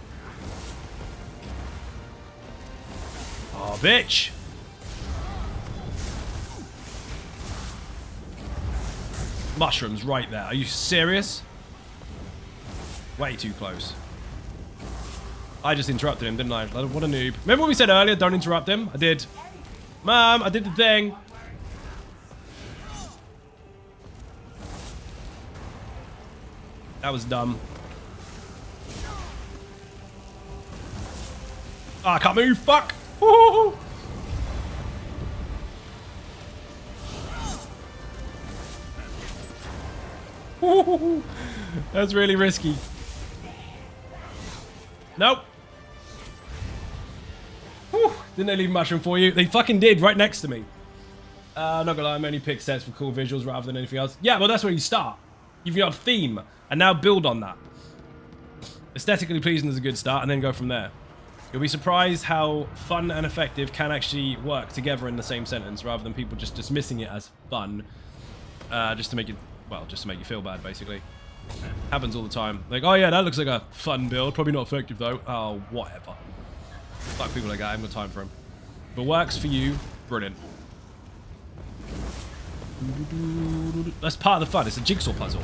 Oh, bitch! Mushrooms right there. Are you serious? Way too close. I just interrupted him, didn't I? What a noob. Remember what we said earlier? Don't interrupt him? I did. Mom, I did the thing. That was dumb. Oh, I can't move. Fuck. Woo-hoo-hoo. Woo-hoo-hoo. That's really risky. Nope. Whew. Didn't they leave a mushroom for you? They fucking did, right next to me. Not gonna lie, I'm only pick sets for cool visuals rather than anything else. Yeah, well, that's where you start. You've got a theme, and now build on that. Aesthetically pleasing is a good start, and then go from there. You'll be surprised how fun and effective can actually work together in the same sentence, rather than people just dismissing it as fun, just to make you, well, just to make you feel bad, basically. Happens all the time. Like, oh yeah, that looks like a fun build. Probably not effective though. Oh, whatever. Fuck people like that. I haven't got time for them. If it works for you, brilliant. That's part of the fun. It's a jigsaw puzzle.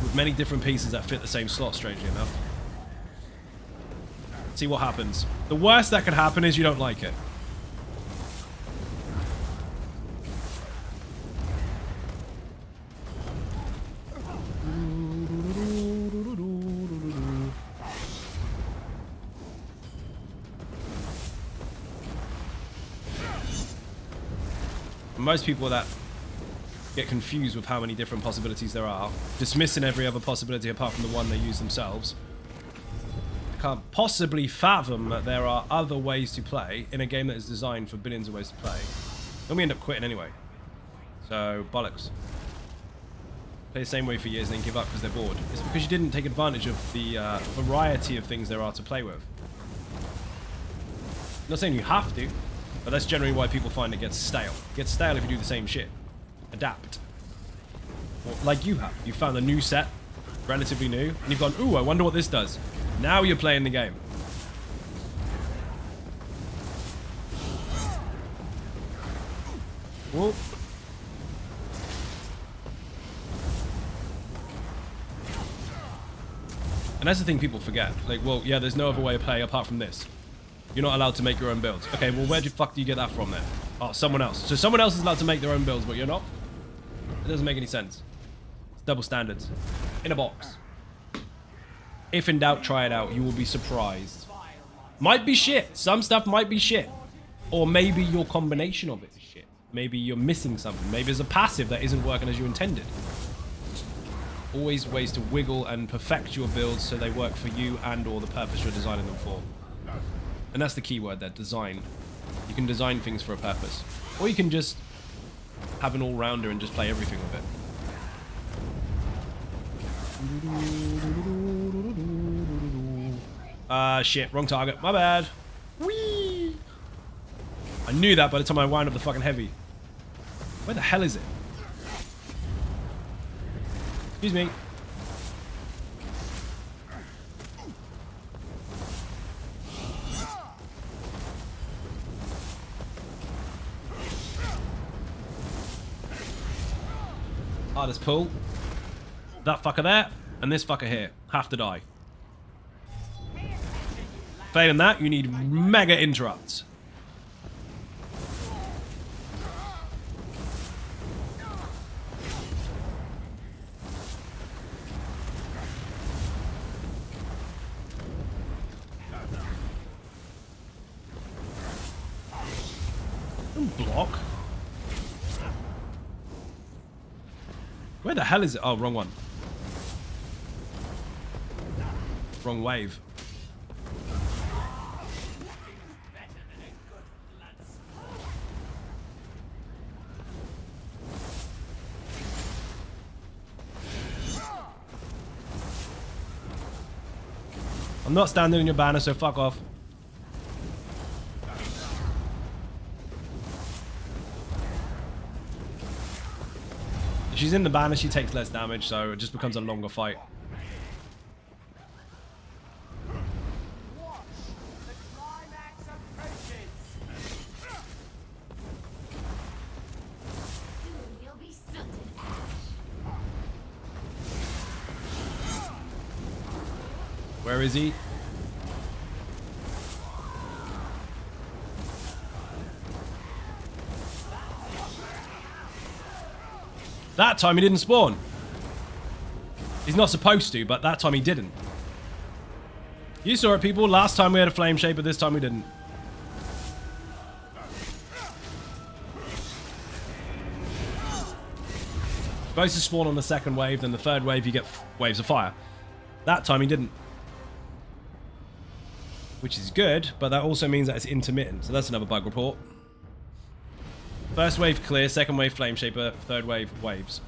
With many different pieces that fit the same slot, strangely enough. See what happens. The worst that could happen is you don't like it. Most people that get confused with how many different possibilities there are, dismissing every other possibility apart from the one they use themselves, can't possibly fathom that there are other ways to play in a game that is designed for billions of ways to play. Then we end up quitting anyway. So, bollocks. Play the same way for years and then give up because they're bored. It's because you didn't take advantage of the variety of things there are to play with. I'm not saying you have to, but that's generally why people find it gets stale. It gets stale if you do the same shit. Adapt. Or, like you have. You found a new set, relatively new, and you've gone, ooh, I wonder what this does. Now you're playing the game. Whoa. And that's the thing people forget. Like, well, yeah, there's no other way to play apart from this. You're not allowed to make your own builds. Okay, well, where the fuck do you get that from then? Oh, someone else. So someone else is allowed to make their own builds, but you're not? It doesn't make any sense. It's double standards. In a box. If in doubt, try it out. You will be surprised. Might be shit. Some stuff might be shit. Or maybe your combination of it is shit. Maybe you're missing something. Maybe there's a passive that isn't working as you intended. Always ways to wiggle and perfect your builds so they work for you and or the purpose you're designing them for. And that's the key word there, design. You can design things for a purpose. Or you can just have an all-rounder and just play everything with it. Shit, wrong target. My bad. Whee! I knew that by the time I wound up the fucking heavy. Where the hell is it? Excuse me. Hardest pull. That fucker there, and this fucker here. Have to die. Failing that, you need mega interrupts. Block. Where the hell is it? Oh, wrong one. Wrong wave. I'm not standing in your banner, so fuck off. If she's in the banner, she takes less damage, so it just becomes a longer fight. Where is he? That time he didn't spawn. He's not supposed to, but that time he didn't. You saw it, people. Last time we had a flame shaper, this time we didn't. Supposed to spawn on the second wave, then the third wave you get waves of fire. That time he didn't. Which is good, but that also means that it's intermittent. So that's another bug report. First wave clear, second wave flame shaper, third wave waves.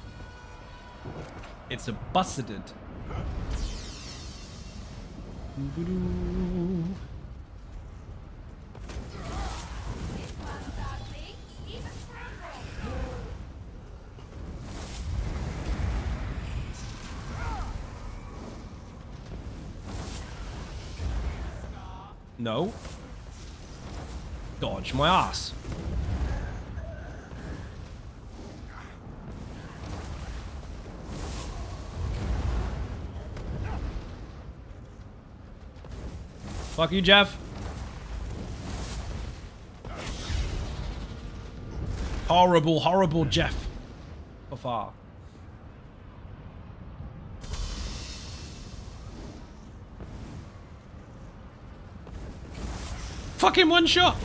It's a busted. No. Dodge my ass. Fuck you, Jeff. Horrible, horrible Jeff. Far. Fucking one shot.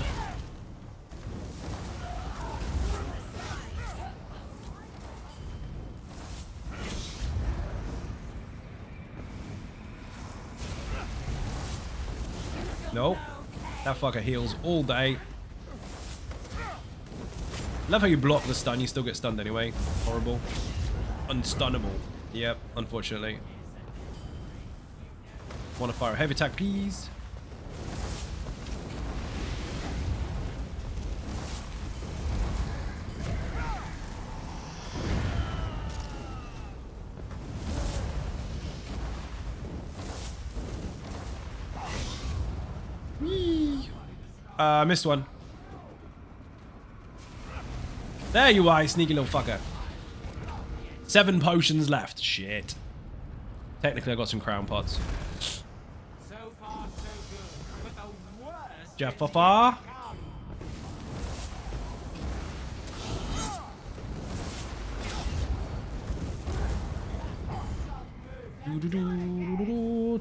Nope. That fucker heals all day. Love how you block the stun, you still get stunned anyway. Horrible. Unstunnable. Yep, unfortunately. Want to fire a heavy attack, please? Missed one. There you are, you sneaky little fucker. 7 potions left. Shit. Technically, I got some crown pots. So far, so good. But the worst Jeff Fafar.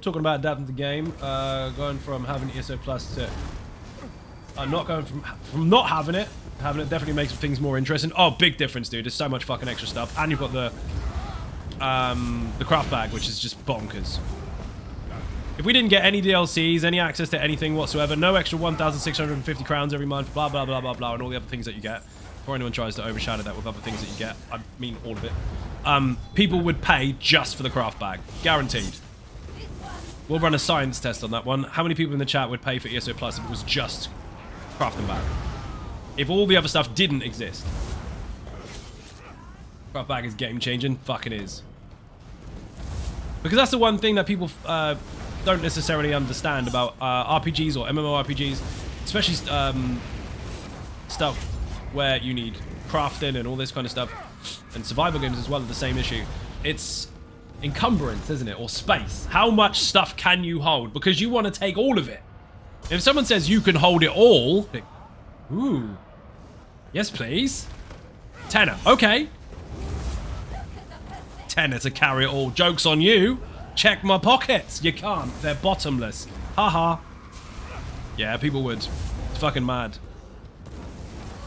Talking about adapting the game, going from having ESO Plus to not going from not having it. Having it definitely makes things more interesting. Oh, big difference, dude. There's so much fucking extra stuff, and you've got the craft bag, which is just bonkers. If we didn't get any DLCs, any access to anything whatsoever, no extra 1,650 crowns every month, blah blah blah blah blah, and all the other things that you get, before anyone tries to overshadow that with other things that you get, I mean all of it, people would pay just for the craft bag. Guaranteed. We'll run a science test on that one. How many people in the chat would pay for ESO Plus if it was just crafting bag? If all the other stuff didn't exist. Craft bag is game changing. Fucking is. Because that's the one thing that people don't necessarily understand about RPGs or MMORPGs, especially stuff where you need crafting and all this kind of stuff, and survival games as well are the same issue. It's encumbrance, isn't it? Or space. How much stuff can you hold? Because you want to take all of it. If someone says you can hold it all, ooh, yes please. Tenner, okay. Tenner to carry it all. Joke's on you. Check my pockets. You can't. They're bottomless. Haha. Yeah, people would. It's fucking mad.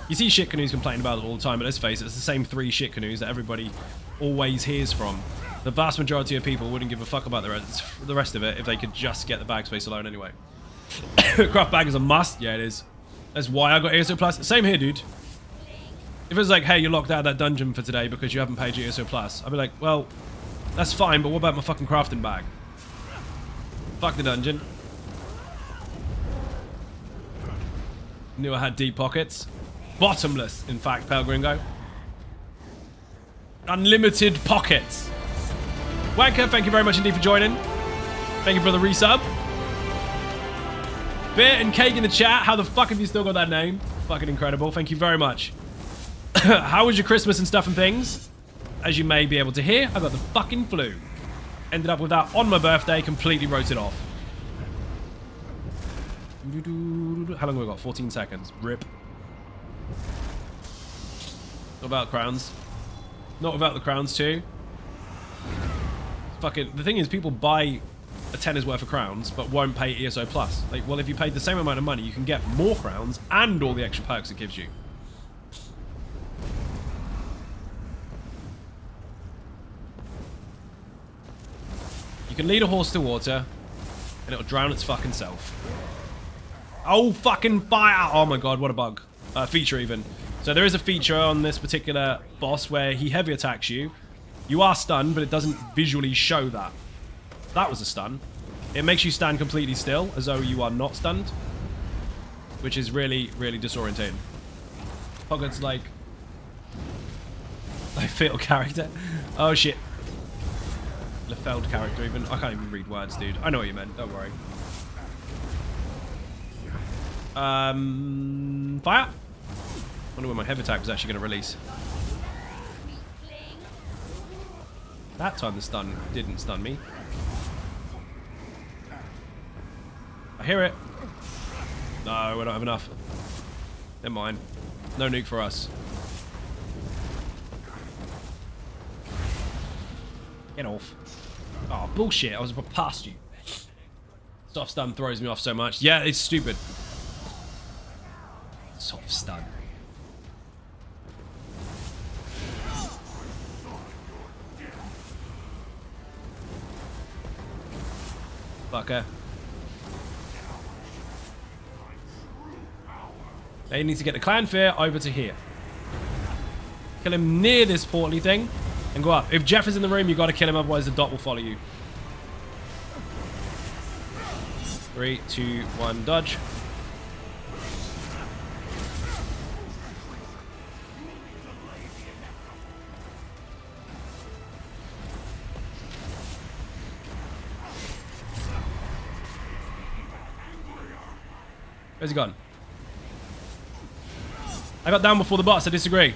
You see shit canoes complaining about it all the time, but let's face it, it's the same 3 shit canoes that everybody always hears from. The vast majority of people wouldn't give a fuck about the rest of it if they could just get the bag space alone anyway. Craft bag is a must. Yeah, it is. That's why I got ESO Plus. Same here, dude. If it was like, hey, you're locked out of that dungeon for today because you haven't paid your ESO Plus, I'd be like, well, that's fine, but what about my fucking crafting bag? Fuck the dungeon. Knew I had deep pockets. Bottomless, in fact, Pale Gringo. Unlimited pockets. Wanker, thank you very much indeed for joining. Thank you for the resub. Beer and Cake in the chat. How the fuck have you still got that name? Fucking incredible. Thank you very much. How was your Christmas and stuff and things? As you may be able to hear, I got the fucking flu. Ended up with that on my birthday, completely wrote it off. How long have we got? 14 seconds. Rip. Not without crowns. Not without the crowns too. Fucking, the thing is, people buy a tenner's worth of crowns, but won't pay ESO Plus. Like, well, if you paid the same amount of money, you can get more crowns and all the extra perks it gives you. You can lead a horse to water, and it'll drown its fucking self. Oh, fucking fire! Oh my god, what a bug. Feature even. So there is a feature on this particular boss where he heavy attacks you. You are stunned, but it doesn't visually show that. That was a stun. It makes you stand completely still, as though you are not stunned. Which is really, really disorientating. Pocket's like fatal character. Oh shit. Lefeld character even. I can't even read words, dude. I know what you meant. Don't worry. Fire. Wonder when my heavy attack was actually going to release. That time the stun didn't stun me. I hear it. No, we don't have enough. Never mind. No nuke for us. Get off. Oh, bullshit. I was past you. Soft stun throws me off so much. Yeah, it's stupid. Soft stun. Fucker. They need to get the clan fear over to here. Kill him near this portally thing and go up. If Jeff is in the room, you got to kill him, otherwise the dot will follow you. 3, 2, 1, dodge. Where's he gone? I got down before the boss, I disagree.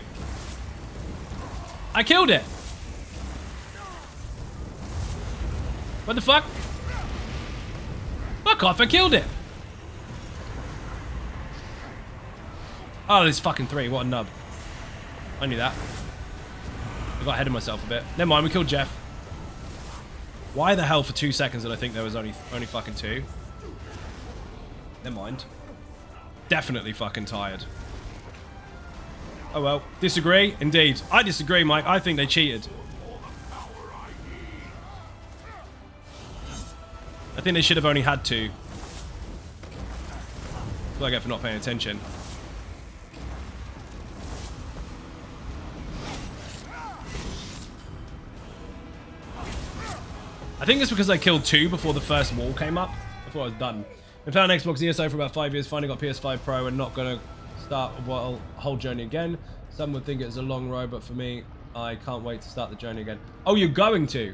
I killed it! What the fuck? Fuck off, I killed it! Oh, there's fucking 3, what a nub. I knew that. I got ahead of myself a bit. Never mind, we killed Jeff. Why the hell for 2 seconds did I think there was only fucking 2? Never mind. Definitely fucking tired. Oh well. Disagree? Indeed. I disagree, Mike. I think they cheated. I think they should have only had 2. That's what I get for not paying attention. I think it's because I killed 2 before the first wall came up. Before I was done. Been playing on Xbox ESO for about 5 years. Finally got PS5 Pro and not gonna start a whole journey again. Some would think it's a long road, but for me, I can't wait to start the journey again. Oh, you're going to?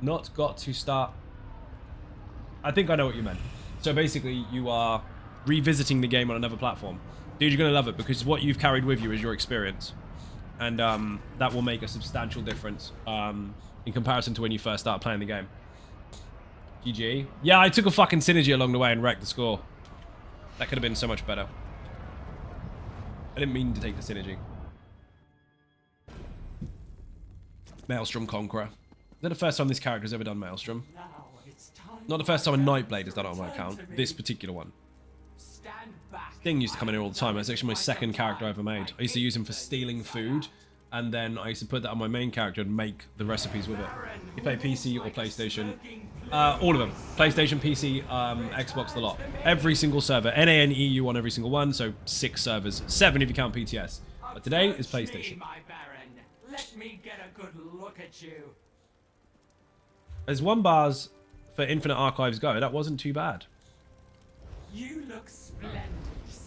Not got to start. I think I know what you meant. So basically, you are revisiting the game on another platform. Dude, you're gonna love it because what you've carried with you is your experience. And that will make a substantial difference in comparison to when you first start playing the game. GG. Yeah, I took a fucking synergy along the way and wrecked the score. That could have been so much better. I didn't mean to take the synergy. Maelstrom Conqueror. Is that the first time this character's ever done Maelstrom? Not the first time a Nightblade has done it on my account. This particular one. Sting used to come in here all the time. That's actually my second character I ever made. I used to use him for stealing food. And then I used to put that on my main character and make the recipes with it. You play PC or PlayStation. All of them. PlayStation, PC, Xbox, the lot. Every single server. NA and EU on every single one. So 6 servers. 7 if you count PTS. But today is PlayStation. Let me get a good look at you. There's 1 bars for Infinite Archives Go. That wasn't too bad. You look splendid.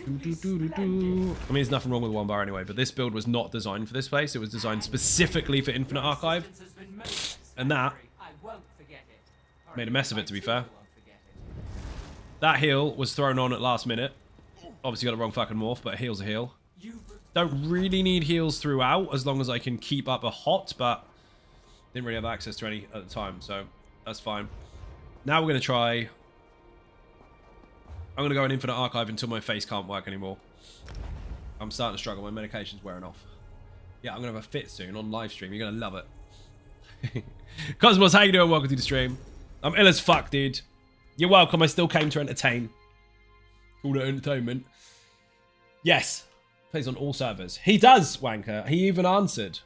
I mean, there's nothing wrong with 1 bar anyway, but this build was not designed for this place. It was designed specifically for Infinite Archive. And that made a mess of it, to be fair. That heal was thrown on at last minute. Obviously got the wrong fucking morph, but a heal's a heal. Don't really need heals throughout, as long as I can keep up a hot, but didn't really have access to any at the time, so that's fine. Now we're going to try... I'm going to go in Infinite Archive until my face can't work anymore. I'm starting to struggle. My medication's wearing off. Yeah, I'm going to have a fit soon on live stream. You're going to love it. Cosmos, how you doing? Welcome to the stream. I'm ill as fuck, dude. You're welcome. I still came to entertain. All the entertainment. Yes. Plays on all servers. He does, Wanker. He even answered.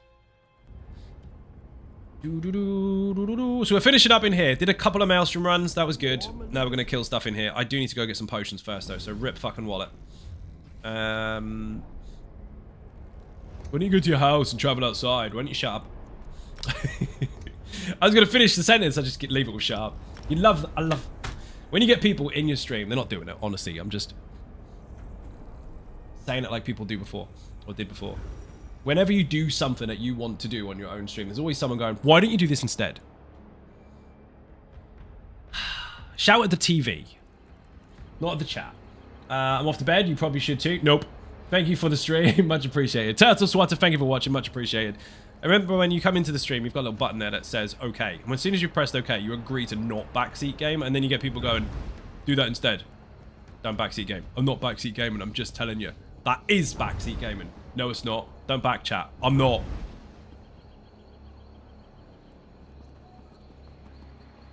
So we're finishing up in here. Did a couple of Maelstrom runs. That was good. Now we're going to kill stuff in here. I do need to go get some potions first, though. So rip fucking wallet. When you go to your house and travel outside, why don't you shut up? I was going to finish the sentence. I just leave it with shut up. I love... When you get people in your stream, they're not doing it, honestly. I'm just saying it like people do before. Or did before. Whenever you do something that you want to do on your own stream, there's always someone going, why don't you do this instead? Shout at the TV. Not at the chat. I'm off to bed. You probably should too. Nope. Thank you for the stream. Much appreciated. Turtle Swatter, thank you for watching. Much appreciated. Remember when you come into the stream, you've got a little button there that says OK. And as soon as you've pressed OK, you agree to not backseat game. And then you get people going, do that instead. Don't backseat game. I'm not backseat gaming. I'm just telling you. That is backseat gaming. No, it's not. Don't back chat. I'm not.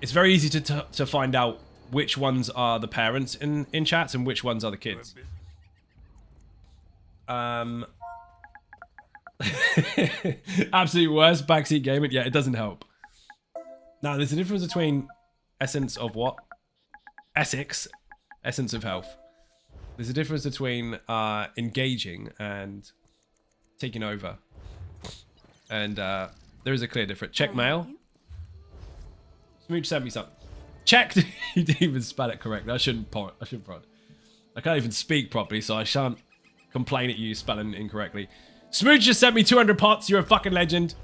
It's very easy to find out which ones are the parents in chats and which ones are the kids. Absolute worst backseat gaming. Yeah, it doesn't help. Now, there's a difference between essence of what? Essex. Essence of health. There's a difference between engaging and taking over. And there is a clear difference. Check mail. Smooch sent me something. Check. You didn't even spell it correctly. I shouldn't prod. I can't even speak properly, so I shan't complain at you spelling incorrectly. Smooch just sent me 200 pots. You're a fucking legend.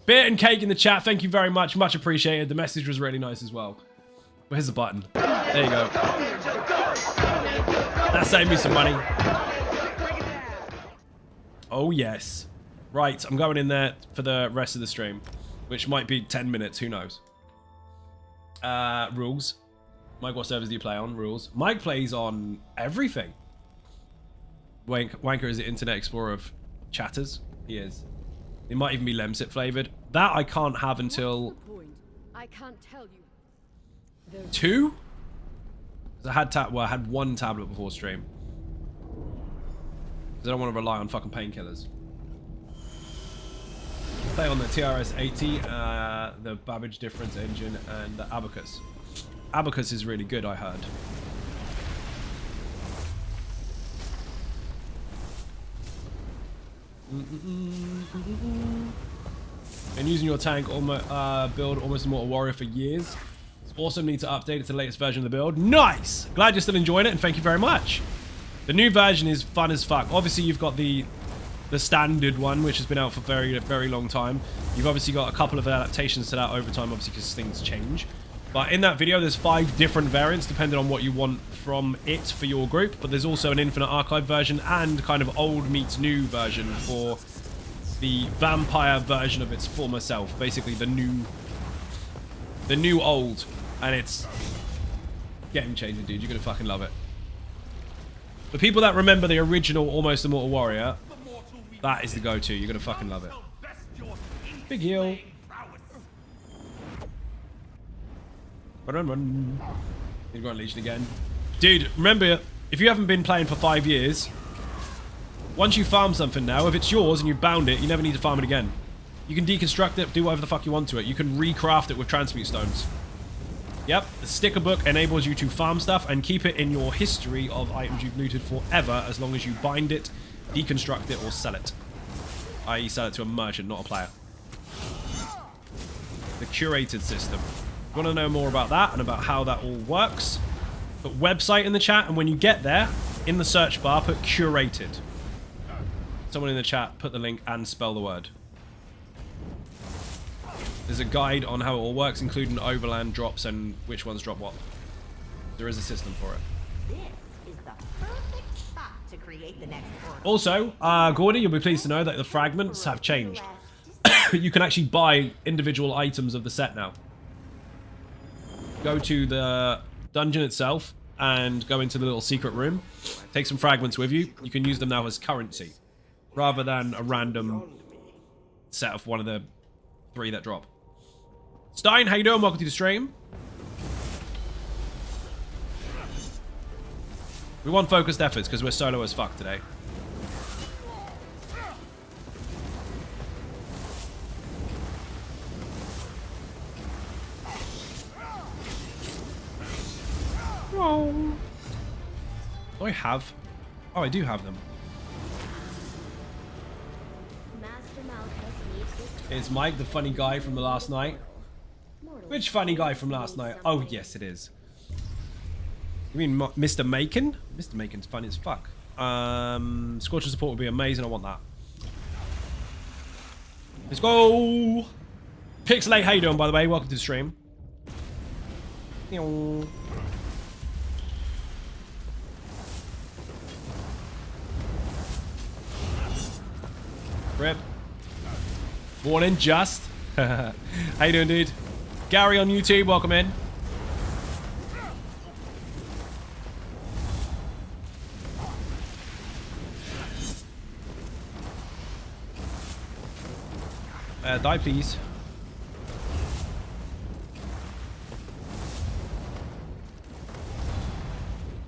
Beer and cake in the chat. Thank you very much. Much appreciated. The message was really nice as well. Where's the button? There you go. That saved me some money. Oh, yes. Right, I'm going in there for the rest of the stream, which might be 10 minutes. Who knows? Rules. Mike, what servers do you play on? Rules. Mike plays on everything. Wanker is the Internet Explorer of chatters. He is. It might even be Lemsit flavored. That I can't have until... I can't tell you. 2? I had 1 tablet before stream. Because I don't want to rely on fucking painkillers. Play on the TRS-80, the Babbage Difference Engine, and the Abacus. Abacus is really good, I heard. Been using your tank build almost Immortal Warrior for years. It's awesome. Need to update it to the latest version of the build. Nice! Glad you're still enjoying it, and thank you very much. The new version is fun as fuck. Obviously, you've got the standard one, which has been out for a very long time. You've obviously got a couple of adaptations to that over time, obviously, because things change. But in that video, there's 5 different variants, depending on what you want from it for your group. But there's also an Infinite Archive version and kind of old meets new version for the vampire version of its former self. Basically, the new old. And it's game changing, dude. You're going to fucking love it. The people that remember the original Almost Immortal Warrior, that is the go-to. You're going to fucking love it. Big heal. Run. You're going to Legion again. Dude, remember, if you haven't been playing for 5 years, once you farm something now, if it's yours and you've bound it, you never need to farm it again. You can deconstruct it, do whatever the fuck you want to it. You can recraft it with transmute stones. Yep, the sticker book enables you to farm stuff and keep it in your history of items you've looted forever, as long as you bind it, deconstruct it, or sell it. I.e. sell it to a merchant, not a player. The curated system. If you want to know more about that and about how that all works, put website in the chat, and when you get there, in the search bar, put curated. Someone in the chat, put the link and spell the word. There's a guide on how it all works, including overland drops and which ones drop what. There is a system for it. This is the perfect spot to create the next portal. Also, Gordy, you'll be pleased to know that the fragments have changed. You can actually buy individual items of the set now. Go to the dungeon itself and go into the little secret room. Take some fragments with you. You can use them now as currency, rather than a random set of one of the 3 that drop. Stein, how you doing? Welcome to the stream. We want focused efforts because we're solo as fuck today. Oh. Do I have? Oh, I do have them. It's Mike, the funny guy from the last night. Which funny guy from last night? Oh, yes, it is. You mean Mr. Macon? Mr. Macon's funny as fuck. Scorcher support would be amazing. I want that. Let's go. Pixelate, how you doing, by the way? Welcome to the stream. Rip. Morning, Just. How you doing, dude? Gary on YouTube, welcome in. Die, please.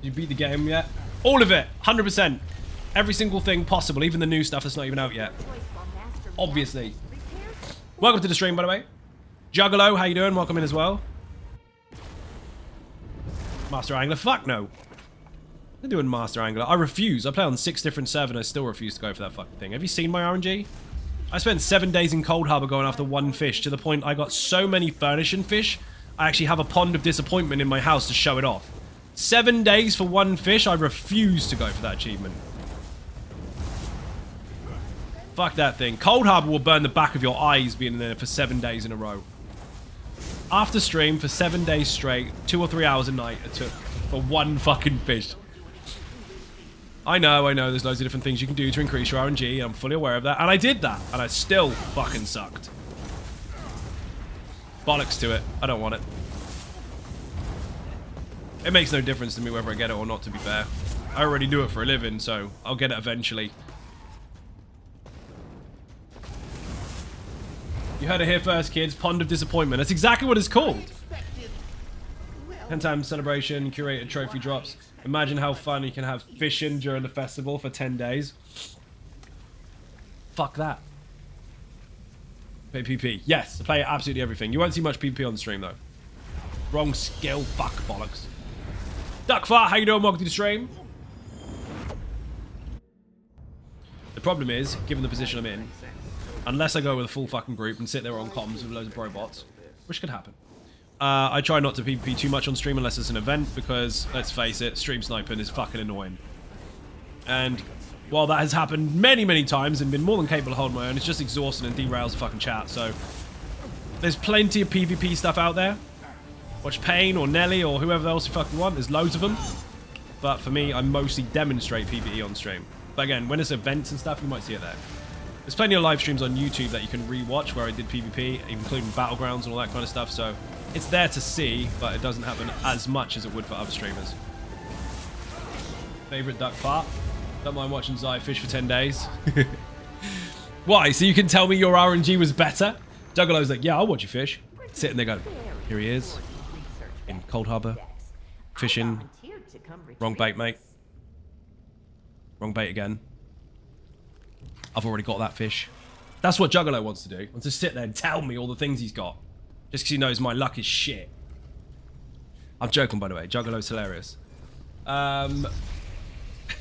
Did you beat the game yet? All of it, 100%. Every single thing possible, even the new stuff that's not even out yet. Obviously. Welcome to the stream, by the way. Juggalo, how you doing? Welcome in as well. Master Angler, fuck no. I'm doing Master Angler. I refuse. I play on 6 different servers and I still refuse to go for that fucking thing. Have you seen my RNG? I spent 7 days in Cold Harbor going after 1 fish, to the point I got so many furnishing fish, I actually have a pond of disappointment in my house to show it off. 7 days for 1 fish? I refuse to go for that achievement. Fuck that thing. Cold Harbor will burn the back of your eyes being in there for 7 days in a row. After stream, for 7 days straight, 2 or 3 hours a night it took for 1 fucking fish. I know, there's loads of different things you can do to increase your RNG, and I'm fully aware of that. And I did that, and I still fucking sucked. Bollocks to it. I don't want it. It makes no difference to me whether I get it or not, to be fair. I already do it for a living, so I'll get it eventually. You heard it here first, kids. Pond of Disappointment. That's exactly what it's called. 10 times celebration, curated trophy drops. Imagine how fun you can have fishing during the festival for 10 days. Fuck that. Play PP. Yes, I play absolutely everything. You won't see much PP on the stream, though. Wrong skill. Fuck, bollocks. Duckfart, how you doing? Welcome to the stream. The problem is, given the position I'm in, Unless I go with a full fucking group and sit there on comms with loads of bro bots, which could happen. I try not to PvP too much on stream unless it's an event because, let's face it, stream sniping is fucking annoying. And while that has happened many, many times and been more than capable of holding my own, it's just exhausting and derails the fucking chat. So there's plenty of PvP stuff out there. Watch Payne or Nelly or whoever else you fucking want. There's loads of them. But for me, I mostly demonstrate PvE on stream. But again, when it's events and stuff, you might see it there. There's plenty of live streams on YouTube that you can re-watch where I did PvP, including Battlegrounds and all that kind of stuff. So it's there to see, but it doesn't happen as much as it would for other streamers. Favorite duck part? Don't mind watching Zai fish for 10 days. Why? So you can tell me your RNG was better? Juggalo's like, yeah, I'll watch you fish. Sitting there going, here he is. In Cold Harbor. Fishing. Wrong bait, mate. Wrong bait again. I've already got that fish. That's what Juggalo wants to do. Wants to sit there and tell me all the things he's got. Just because he knows my luck is shit. I'm joking, by the way. Juggalo's hilarious.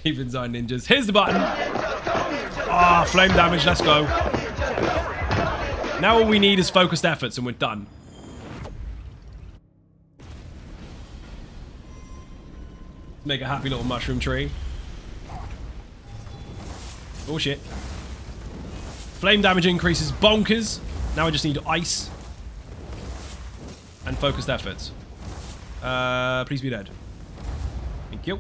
Even Zine Ninjas. Here's the button. Ah, flame damage. Let's go. Now all we need is focused efforts and we're done. Make a happy little mushroom tree. Oh shit. Flame damage increases bonkers. Now I just need ice. And focused efforts. Please be dead. Thank you.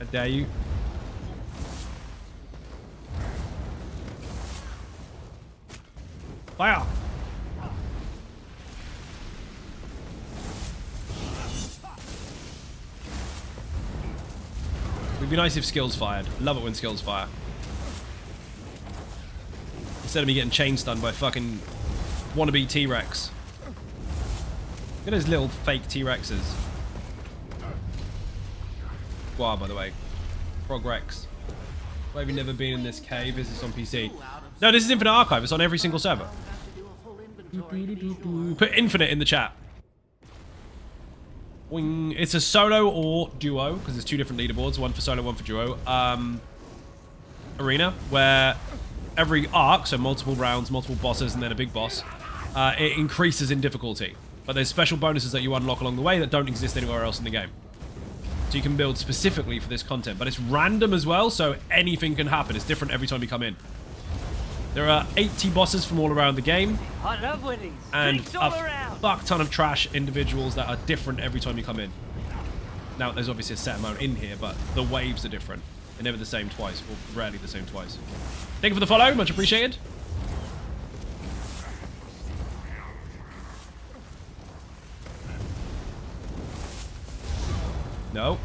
I dare you. Fire! It'd be nice if skills fired. Love it when skills fire. Instead of me getting chain stunned by fucking wannabe T-Rex. Look at those little fake T-Rexes. Wow, by the way. Frog Rex. Why have you never been in this cave? Is this on PC? No, this is Infinite Archive. It's on every single server. Put Infinite in the chat. It's a solo or duo, because there's two different leaderboards, one for solo, one for duo, arena, where every arc, so multiple rounds, multiple bosses, and then a big boss, it increases in difficulty. But there's special bonuses that you unlock along the way that don't exist anywhere else in the game. So you can build specifically for this content, but it's random as well, so anything can happen. It's different every time you come in. There are 80 bosses from all around the game, and a fuck ton of trash individuals that are different every time you come in. Now, there's obviously a set amount in here, but the waves are different. They're never the same twice, or rarely the same twice. Thank you for the follow, much appreciated. No.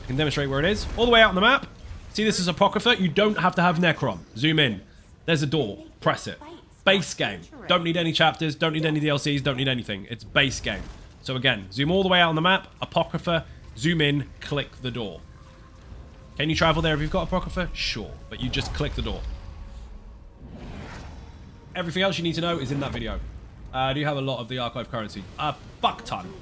I can demonstrate where it is. All the way out on the map. See, this is Apocrypha. You don't have to have Necron. Zoom in. There's a door. Press it. Base game. Don't need any chapters. Don't need any DLCs. Don't need anything. It's base game. So again, zoom all the way out on the map. Apocrypha. Zoom in. Click the door. Can you travel there if you've got Apocrypha? Sure. But you just click the door. Everything else you need to know is in that video. Do you have a lot of the archive currency? A fuck ton.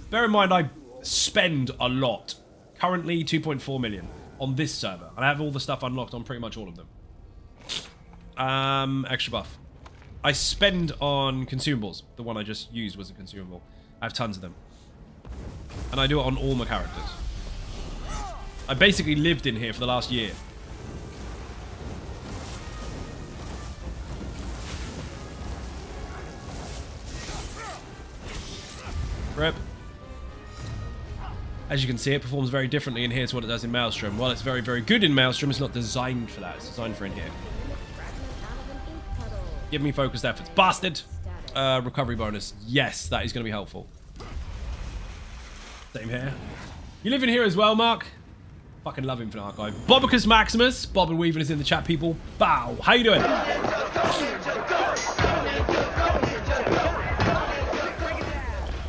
Bear in mind, I spend a lot. Currently 2.4 million on this server. And I have all the stuff unlocked on pretty much all of them. Extra buff. I spend on consumables. The one I just used was a consumable. I have tons of them. And I do it on all my characters. I basically lived in here for the last year. Rip. As you can see, it performs very differently in here to what it does in Maelstrom. While it's very, very good in Maelstrom, it's not designed for that. It's designed for in here. Give me focused efforts. Bastard! Recovery bonus. Yes, that is going to be helpful. Same here. You live in here as well, Mark? Fucking love Infinite Archive. Bobicus Maximus. Bob and Weaver is in the chat, people. Bow. How you doing?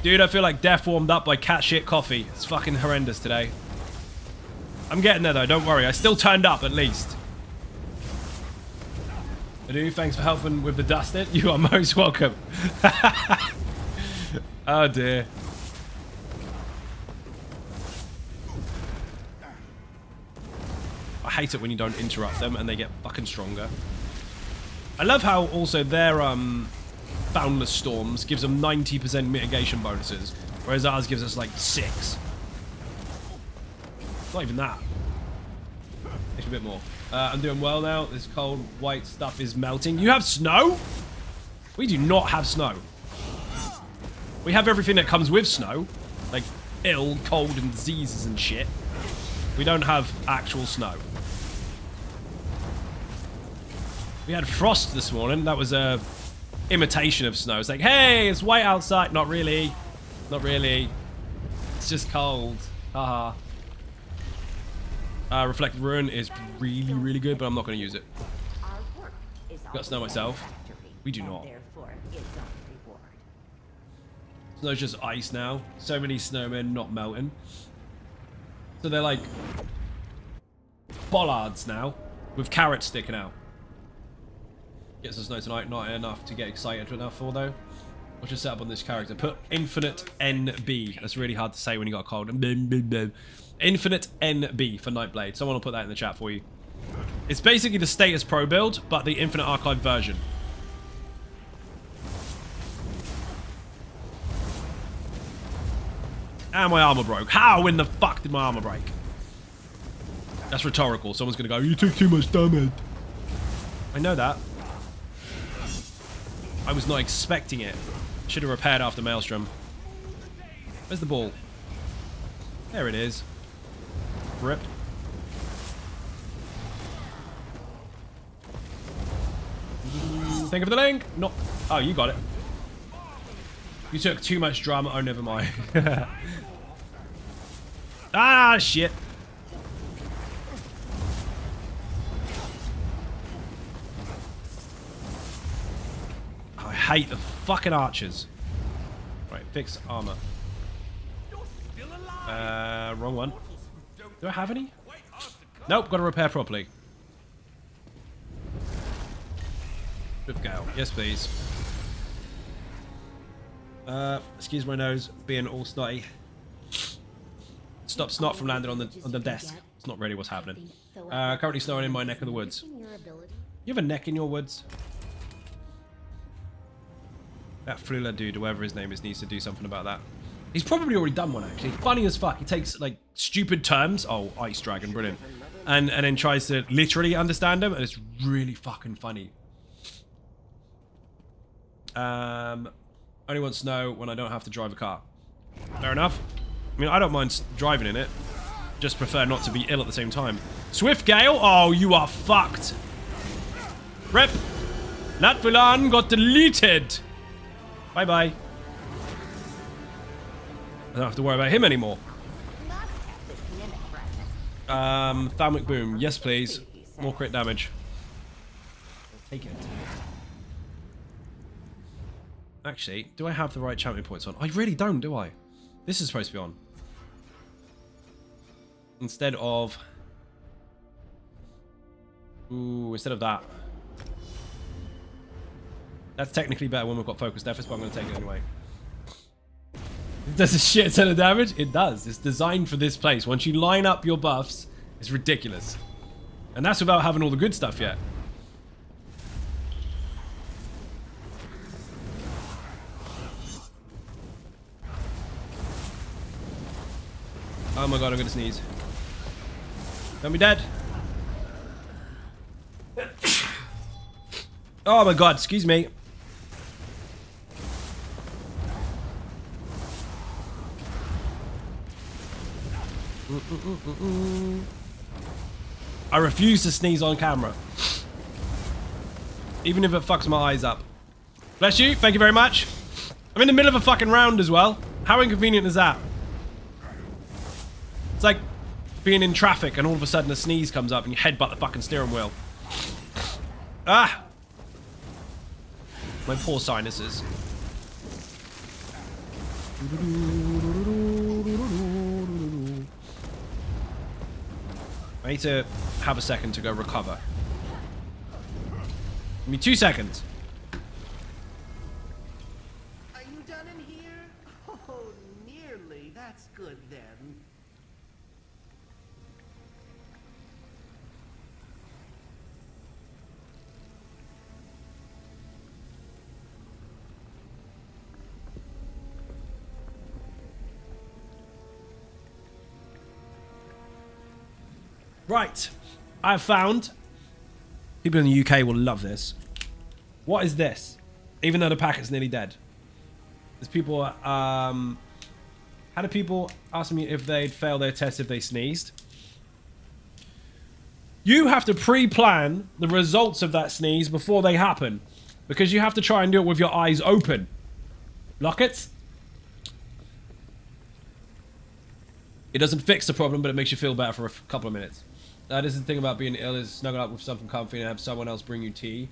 Dude, I feel like death warmed up by cat shit coffee. It's fucking horrendous today. I'm getting there though, don't worry. I still turned up at least. Adu, thanks for helping with the dusted. You are most welcome. Oh dear. I hate it when you don't interrupt them and they get fucking stronger. I love how also their Boundless Storms gives them 90% mitigation bonuses, whereas ours gives us like 6. Not even that. Actually a bit more. I'm doing well now. This cold white stuff is melting. You have snow? We do not have snow. We have everything that comes with snow. Like ill, cold, and diseases and shit. We don't have actual snow. We had frost this morning. That was a imitation of snow. It's like, hey, it's white outside. Not really. Not really. It's just cold. Haha. Reflected Ruin is really, really good, but I'm not going to use it. Got snow myself. We do not. Snow's just ice now. So many snowmen not melting. So they're like bollards now with carrots sticking out. Gets us snow tonight. Not enough to get excited enough for though. What's your setup on this character? Put infinite NB. That's really hard to say when you got a cold. Infinite NB for Nightblade. Someone will put that in the chat for you. It's basically the status pro build, but the Infinite Archive version. And my armor broke. How in the fuck did my armor break? That's rhetorical. Someone's gonna go, you took too much damage. I know that. I was not expecting it. Should have repaired after Maelstrom. Where's the ball? There it is. Rip. Think of the link. Not. Oh, you got it. You took too much drama. Oh, never mind. Ah, shit. I hate the fucking archers. Right, fix armor. Wrong one. Do I have any? Nope, gotta repair properly. With Gale. Yes, please. Excuse my nose being all snotty. Stop snot from landing on the desk. It's not really what's happening. Currently snowing in my neck of the woods. You have a neck in your woods? That Flula dude, whoever his name is, needs to do something about that. He's probably already done one, actually. Funny as fuck. He takes, like, stupid terms. Oh, Ice Dragon, brilliant. And then tries to literally understand them, and it's really fucking funny. Only want snow when I don't have to drive a car. Fair enough. I mean, I don't mind driving in it. Just prefer not to be ill at the same time. Swift Gale? Oh, you are fucked. Rip. Natvilan got deleted. Bye-bye. I don't have to worry about him anymore. Thalmic Boom. Yes, please. More crit damage. Take it. Actually, do I have the right champion points on? I really don't, do I? This is supposed to be on. Instead of... Ooh, instead of that. That's technically better when we've got focus deficit, but I'm going to take it anyway. It does a shit ton of damage? It does. It's designed for this place. Once you line up your buffs, it's ridiculous. And that's without having all the good stuff yet. Oh my god, I'm gonna sneeze. Don't be dead. Oh my god, excuse me. I refuse to sneeze on camera. Even if it fucks my eyes up. Bless you, thank you very much. I'm in the middle of a fucking round as well. How inconvenient is that? It's like being in traffic and all of a sudden a sneeze comes up and you headbutt the fucking steering wheel. Ah! My poor sinuses. I need to have a second to go recover. Give me 2 seconds. Are you done in here? That's good then. Right. I've found. People in the UK will love this. What is this? Even though the packet's nearly dead. There's people, how do people ask me if they'd fail their test if they sneezed? You have to pre-plan the results of that sneeze before they happen. Because you have to try and do it with your eyes open. Lockets? It doesn't fix the problem, but it makes you feel better for a couple of minutes. This is the thing about being ill, is snuggle up with something comfy and have someone else bring you tea.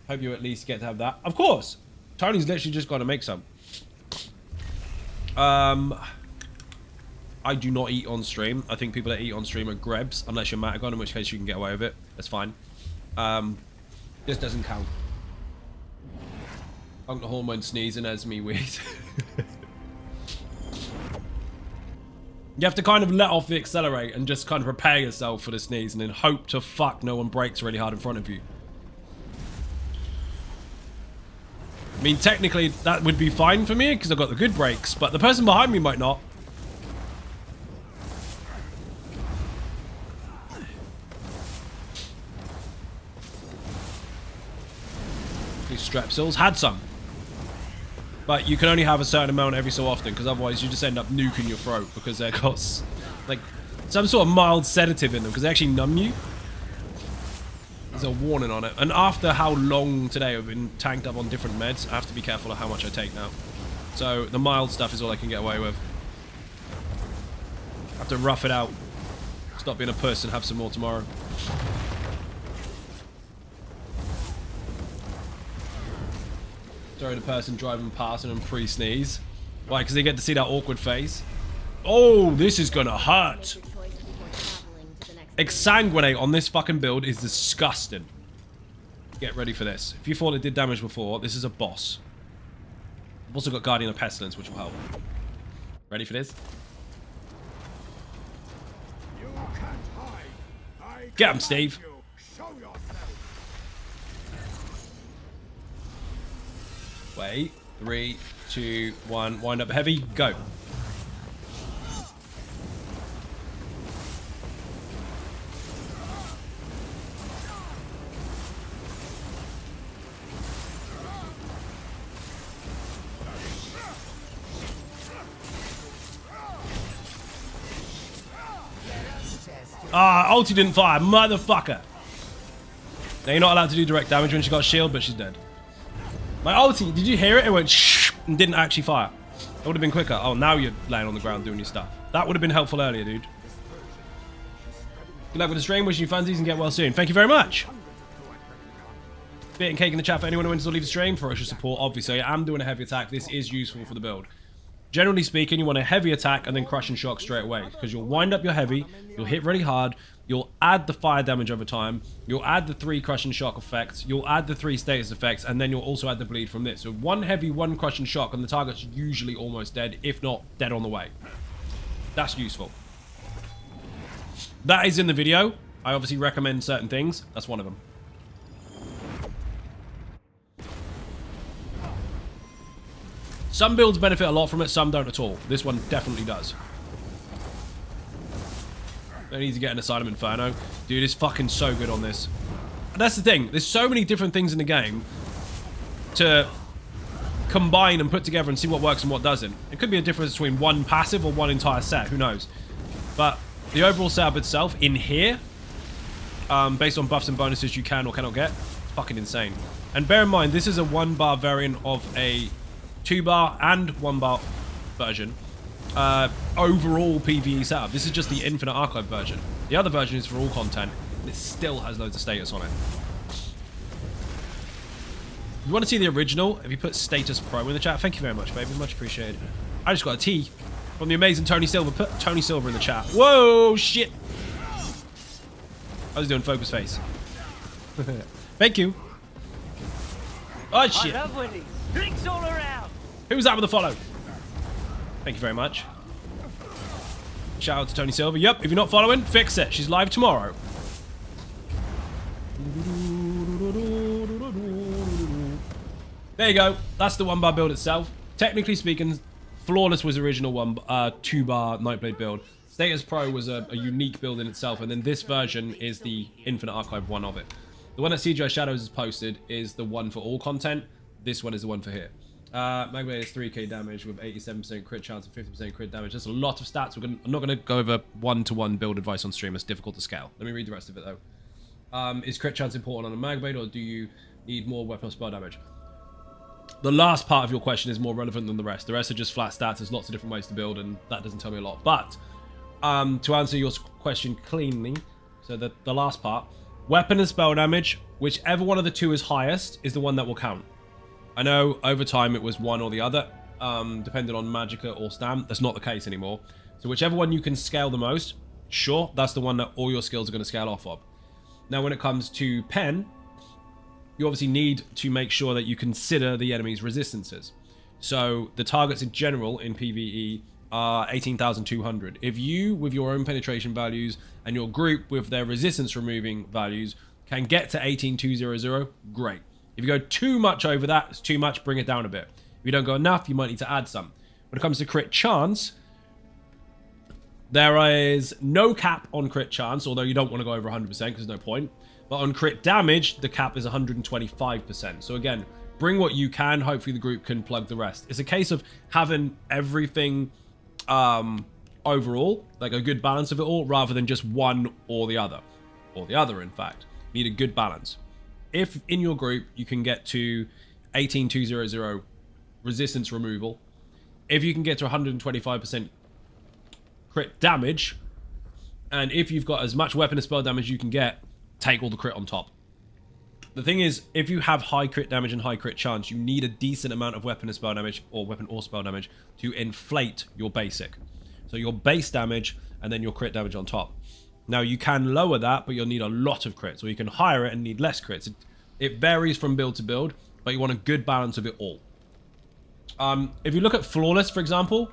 Hope you at least get to have that. Of course! Tony's literally just got to make some. I do not eat on stream. I think people that eat on stream are grebs, unless you're Matagon, in which case you can get away with it. That's fine. This doesn't count. I'm the hormone sneezing as me weed. You have to kind of let off the accelerate and just kind of prepare yourself for the sneeze and then hope to fuck no one brakes really hard in front of you. I mean, technically, that would be fine for me because I've got the good brakes, but the person behind me might not. These strepsils had some. But you can only have a certain amount every so often, because otherwise you just end up nuking your throat because they've got like some sort of mild sedative in them because they actually numb you. There's a warning on it. And after how long today I've been tanked up on different meds, I have to be careful of how much I take now. So the mild stuff is all I can get away with. I have to rough it out. Stop being a puss and have some more tomorrow. Sorry, the person driving past and pre-sneeze. Why? Because they get to see that awkward face. Oh, this is gonna hurt. Exsanguinate on this fucking build is disgusting. Get ready for this. If you thought it did damage before, this is a boss. I've also got Guardian of Pestilence, which will help. Ready for this? Get him, Steve. Wait. 3, 2, 1. Wind up heavy. Go. Ah, ulti didn't fire, motherfucker. Now you're not allowed to do direct damage when she got a shield, but she's dead. My ulti, did you hear it? It went shh and didn't actually fire. That would have been quicker. Oh, now you're laying on the ground doing your stuff. That would have been helpful earlier, dude. Good luck with the stream. Wishing you funsies and get well soon. Thank you very much. Bit and cake in the chat for anyone who wants to leave the stream. For extra support, obviously. I am doing a heavy attack. This is useful for the build. Generally speaking, you want a heavy attack and then crush and shock straight away. Because you'll wind up your heavy, you'll hit really hard, you'll add the fire damage over time, you'll add the 3 crush and shock effects, you'll add the 3 status effects, and then you'll also add the bleed from this. So 1 heavy, 1 crush and shock, and the target's usually almost dead, if not dead on the way. That's useful. That is in the video. I obviously recommend certain things. That's one of them. Some builds benefit a lot from it, some don't at all. This one definitely does. I need to get an Asylum Inferno. Dude, it's fucking so good on this. And that's the thing. There's so many different things in the game to combine and put together and see what works and what doesn't. It could be a difference between one passive or one entire set. Who knows? But the overall setup itself in here, based on buffs and bonuses you can or cannot get, fucking insane. And bear in mind, this is a 1-bar variant of a 2-bar and 1-bar version. Overall PvE setup. This is just the Infinite Archive version. The other version is for all content, and it still has loads of status on it. You want to see the original? If you put Status Pro in the chat, thank you very much, baby. Much appreciated. I just got a T from the amazing Tony Silver. Put Tony Silver in the chat. Whoa, shit. I was doing focus face. Thank you. Oh, shit. Drinks all around. Who's that with the follow? Thank you very much. Shout out to Tony Silver. Yep, if you're not following, fix it. She's live tomorrow. There you go. That's the 1-bar build itself. Technically speaking, Flawless was the original 2-bar Nightblade build. Status Pro was a unique build in itself, and then this version is the Infinite Archive one of it. The one that CGI Shadows has posted is the one for all content. This one is the one for here. Magblade is 3k damage with 87% crit chance and 50% crit damage. That's a lot of stats. I'm not going to go over one-to-one build advice on stream. It's difficult to scale. Let me read the rest of it, though. Is crit chance important on a Magblade, or do you need more weapon or spell damage? The last part of your question is more relevant than the rest. The rest are just flat stats. There's lots of different ways to build, and that doesn't tell me a lot. But to answer your question cleanly, so the last part, weapon and spell damage, whichever one of the two is highest is the one that will count. I know over time it was one or the other, depending on Magicka or Stam. That's not the case anymore. So whichever one you can scale the most, sure, that's the one that all your skills are going to scale off of. Now when it comes to pen, you obviously need to make sure that you consider the enemy's resistances. So the targets in general in PvE are 18,200. If you, with your own penetration values, and your group with their resistance removing values, can get to 18,200, great. If you go too much over that, it's too much, bring it down a bit. If you don't go enough, you might need to add some. When it comes to crit chance, there is no cap on crit chance, although you don't want to go over 100% because there's no point. But on crit damage, the cap is 125%. So again, bring what you can. Hopefully the group can plug the rest. It's a case of having everything overall, like a good balance of it all, rather than just one or the other. Or the other, in fact. You need a good balance. If in your group you can get to 18,200 resistance removal, if you can get to 125% crit damage, and if you've got as much weapon and spell damage you can get, take all the crit on top. The thing is, if you have high crit damage and high crit chance, you need a decent amount of weapon and spell damage, or weapon or spell damage, to inflate your basic. So your base damage and then your crit damage on top. Now you can lower that, but you'll need a lot of crits, or you can higher it and need less crits. It varies from build to build, but you want a good balance of it all. If you look at Flawless, for example,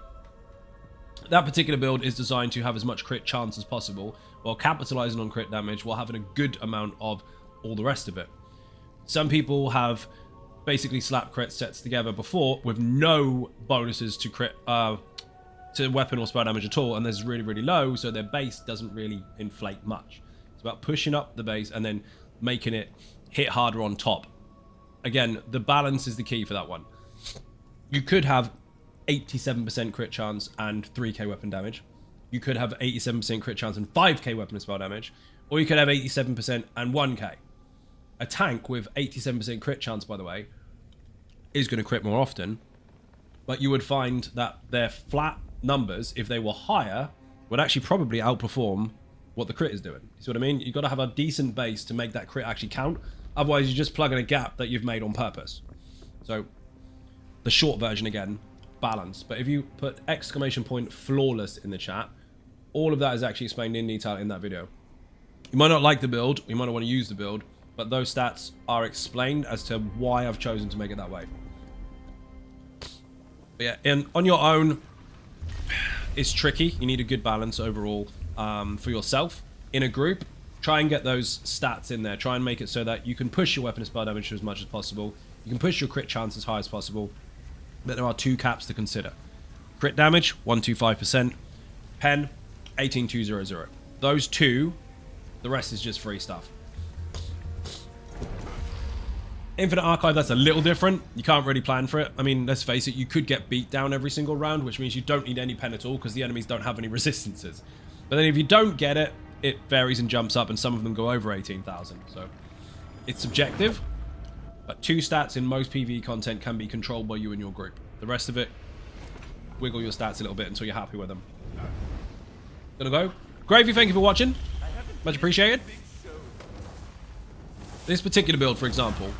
that particular build is designed to have as much crit chance as possible, while capitalizing on crit damage while having a good amount of all the rest of it. Some people have basically slapped crit sets together before with no bonuses to crit, to weapon or spell damage at all, and there's really, really low, so their base doesn't really inflate much. It's about pushing up the base and then making it hit harder on top. Again, the balance is the key for that one. You could have 87% crit chance and 3k weapon damage. You could have 87% crit chance and 5k weapon and spell damage. Or you could have 87% and 1k. A tank with 87% crit chance, by the way, is going to crit more often. But you would find that their flat numbers, if they were higher, would actually probably outperform what the crit is doing. You see what I mean? You've got to have a decent base to make that crit actually count. Otherwise, you're just plugging a gap that you've made on purpose. So, the short version again, balance. But if you put !flawless in the chat, all of that is actually explained in detail in that video. You might not like the build, you might not want to use the build, but those stats are explained as to why I've chosen to make it that way. But yeah, and on your own, it's tricky. You need a good balance overall for yourself. In a group, try and get those stats in there. Try and make it so that you can push your weapon and spell damage as much as possible. You can push your crit chance as high as possible. But there are two caps to consider. Crit damage, 125%. Pen, 18,200. Those two, the rest is just free stuff. Infinite Archive, that's a little different. You can't really plan for it. I mean, let's face it, you could get beat down every single round, which means you don't need any pen at all because the enemies don't have any resistances. But then if you don't get it, it varies and jumps up, and some of them go over 18,000. So it's subjective, but two stats in most PvE content can be controlled by you and your group. The rest of it, wiggle your stats a little bit until you're happy with them. Gonna go. Gravy, thank you for watching. Much appreciated. This particular build, for example,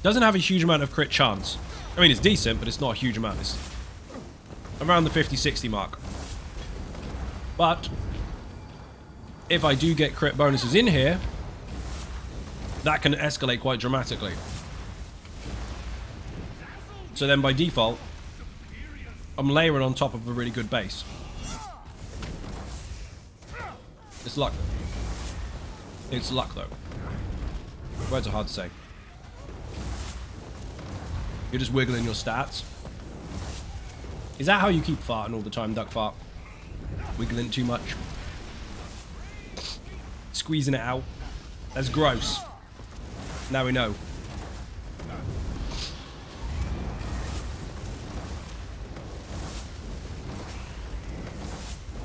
doesn't have a huge amount of crit chance. I mean, it's decent, but it's not a huge amount. It's around the 50-60 mark. But if I do get crit bonuses in here, that can escalate quite dramatically. So then by default, I'm layering on top of a really good base. It's luck. It's luck, though. Words are hard to say. You're just wiggling your stats. Is that how you keep farting all the time, duck fart? Wiggling too much? Squeezing it out? That's gross. Now we know.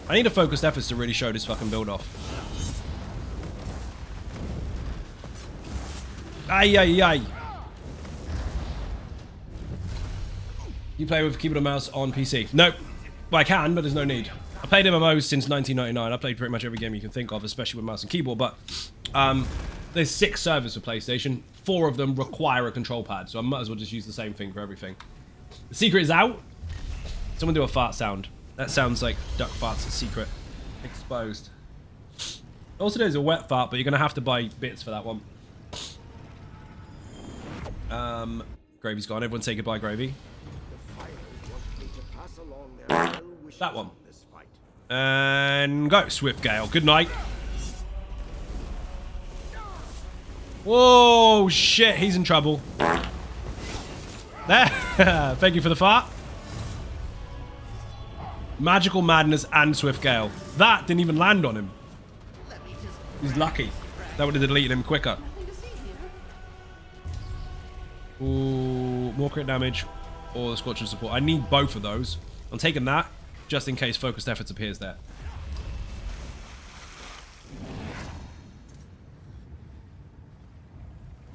I need a focused efforts to really show this fucking build off. Ay, ay, ay. You play with keyboard and mouse on PC? Nope. Well, I can, but there's no need. I played MMOs since 1999. I played pretty much every game you can think of, especially with mouse and keyboard, but there's 6 servers for PlayStation. 4 of them require a control pad, so I might as well just use the same thing for everything. The secret is out. Someone do a fart sound. That sounds like duck farts a secret. Exposed. Also, there's a wet fart, but you're going to have to buy bits for that one. Gravy's gone. Everyone say goodbye, Gravy. That one. And go, Swift Gale. Good night. Whoa, shit. He's in trouble. There. Thank you for the fart. Magical Madness and Swift Gale. That didn't even land on him. He's lucky. That would have deleted him quicker. Ooh, more crit damage or the Scorching Support. I need both of those. I'm taking that just in case Focused Efforts appears there.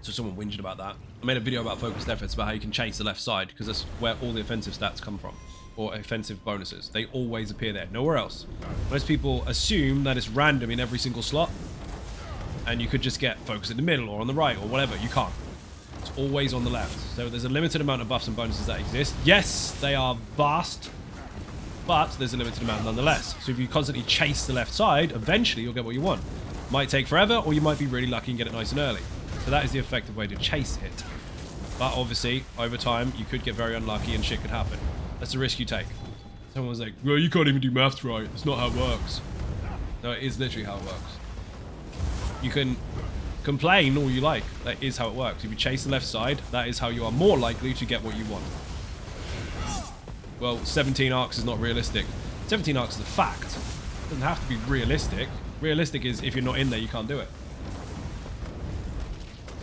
So someone whinged about that. I made a video about Focused Efforts about how you can chase the left side because that's where all the offensive stats come from. Or offensive bonuses. They always appear there, nowhere else. Most people assume that it's random in every single slot and you could just get focus in the middle or on the right or whatever. You can't. It's always on the left. So there's a limited amount of buffs and bonuses that exist. Yes, they are vast, but there's a limited amount nonetheless. So if you constantly chase the left side, eventually you'll get what you want. Might take forever, or you might be really lucky and get it nice and early. So that is the effective way to chase it. But obviously, over time, you could get very unlucky and shit could happen. That's the risk you take. Someone was like, well, you can't even do maths right. It's not how it works. No, it is literally how it works. You can complain all you like. That is how it works. If you chase the left side, that is how you are more likely to get what you want. Well, 17 arcs is not realistic. 17 arcs is a fact. It doesn't have to be realistic. Realistic is if you're not in there, you can't do it.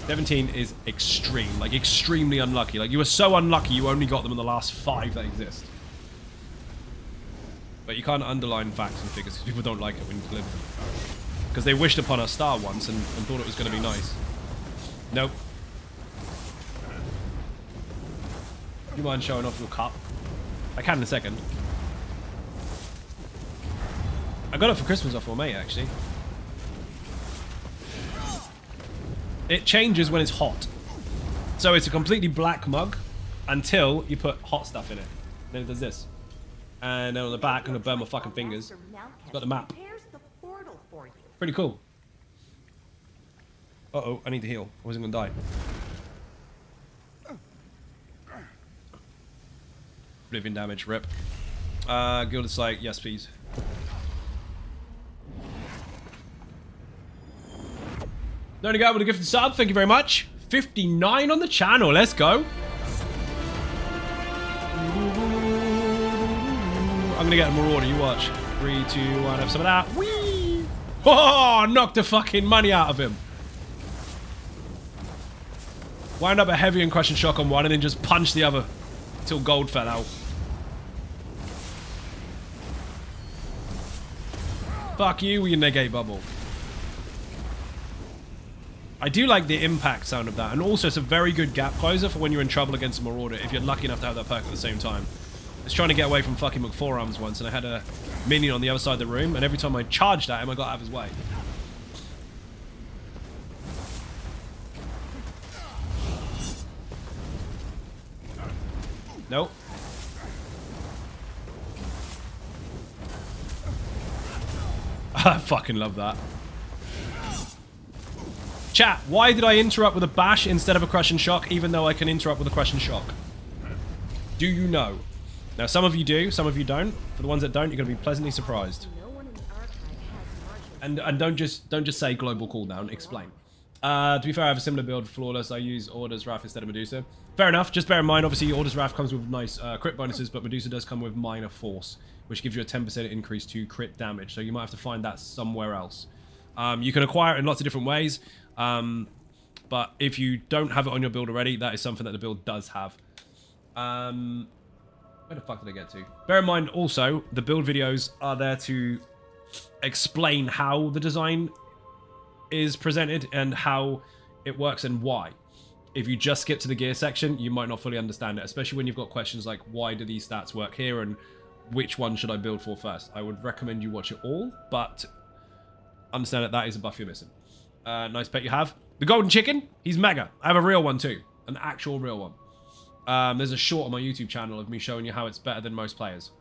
17 is extreme, like extremely unlucky. Like you were so unlucky you only got them in the last 5 that exist. But you can't underline facts and figures because people don't like it when you deliver them. Because they wished upon a star once and thought it was going to be nice. Nope. Do you mind showing off your cup? I can in a second. I got it for Christmas off my mate, actually. It changes when it's hot. So it's a completely black mug until you put hot stuff in it. Then it does this. And then on the back, I'm going to burn my fucking fingers. It's got the map. Pretty cool. Uh-oh, I need to heal. I wasn't going to die. Oblivion damage, rip. Gilded Sight, yes please. No guy with a gifted sub, thank you very much. 59 on the channel, let's go. I'm gonna get a Marauder, you watch. 3, 2, 1, have some of that. Whee! Oh, knocked the fucking money out of him. Wound up a heavy and crushing shock on one and then just punch the other until gold fell out. Fuck you with your negate bubble. I do like the impact sound of that, and also it's a very good gap closer for when you're in trouble against a Marauder if you're lucky enough to have that perk at the same time. I was trying to get away from fucking McForearms once and I had a minion on the other side of the room and every time I charged at him I got out of his way. Nope. I fucking love that. Chat, why did I interrupt with a bash instead of a crush and shock even though I can interrupt with a crush and shock? Do you know? Now some of you do, some of you don't. For the ones that don't, you're going to be pleasantly surprised. No one in the archive has martial And don't just say global cooldown. Explain. To be fair, I have a similar build, flawless. I use Orders Wrath instead of Medusa. Fair enough. Just bear in mind, obviously, Orders Wrath comes with nice crit bonuses, but Medusa does come with minor force, which gives you a 10% increase to crit damage. So you might have to find that somewhere else. You can acquire it in lots of different ways, but if you don't have it on your build already, that is something that the build does have. Where the fuck did I get to? Bear in mind, also, the build videos are there to explain how the design is presented and how it works and why. If you just skip to the gear section, you might not fully understand it, especially when you've got questions like, why do these stats work here and which one should I build for first? I would recommend you watch it all, but understand that that is a buff you're missing. Nice pet you have. The golden chicken, he's mega. I have a real one too, an actual real one. There's a short on my YouTube channel of me showing you how it's better than most players.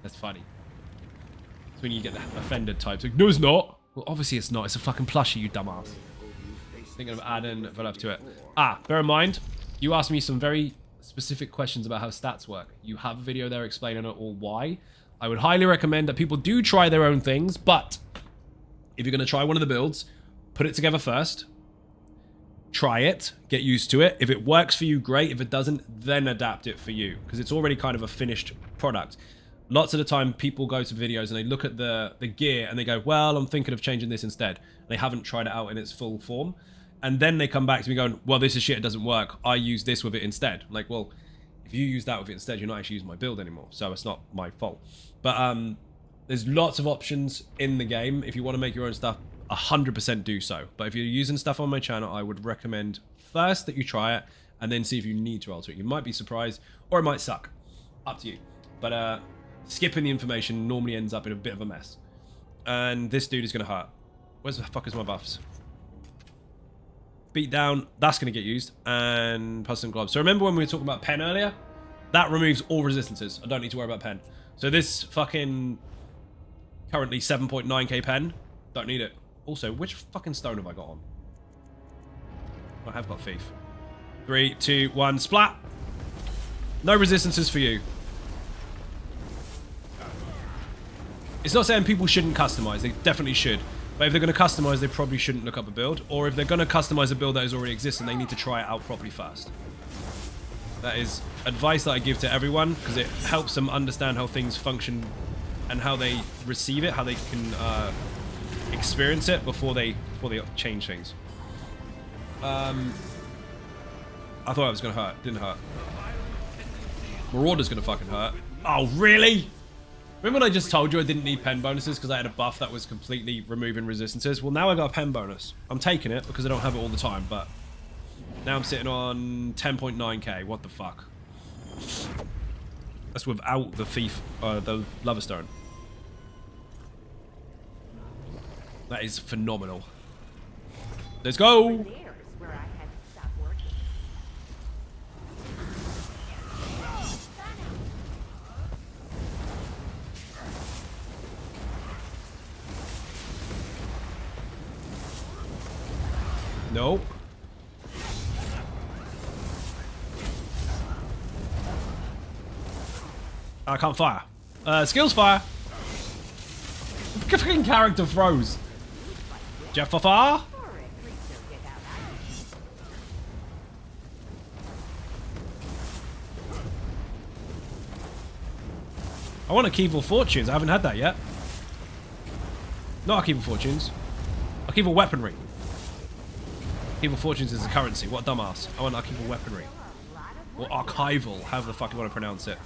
That's funny. It's when you get the offended types like, no it's not. Well, obviously it's not. It's a fucking plushie, you dumbass. Thinking of adding Velov to it. Bear in mind, you asked me some very specific questions about how stats work. You have a video there explaining it all why. I would highly recommend that people do try their own things, but if you're going to try one of the builds, put it together first. Try it. Get used to it. If it works for you, great. If it doesn't, then adapt it for you, because it's already kind of a finished product. Lots of the time, people go to videos and they look at the gear and they go, well, I'm thinking of changing this instead. They haven't tried it out in its full form. And then they come back to me going, well, this is shit, it doesn't work. I use this with it instead. I'm like, well, if you use that with it instead, you're not actually using my build anymore. So it's not my fault. But there's lots of options in the game. If you want to make your own stuff, 100% do so. But if you're using stuff on my channel, I would recommend first that you try it and then see if you need to alter it. You might be surprised or it might suck. Up to you. But skipping the information normally ends up in a bit of a mess. And this dude is going to hurt. Where's the fuck is my buffs? Beat down, that's going to get used. And Puzzle Gloves. So remember when we were talking about pen earlier? That removes all resistances. I don't need to worry about pen. So this fucking currently 7.9k pen, don't need it. Also, which fucking stone have I got on? I have got thief. 3, 2, 1, splat. No resistances for you. It's not saying people shouldn't customize. They definitely should. But if they're going to customize, they probably shouldn't look up a build. Or if they're going to customize a build that is already existing, they need to try it out properly first. That is advice that I give to everyone, because it helps them understand how things function and how they receive it, how they can experience it before they change things. I thought it was going to hurt. Didn't hurt. Marauder's going to fucking hurt. Oh, really? Remember when I just told you I didn't need pen bonuses because I had a buff that was completely removing resistances? Well, now I got a pen bonus. I'm taking it because I don't have it all the time, but now I'm sitting on 10.9k. What the fuck? That's without the thief, the Lover Stone. That is phenomenal. Let's go! There's where I had to stop working. Nope. I can't fire. Skills fire. Fucking character froze. Jeff fire. I want Archival Fortunes. I haven't had that yet. Not Archival Fortunes. Archival Weaponry. Archival Fortunes is a currency. What a dumbass. I want Archival Weaponry. Or Archival, however the fuck you want to pronounce it.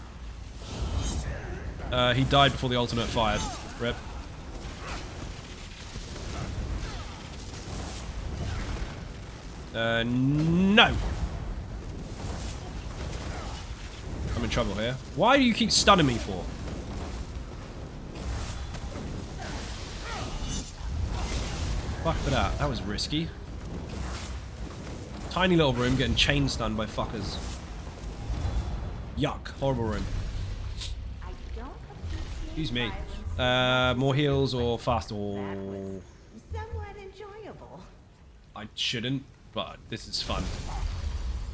He died before the alternate fired. Rip. No. I'm in trouble here. Why do you keep stunning me for? Fuck for that. That was risky. Tiny little room getting chain stunned by fuckers. Yuck. Horrible room. Excuse me. More heals or faster? Somewhat enjoyable. I shouldn't, but this is fun.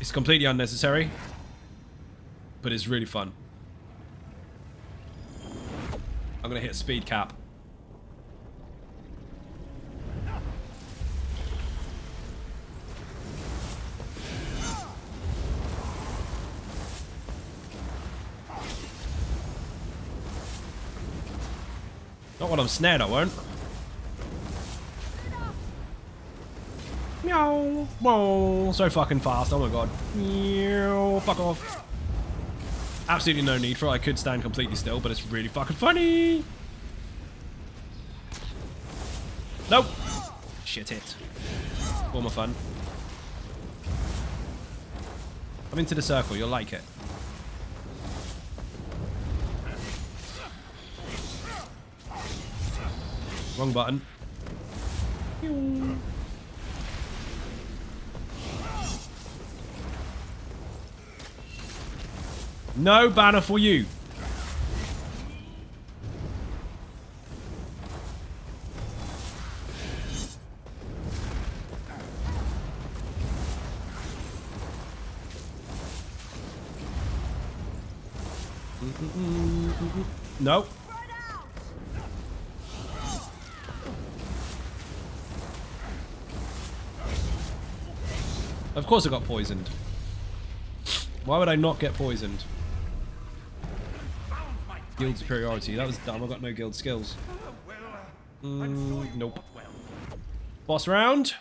It's completely unnecessary, but it's really fun. I'm gonna hit speed cap. Not when I'm snared, I won't. Meow. Whoa. So fucking fast. Oh my god. Meow. Fuck off. Absolutely no need for it. I could stand completely still, but it's really fucking funny. Nope. Shit it. All my fun. Come into the circle. You'll like it. Wrong button. No banner for you. No. Of course I got poisoned. Why would I not get poisoned? Guild superiority. That was dumb. I got no guild skills. Nope. Boss round.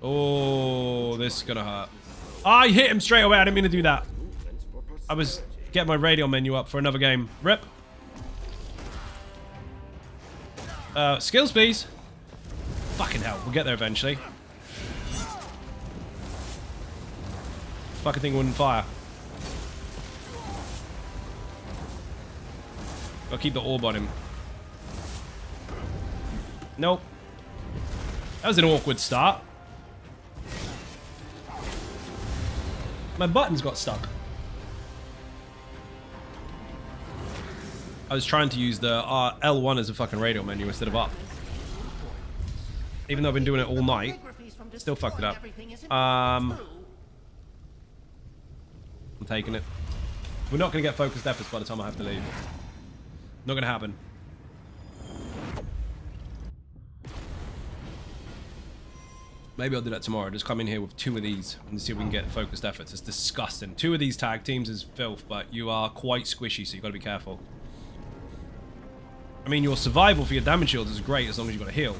Oh, this is gonna hurt. I hit him straight away. I didn't mean to do that. I was getting my radio menu up for another game. Rip. Skills, please. Fucking hell. We'll get there eventually. Fucking thing wouldn't fire. I'll keep the orb on him. Nope. That was an awkward start. My buttons got stuck. I was trying to use the L1 as a fucking radio menu instead of up. Even though I've been doing it all night, still fucked it up. I'm taking it. We're not going to get focused efforts by the time I have to leave. Not going to happen. Maybe I'll do that tomorrow. Just come in here with 2 of these and see if we can get focused efforts. It's disgusting. 2 of these tag teams is filth, but you are quite squishy, so you've got to be careful. I mean, your survival for your damage shields is great as long as you've got a heal.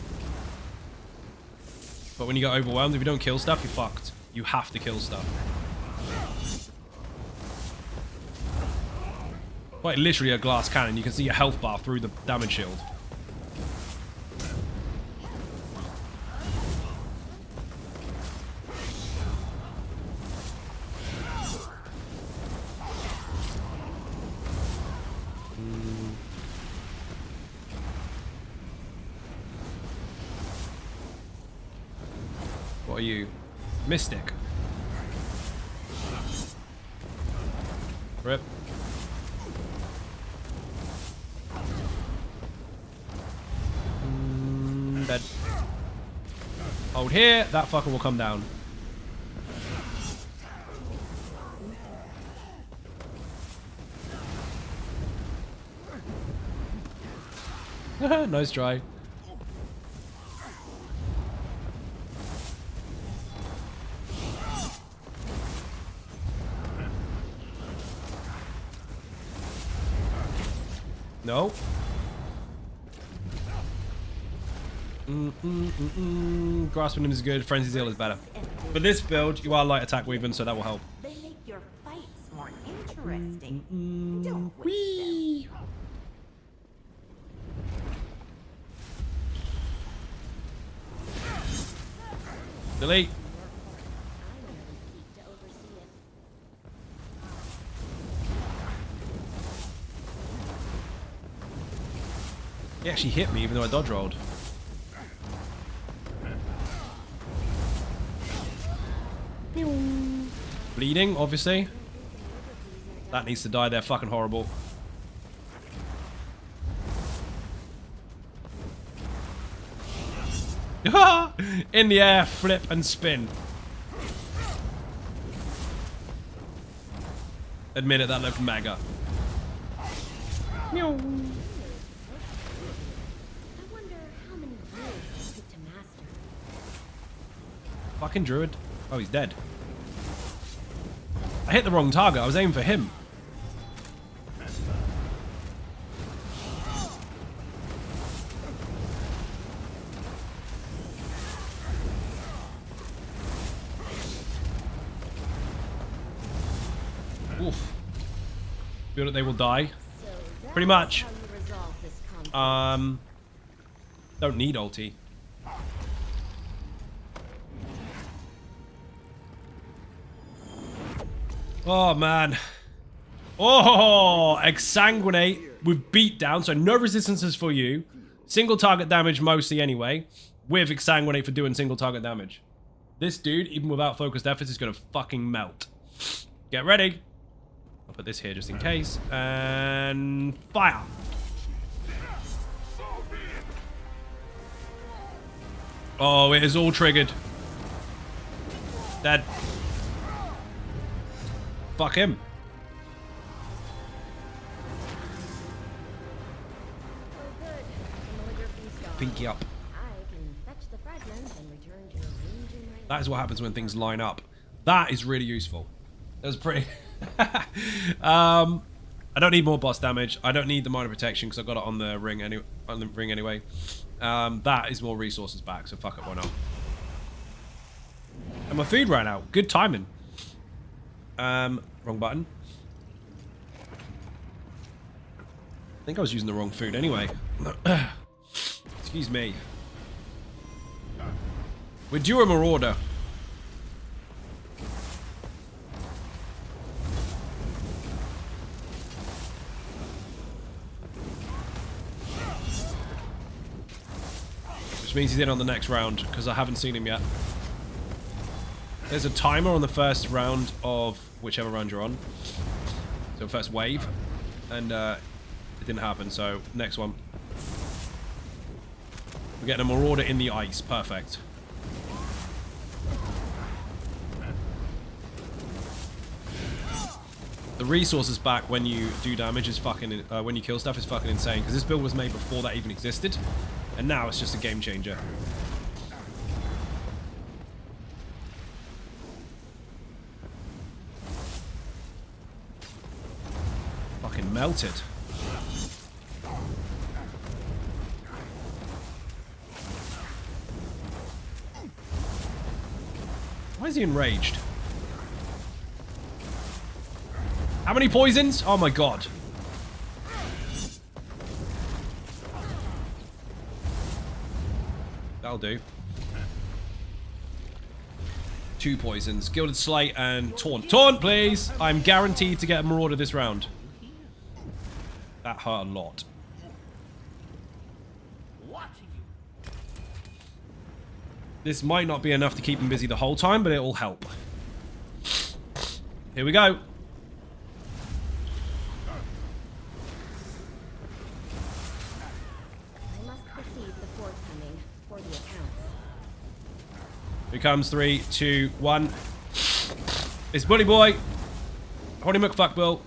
But when you get overwhelmed, if you don't kill stuff, you're fucked. You have to kill stuff. Quite literally a glass cannon. You can see your health bar through the damage shield. What are you? Mystic. Rip. Dead. Hold here, that fucker will come down. Nice try. No. Grasping him is good. Frenzy Zeal is better. For this build, you are light attack weaving, so that will help. They make your fights more interesting. Don't waste them. Delete. He actually hit me even though I dodge rolled. Bleeding, obviously. That needs to die. They're fucking horrible. In the air, flip and spin. Admit it, that looked mega. Meow. Fucking druid. Oh, he's dead. I hit the wrong target. I was aiming for him. feel that they will die. So that's Pretty much. how you resolve this conflict. Don't need ulti. Oh, man. Oh, exsanguinate with beatdown, so no resistances for you. Single target damage mostly anyway, with exsanguinate for doing single target damage. This dude, even without focused efforts, is going to fucking melt. Get ready. I'll put this here just in case. And fire. Oh, it is all triggered. Dead. Fuck him. Oh, good. Familiar feast on. Pinky up. I can fetch the fragments and return to your range in my That is what happens when things line up. That is really useful. That was pretty... I don't need more boss damage. I don't need the minor protection because I've got it on the ring, anyway. That is more resources back, so fuck it, why not? And my food ran out. Good timing. Wrong button. I think I was using the wrong food anyway. Excuse me. We're due a marauder. Which means he's in on the next round, because I haven't seen him yet. There's a timer on the first round of whichever round you're on. So first wave. And it didn't happen, so next one. We're getting a marauder in the ice. Perfect. The resources back when you do damage is fucking... when you kill stuff is fucking insane. Because this build was made before that even existed. And now it's just a game changer. Fucking melted. Why is he enraged? How many poisons? Oh my god. That'll do. 2 poisons. Gilded Slate and Taunt. Taunt, please! I'm guaranteed to get a Marauder this round. That hurt a lot. This might not be enough to keep him busy the whole time, but it will help. Here we go. I must perceive the forthcoming for the account. Here comes 3, 2, 1. It's Bully Boy. Horny McFuckbill.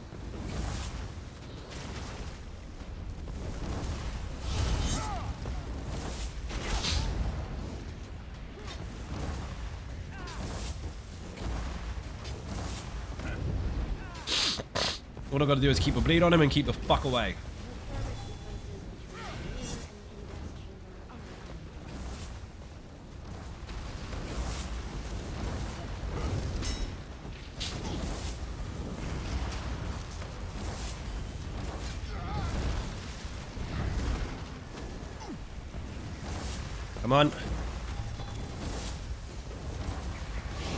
All I've got to do is keep a bleed on him and keep the fuck away. Come on.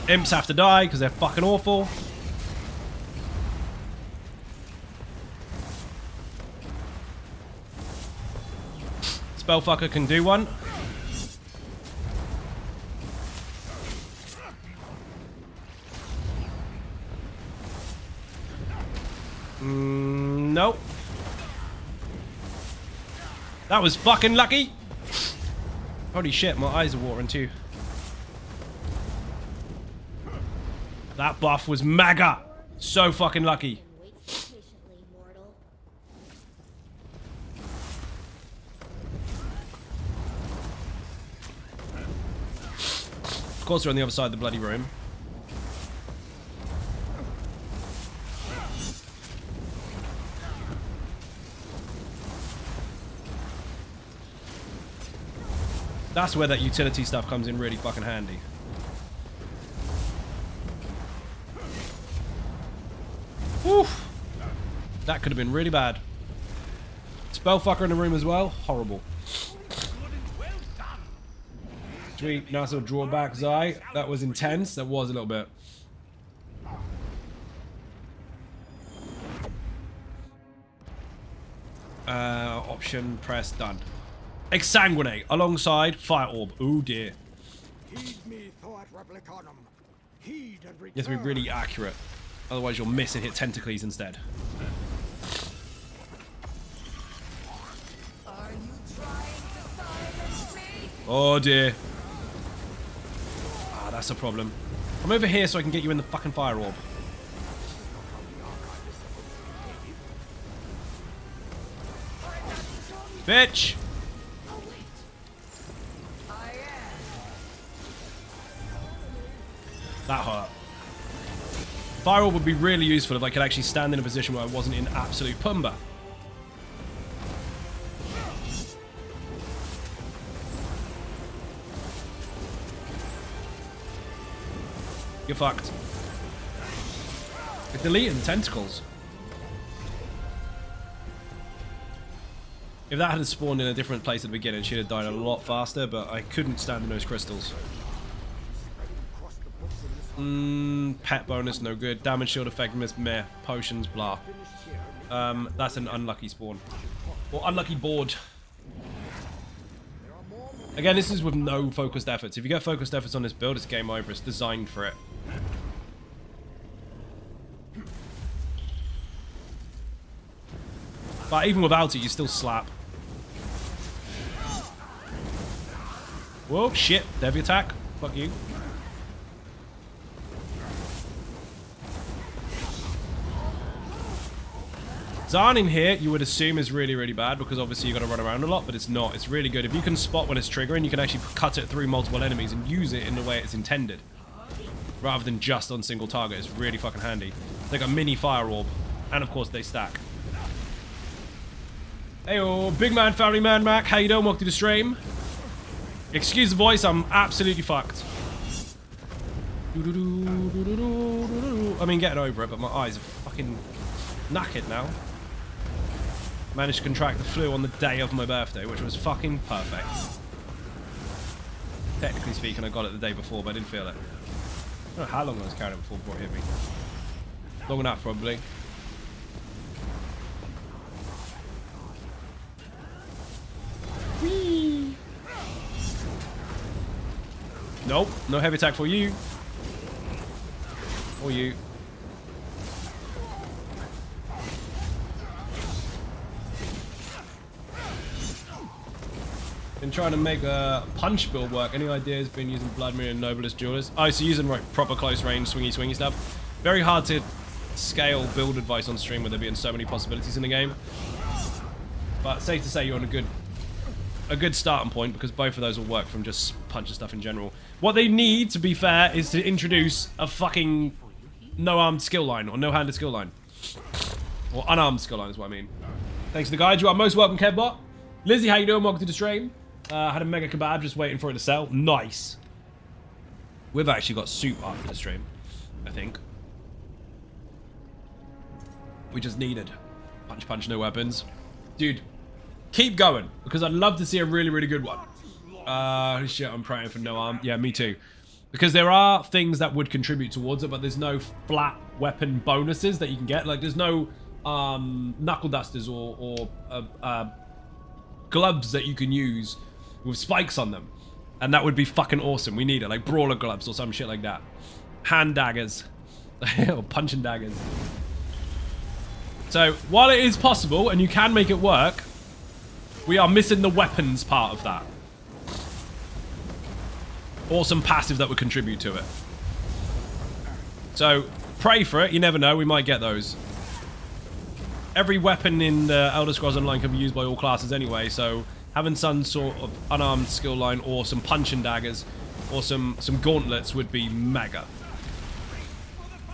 Imps have to die because they're fucking awful. Spellfucker can do one. Nope. That was fucking lucky. Holy shit, my eyes are watering too. That buff was mega. So fucking lucky. Wait patiently, mortal. Of course, we're on the other side of the bloody room. That's where that utility stuff comes in really fucking handy. Oof. That could have been really bad. Spellfucker in the room as well. Horrible. Sweet. Nice little drawback, Zai. That was intense. That was a little bit. Option. Press. Done. Exsanguinate alongside Fire Orb. Oh dear. Heed me, Thor Replicanum. Heed and You have to be really accurate. Otherwise you'll miss and hit Tentacles instead. Oh dear. Ah, that's a problem. I'm over here so I can get you in the fucking Fire Orb. Bitch! That hurt. Fire Orb would be really useful if I could actually stand in a position where I wasn't in absolute pumba. You're fucked. It's deleting the tentacles. If that had spawned in a different place at the beginning, she'd have died a lot faster, but I couldn't stand in those crystals. Pet bonus, no good. Damage shield effectiveness, meh. Potions, blah. That's an unlucky spawn. Or unlucky board. Again, this is with no focused efforts. If you get focused efforts on this build, it's game over. It's designed for it. But even without it, you still slap. Whoa, shit. Heavy attack. Fuck you. Zarn in here, you would assume is really, really bad because obviously you've got to run around a lot, but it's not. It's really good. If you can spot when it's triggering, you can actually cut it through multiple enemies and use it in the way it's intended. Rather than just on single target. It's really fucking handy. It's like a mini Fire Orb. And of course, they stack. Heyo, big man, family man, Mac. How you doing? Welcome to the stream. Excuse the voice, I'm absolutely fucked. I mean, getting over it, but my eyes are fucking knackered now. Managed to contract the flu on the day of my birthday, which was fucking perfect. Technically speaking, I got it the day before, but I didn't feel it. I don't know how long I was carrying it before it hit me. Long enough, probably. Whee! Nope, no heavy attack for you. Or you. Been trying to make a punch build work. Any ideas? Been using Vladimir and Noblest Jewelers. Oh, so using like proper close range, swingy stuff. Very hard to scale build advice on stream with there being so many possibilities in the game. But safe to say you're on a good starting point because both of those will work from just punching stuff in general. What they need, to be fair, is to introduce a fucking no-armed skill line or no-handed skill line. Or unarmed skill line is what I mean. Thanks to the guide. You are most welcome, Kevbot. Lizzie, how you doing? Welcome to the stream. Had a mega kebab, just waiting for it to sell. Nice. We've actually got soup after the stream, I think. We just needed. Punch, no weapons. Dude, keep going, because I'd love to see a really, really good one. Shit, I'm praying for no arm. Yeah, me too. Because there are things that would contribute towards it, but there's no flat weapon bonuses that you can get. Like, there's no knuckle dusters or gloves that you can use with spikes on them. And that would be fucking awesome. We need it. Like brawler gloves or some shit like that. Hand daggers. Or punching daggers. So, while it is possible and you can make it work, we are missing the weapons part of that. Or some passive that would contribute to it. So, pray for it. You never know. We might get those. Every weapon in the Elder Scrolls Online can be used by all classes anyway, so having some sort of unarmed skill line or some punching daggers or some gauntlets would be mega.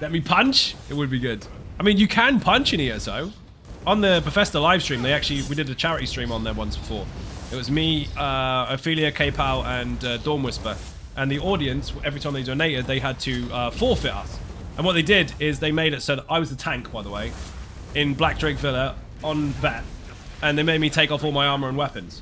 Let me punch? It would be good. I mean, you can punch in ESO. On the Bethesda live stream, we did a charity stream on there once before. It was me, Ophelia, K-Pal, and Dawn Whisper. And the audience, every time they donated, they had to forfeit us. And what they did is they made it so that I was the tank, by the way. in Black Drake Villa on vet, and they made me take off all my armor and weapons.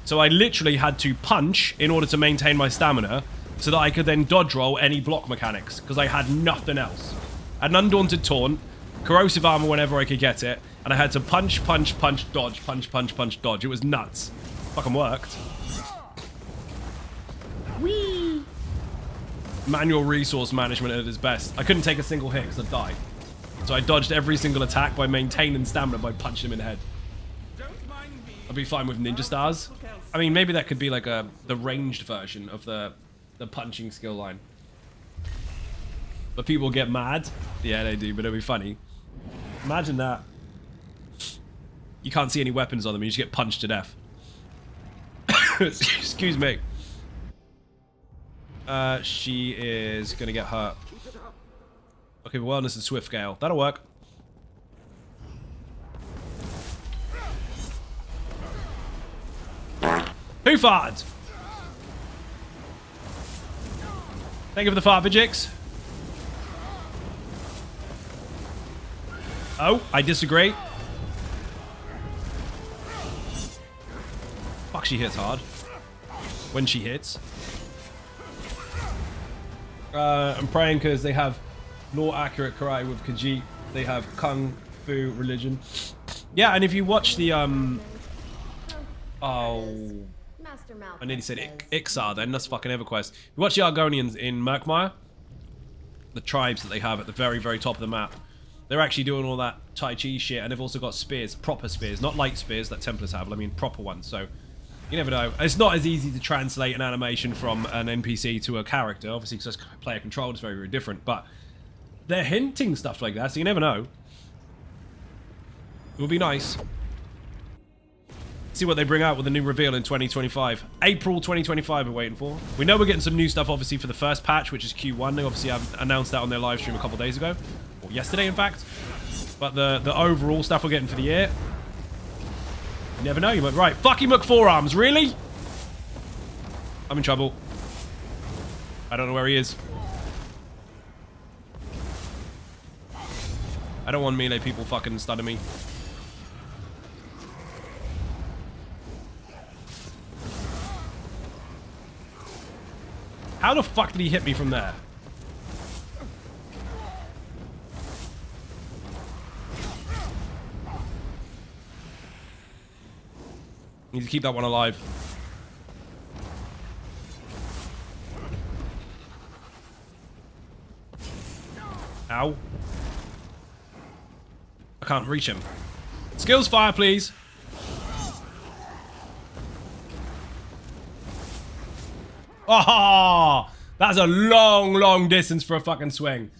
So I literally had to punch in order to maintain my stamina so that I could then dodge roll any block mechanics, because I had nothing else. I had an Undaunted Taunt, corrosive armor whenever I could get it, and I had to punch, punch, punch, dodge, punch, punch, punch, dodge. It was nuts. Fucking worked. Whee! Manual resource management at its best. I couldn't take a single hit because I'd die. So I dodged every single attack by maintaining stamina by punching him in the head. I'd be fine with ninja stars. I mean, maybe that could be like the ranged version of the punching skill line. But people get mad. Yeah, they do, but it'll be funny. Imagine that. You can't see any weapons on them, you just get punched to death. Excuse me. She is gonna get hurt. Okay, wellness and swift gale. That'll work. Who farted? Thank you for the fart, Vijix. Oh, I disagree. Fuck, she hits hard. When she hits. I'm praying because they have law accurate karate with Khajiit. They have kung fu religion. Yeah, and if you watch the Master Malcolm I nearly said says, Ixar then, that's fucking EverQuest. You watch the Argonians in Murkmire, the tribes that they have at the very, very top of the map. They're actually doing all that Tai Chi shit, and they've also got spears, proper spears, not light spears that Templars have, I mean proper ones, so you never know. It's not as easy to translate an animation from an NPC to a character, obviously because that's player controlled, it's very, very different, but they're hinting stuff like that, so you never know. It would be nice. See what they bring out with the new reveal in 2025. April 2025 we're waiting for. We know we're getting some new stuff obviously for the first patch, which is Q1. They obviously have announced that on their live stream a couple days ago. Or yesterday, in fact. But the overall stuff we're getting for the year, you never know. You might be right. Fucky McForearms, really? I'm in trouble. I don't know where he is. I don't want melee people fucking stunning me. How the fuck did he hit me from there? Need to keep that one alive. Ow. I can't reach him. Skills fire, please. Oh, that's a long, long distance for a fucking swing.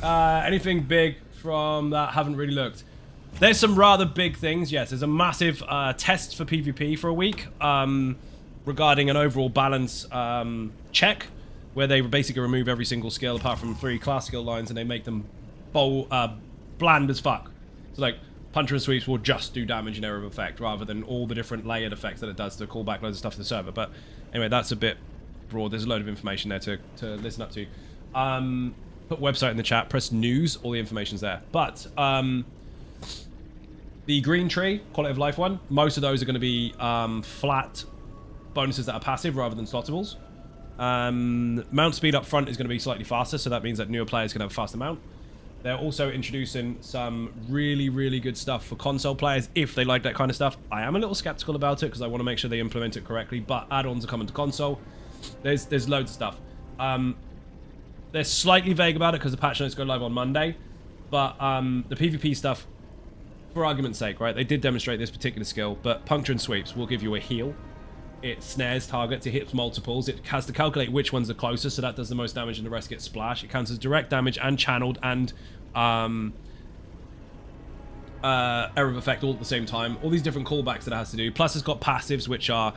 Anything big from that? Haven't really looked. There's some rather big things. Yes, there's a massive test for PvP for a week regarding an overall balance check, where they basically remove every single skill apart from 3 class skill lines, and they make them bland as fuck. So like Puncher and Sweeps will just do damage and area of effect rather than all the different layered effects that it does to call back loads of stuff to the server. But anyway, that's a bit broad. There's a load of information there to listen up to. Put website in the chat, press news, all the information's there. But the green tree, quality of life one, most of those are going to be flat bonuses that are passive rather than slottables. Mount speed up front is going to be slightly faster, so that means that newer players can have a faster mount. They're also introducing some really, really good stuff for console players if they like that kind of stuff. I am a little skeptical about it because I want to make sure they implement it correctly, but add-ons are coming to console. There's loads of stuff. They're slightly vague about it because the patch notes go live on Monday, but the PvP stuff, for argument's sake, right, they did demonstrate this particular skill, but Puncture and Sweeps will give you a heal. It snares targets, it hits multiples, it has to calculate which one's the closest, so that does the most damage and the rest gets splash. It counts as direct damage and channeled and area of effect all at the same time. All these different callbacks that it has to do. Plus it's got passives, which are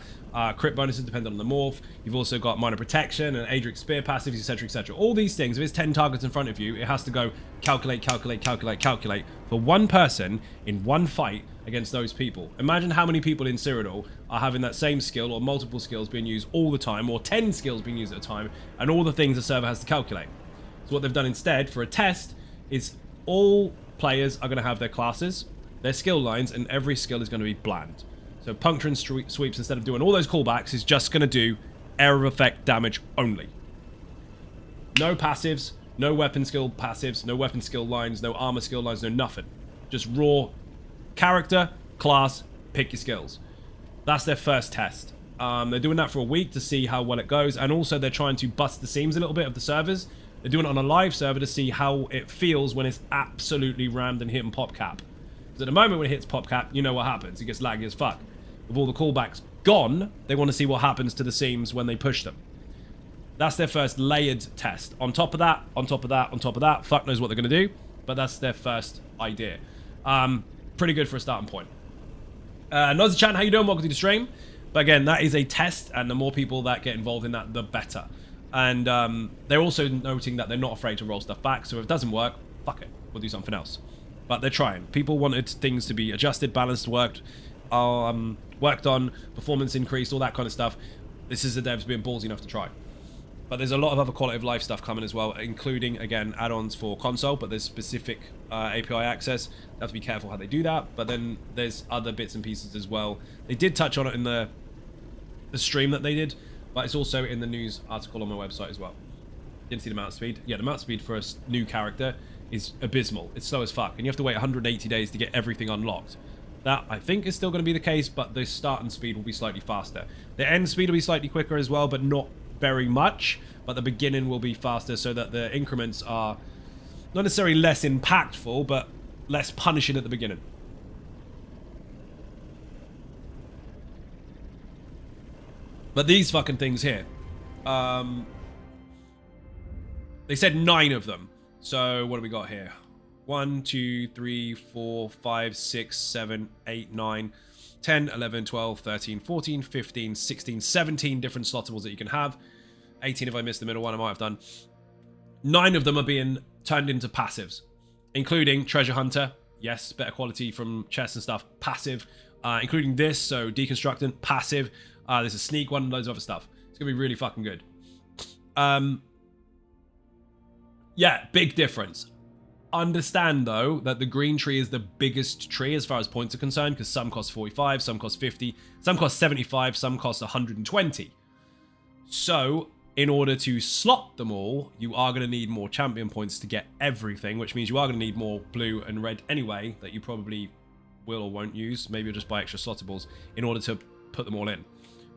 crit bonuses depending on the morph. You've also got minor protection and Adric spear passives, etc, etc. All these things, if it's 10 targets in front of you, it has to go calculate, calculate, calculate, calculate for one person in one fight against those people. Imagine how many people in Cyrodiil are having that same skill or multiple skills being used all the time, or 10 skills being used at a time, and all the things the server has to calculate. So what they've done instead for a test is all players are going to have their classes, their skill lines, and every skill is going to be bland. So puncture and sweeps, instead of doing all those callbacks, is just going to do area of effect damage only. No passives, no weapon skill passives, no weapon skill lines, no armor skill lines, no nothing. Just raw character, class, pick your skills. That's their first test. They're doing that for a week to see how well it goes, and also they're trying to bust the seams a little bit of the servers. They're doing it on a live server to see how it feels when it's absolutely rammed and hitting pop cap. Because at the moment when it hits pop cap, you know what happens. It gets laggy as fuck. With all the callbacks gone, they want to see what happens to the seams when they push them. That's their first layered test. On top of that, on top of that, on top of that, fuck knows what they're going to do, but that's their first idea. Pretty good for a starting point. Nozzy-chan, how you doing? Welcome to the stream. But again, that is a test, and the more people that get involved in that, the better. And they're also noting that they're not afraid to roll stuff back, so if it doesn't work, fuck it, we'll do something else. But they're trying. People wanted things to be adjusted, balanced, worked on, performance increased, all that kind of stuff. This is the devs being ballsy enough to try. But there's a lot of other quality of life stuff coming as well, including, again, add-ons for console, but there's specific API access. They have to be careful how they do that, but then there's other bits and pieces as well. They did touch on it in the stream that they did, but it's also in the news article on my website as well. Didn't see the mount speed. Yeah, the mount speed for a new character is abysmal. It's slow as fuck, and you have to wait 180 days to get everything unlocked. That, I think, is still going to be the case, but the starting speed will be slightly faster. The end speed will be slightly quicker as well, but not very much. But the beginning will be faster, so that the increments are not necessarily less impactful, but less punishing at the beginning. But these fucking things here, they said 9 of them. So what do we got here? 1, 2, 3, 4, 5, 6, 7, 8, 9, 10, 11, 12, 13, 14, 15, 16, 17 different slottables that you can have. 18 if I missed the middle one, I might have done. 9 of them are being turned into passives, including Treasure Hunter. Yes, better quality from chests and stuff. Passive. Including this, so Deconstructing. Passive. There's a Sneak one and loads of other stuff. It's going to be really fucking good. Yeah, big difference. Understand, though, that the green tree is the biggest tree as far as points are concerned, because some cost 45, some cost 50, some cost 75, some cost 120. So, in order to slot them all, you are going to need more champion points to get everything, which means you are going to need more blue and red anyway, that you probably will or won't use. Maybe you'll just buy extra slottables in order to put them all in.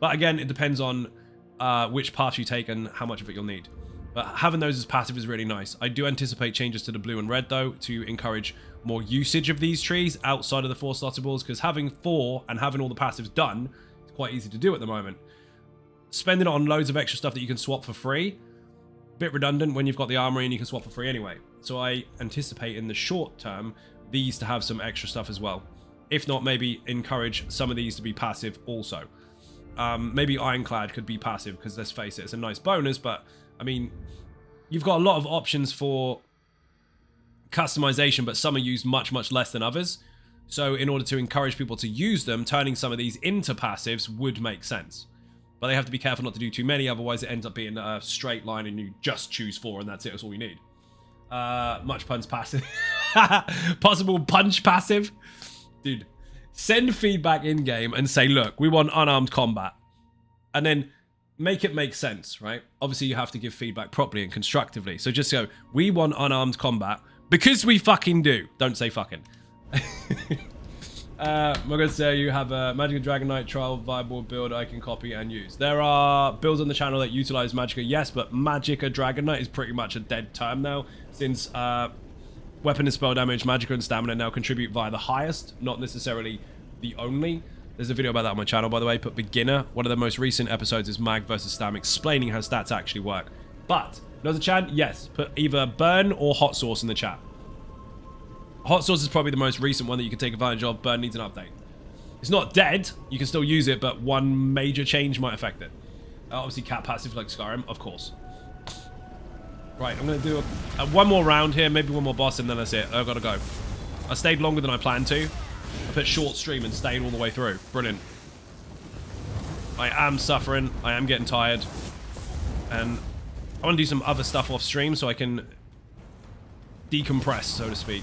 But again, it depends on which path you take and how much of it you'll need. But having those as passive is really nice. I do anticipate changes to the blue and red, though, to encourage more usage of these trees outside of the 4 slottables, because having 4 and having all the passives done is quite easy to do at the moment. Spending it on loads of extra stuff that you can swap for free, a bit redundant when you've got the armory and you can swap for free anyway. So I anticipate in the short term these to have some extra stuff as well. If not, maybe encourage some of these to be passive also. Maybe Ironclad could be passive, because let's face it, it's a nice bonus, but I mean, you've got a lot of options for customization, but some are used much, much less than others. So in order to encourage people to use them, turning some of these into passives would make sense. But they have to be careful not to do too many, otherwise it ends up being a straight line and you just choose 4 and that's it, that's all you need. Much puns passive. Possible punch passive. Dude, send feedback in-game and say, look, we want unarmed combat. And then make it make sense, right? Obviously, you have to give feedback properly and constructively. So just go, we want unarmed combat because we fucking do. Don't say fucking. I'm going to say you have a Magicka Dragon Knight trial viable build I can copy and use. There are builds on the channel that utilize Magicka, yes, but Magicka Dragon Knight is pretty much a dead term now, since weapon and spell damage, Magicka and stamina now contribute via the highest, not necessarily the only. There's a video about that on my channel, by the way. Put beginner. One of the most recent episodes is Mag versus Stam, explaining how stats actually work. But, Nozzy-chan, yes, put either burn or hot sauce in the chat. Hot sauce is probably the most recent one that you can take advantage of. Burn needs an update. It's not dead. You can still use it, but one major change might affect it. Obviously, cat passive like Skyrim, of course. Right, I'm going to do one more round here, maybe one more boss, and then that's it. I've got to go. I stayed longer than I planned to. I put short stream and stayed all the way through. Brilliant. I am suffering. I am getting tired. And I want to do some other stuff off stream so I can decompress, so to speak.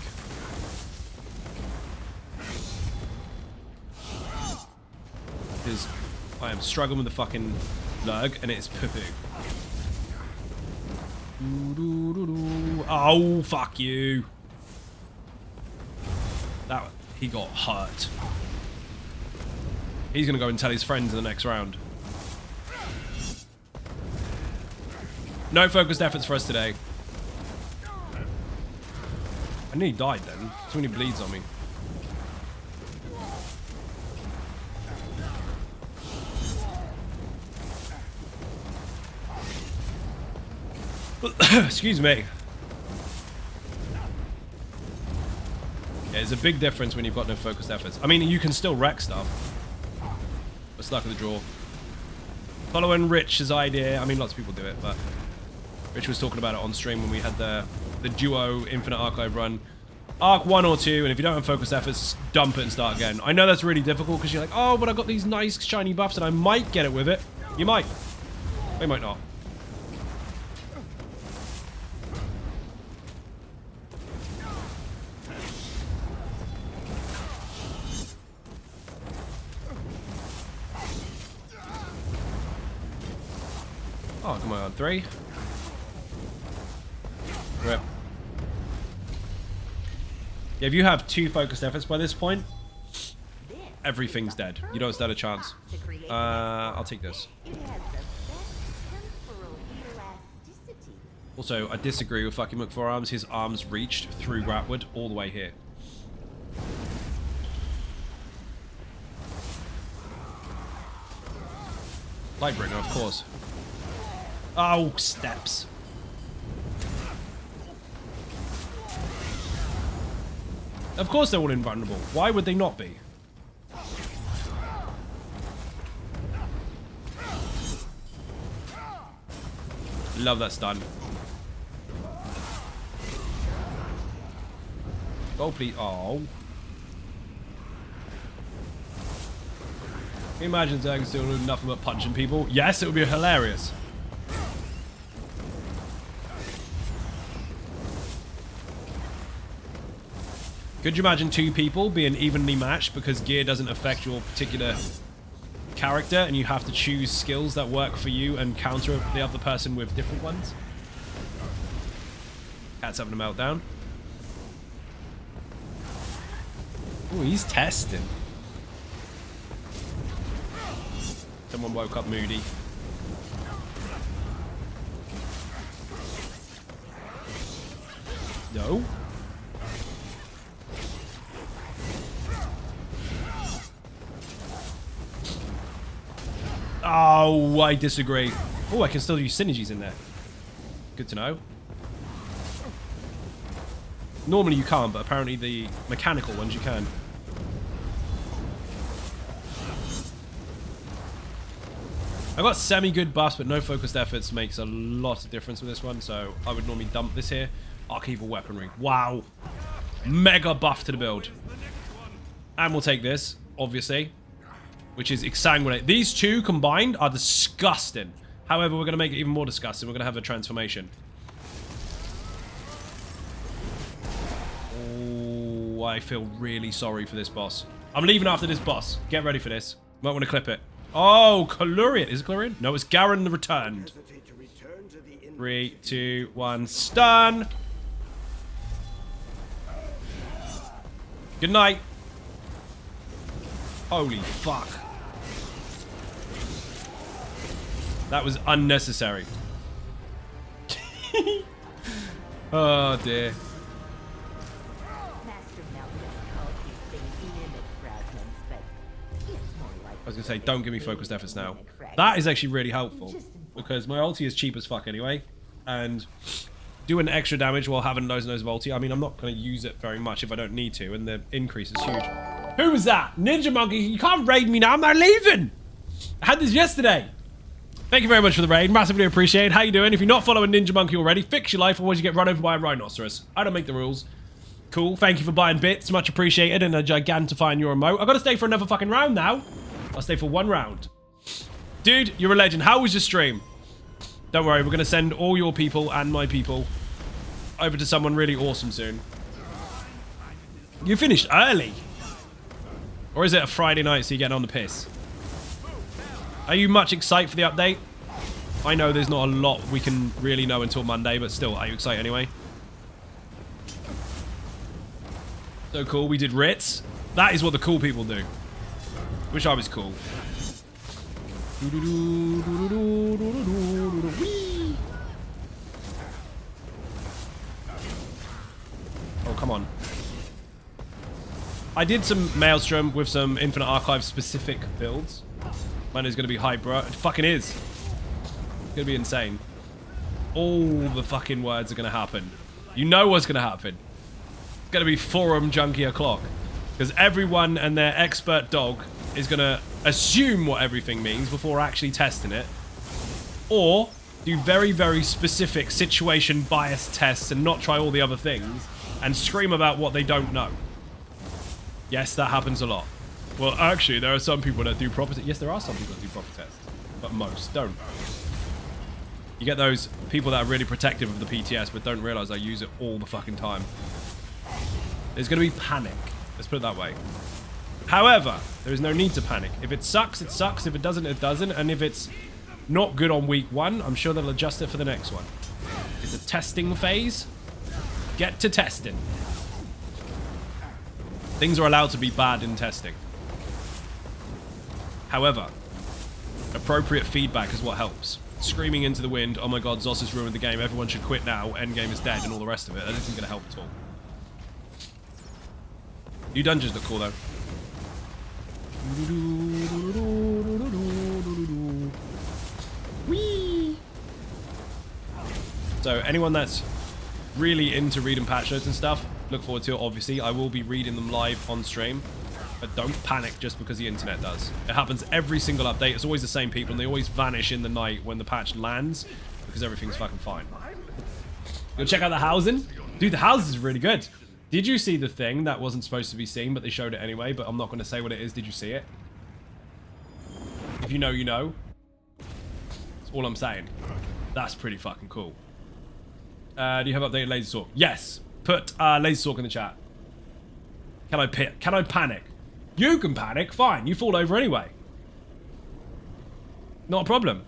I am struggling with the fucking lurg, and it's poo-poo. Oh, fuck you. He got hurt. He's gonna go and tell his friends in the next round. No focused efforts for us today. I nearly died then. Too many bleeds on me. Excuse me. Yeah, there's a big difference when you've got no focused efforts. I mean, you can still wreck stuff. But stuck with the draw. Following Rich's idea. I mean, lots of people do it, but Rich was talking about it on stream when we had the duo Infinite Archive run. Arc 1 or 2, and if you don't have focused efforts, dump it and start again. I know that's really difficult because you're like, oh, but I've got these nice shiny buffs and I might get it with it. You might. Or you might not. Oh, come on, 3. Rip. Yeah, if you have 2 focused efforts by this point, everything's dead. You don't stand a chance. I'll take this. Also, I disagree with fucking McForearms. His arms reached through Gratwood all the way here. Lightbringer, of course. Oh, steps. Of course they're all invulnerable. Why would they not be? Love that stun. Go, please. Oh. Can you imagine Zerg still doing nothing but punching people? Yes, it would be hilarious. Could you imagine 2 people being evenly matched because gear doesn't affect your particular character and you have to choose skills that work for you and counter the other person with different ones? Cat's having a meltdown. Oh, he's testing. Someone woke up moody. No. Oh, I disagree. Oh, I can still use synergies in there. Good to know. Normally you can't, but apparently the mechanical ones you can. I got semi-good buffs, but no focused efforts makes a lot of difference with this one, so I would normally dump this here. Archival weaponry. Wow. Mega buff to the build. And we'll take this, obviously, which is exsanguinate. These 2 combined are disgusting. However, we're going to make it even more disgusting. We're going to have a transformation. Oh, I feel really sorry for this boss. I'm leaving after this boss. Get ready for this. Might want to clip it. Oh, Calurian. Is it Calurian? No, it's Garen the Returned. 3, 2, 1, stun. Good night. Holy fuck. That was unnecessary. Oh dear. I was gonna say, don't give me focused efforts now. That is actually really helpful because my ulti is cheap as fuck anyway, and doing extra damage while having loads and loads of ulti. I mean, I'm not gonna use it very much if I don't need to, and the increase is huge. Who was that? Ninja Monkey, you can't raid me now. I'm not leaving. I had this yesterday. Thank you very much for the raid. Massively appreciated. How you doing? If you're not following Ninja Monkey already, fix your life, otherwise you get run over by a rhinoceros. I don't make the rules. Cool. Thank you for buying bits. Much appreciated, and a gigantifying your emote. I've got to stay for another fucking round now. I'll stay for 1 round. Dude, you're a legend. How was your stream? Don't worry, we're going to send all your people and my people over to someone really awesome soon. You finished early. Or is it a Friday night so you're getting on the piss? Are you much excited for the update? I know there's not a lot we can really know until Monday, but still, are you excited anyway? So cool, we did Ritz. That is what the cool people do. Wish I was cool. Oh, come on. I did some Maelstrom with some Infinite Archive specific builds. Man, is going to be hype, bro. It fucking is. It's going to be insane. All the fucking words are going to happen. You know what's going to happen. It's going to be forum junkie o'clock. Because everyone and their expert dog is going to assume what everything means before actually testing it. Or do very, very specific situation bias tests and not try all the other things and scream about what they don't know. Yes, that happens a lot. Well, actually, there are some people that do proper tests. Yes, there are some people that do proper tests. But most don't. You get those people that are really protective of the PTS but don't realize I use it all the fucking time. There's going to be panic. Let's put it that way. However, there is no need to panic. If it sucks, it sucks. If it doesn't, it doesn't. And if it's not good on week 1, I'm sure they'll adjust it for the next one. It's a testing phase. Get to testing. Things are allowed to be bad in testing. However, appropriate feedback is what helps. Screaming into the wind, oh my god, Zos has ruined the game, everyone should quit now, endgame is dead, and all the rest of it, that isn't going to help at all. New dungeons look cool, though. Whee! So, anyone that's really into reading patch notes and stuff, look forward to it, obviously. I will be reading them live on stream. But don't panic just because the internet does. It happens every single update. It's always the same people, and they always vanish in the night when the patch lands because everything's fucking fine. Go check out the housing. Dude, the house is really good. Did you see the thing that wasn't supposed to be seen, but they showed it anyway? But I'm not going to say what it is. Did you see it? If you know, you know. That's all I'm saying. That's pretty fucking cool. Do you have updated Laser Sork? Yes. Put Laser Sork in the chat. Can I panic? You can panic, fine. You fall over anyway. Not a problem.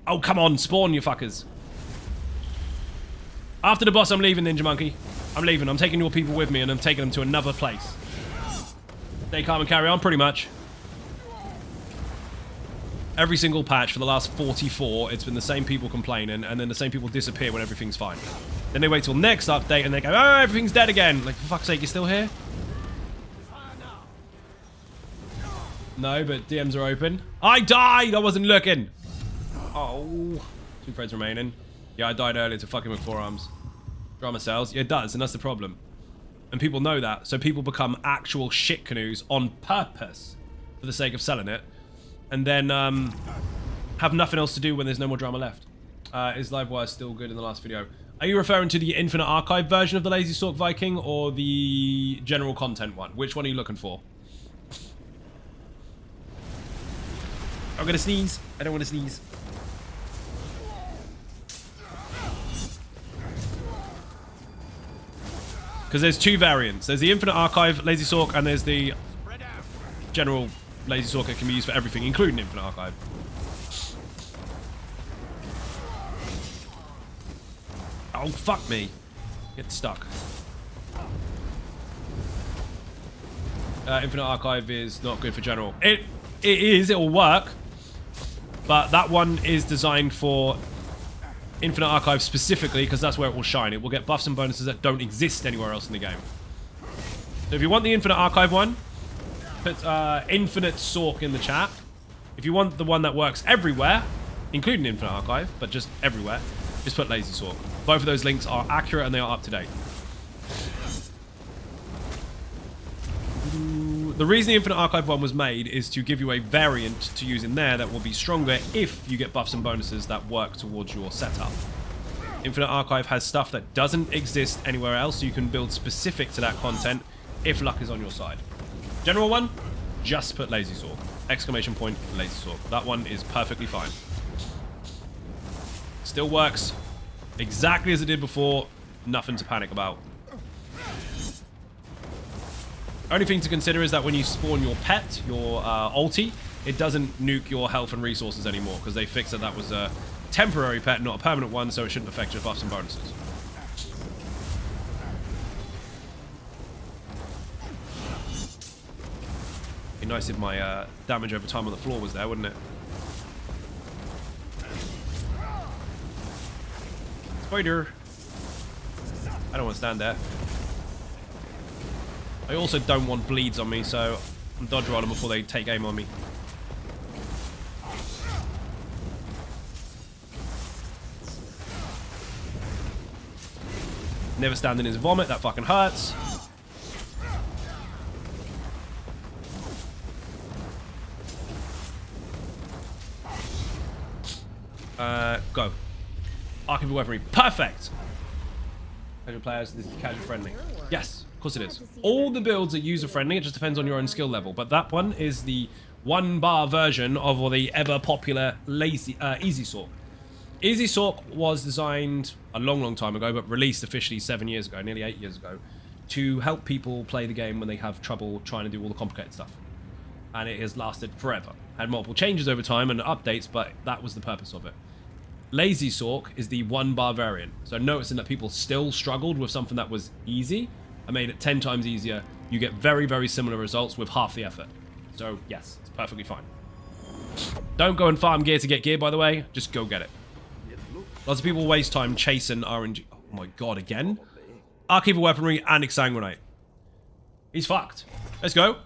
Oh, come on, spawn, you fuckers. After the boss, I'm leaving, Ninja Monkey. I'm leaving. I'm taking your people with me, and I'm taking them to another place. Stay calm and carry on, pretty much. Every single patch for the last 44, it's been the same people complaining, and then the same people disappear when everything's fine. Then they wait till next update, and they go, oh, everything's dead again. Like, for fuck's sake, you're still here? No, but DMs are open. I died! I wasn't looking! Oh. 2 friends remaining. Yeah, I died earlier to fucking with forearms. Drama sells. Yeah, it does, and that's the problem. And people know that, so people become actual shit canoes on purpose for the sake of selling it. And then have nothing else to do when there's no more drama left. Is Livewire still good in the last video? Are you referring to the Infinite Archive version of the Lazy Sork Viking or the general content one? Which one are you looking for? I'm gonna sneeze. I don't want to sneeze. Because there's 2 variants. There's the Infinite Archive Lazy Sork, and there's the general Lazy Sork that can be used for everything, including Infinite Archive. Oh, fuck me. Get stuck. Infinite Archive is not good for general. It is, it'll work. But that one is designed for Infinite Archive specifically, because that's where it will shine. It will get buffs and bonuses that don't exist anywhere else in the game. So if you want the Infinite Archive one, put Infinite Sork in the chat. If you want the one that works everywhere, including Infinite Archive, but just everywhere, just put Lazy Sork. Both of those links are accurate and they are up to date. The reason the Infinite Archive one was made is to give you a variant to use in there that will be stronger if you get buffs and bonuses that work towards your setup. Infinite Archive has stuff that doesn't exist anywhere else, so you can build specific to that content if luck is on your side. General one, just put Lazy Sork. Exclamation point, Lazy Sork. That one is perfectly fine. Still works exactly as it did before. Nothing to panic about. Only thing to consider is that when you spawn your pet, your ulti, it doesn't nuke your health and resources anymore because they fixed that was a temporary pet, not a permanent one, so it shouldn't affect your buffs and bonuses. Be nice if my damage over time on the floor was there, wouldn't it? Spider! I don't want to stand there. I also don't want bleeds on me, so I'm dodge rolling before they take aim on me. Never stand in his vomit, that fucking hurts. Go. Archival weaponry. Perfect! Casual players, this is casual friendly. Yes, of course it is. All the builds are user friendly, it just depends on your own skill level. But that one is the 1-bar version of the ever popular Easy Sork. Easy Sork was designed a long time ago, but released officially 7 years ago, nearly 8 years ago, to help people play the game when they have trouble trying to do all the complicated stuff. And it has lasted forever. Had multiple changes over time and updates, but that was the purpose of it. Lazy Sork is the 1-bar variant. So noticing that people still struggled with something that was easy, I made it 10 times easier. You get very, very similar results with half the effort. So yes, it's perfectly fine. Don't go and farm gear to get gear, by the way. Just go get it. Lots of people waste time chasing RNG. Oh my god, again? Archival weaponry and exsanguinate. He's fucked. Let's go.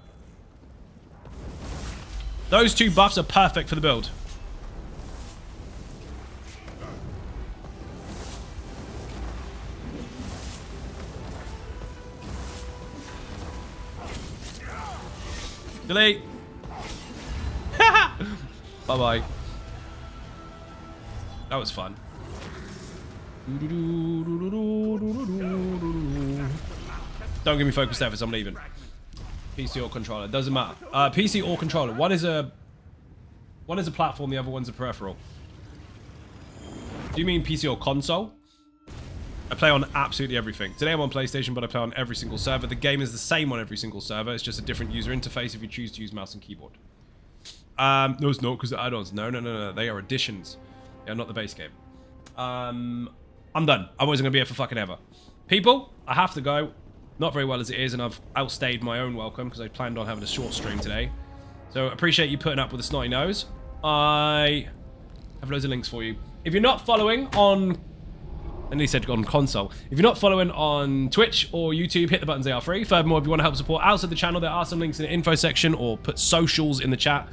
Those two buffs are perfect for the build. Delete. Bye-bye. That was fun. Don't give me focus efforts, I'm leaving. PC or controller, doesn't matter. PC or controller. One is a platform, the other one's a peripheral. Do you mean PC or console? I play on absolutely everything. Today I'm on PlayStation, but I play on every single server. The game is the same on every single server. It's just a different user interface if you choose to use mouse and keyboard. No, it's not because the add-ons. No. They are additions. They are not the base game. I'm done. I wasn't going to be here for fucking ever. People, I have to go. Not very well as it is, and I've outstayed my own welcome because I planned on having a short stream today. So appreciate you putting up with a snotty nose. I have loads of links for you. If you're not following on... And he said on console. If you're not following on Twitch or YouTube, hit the buttons, they are free. Furthermore, if you want to help support outside the channel, there are some links in the info section or put socials in the chat.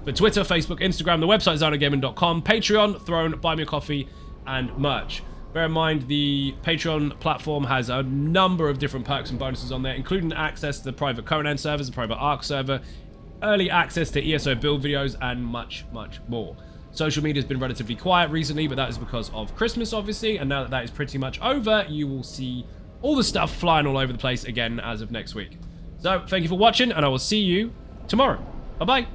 For Twitter, Facebook, Instagram, the website is ZonaGaming.com, Patreon, Throne, Buy Me a Coffee, and merch. Bear in mind, the Patreon platform has a number of different perks and bonuses on there, including access to the private Conan servers, the private Ark server, early access to ESO build videos, and much, much more. Social media has been relatively quiet recently, but that is because of Christmas, obviously. And now that that is pretty much over, you will see all the stuff flying all over the place again as of next week. So, thank you for watching, and I will see you tomorrow. Bye-bye.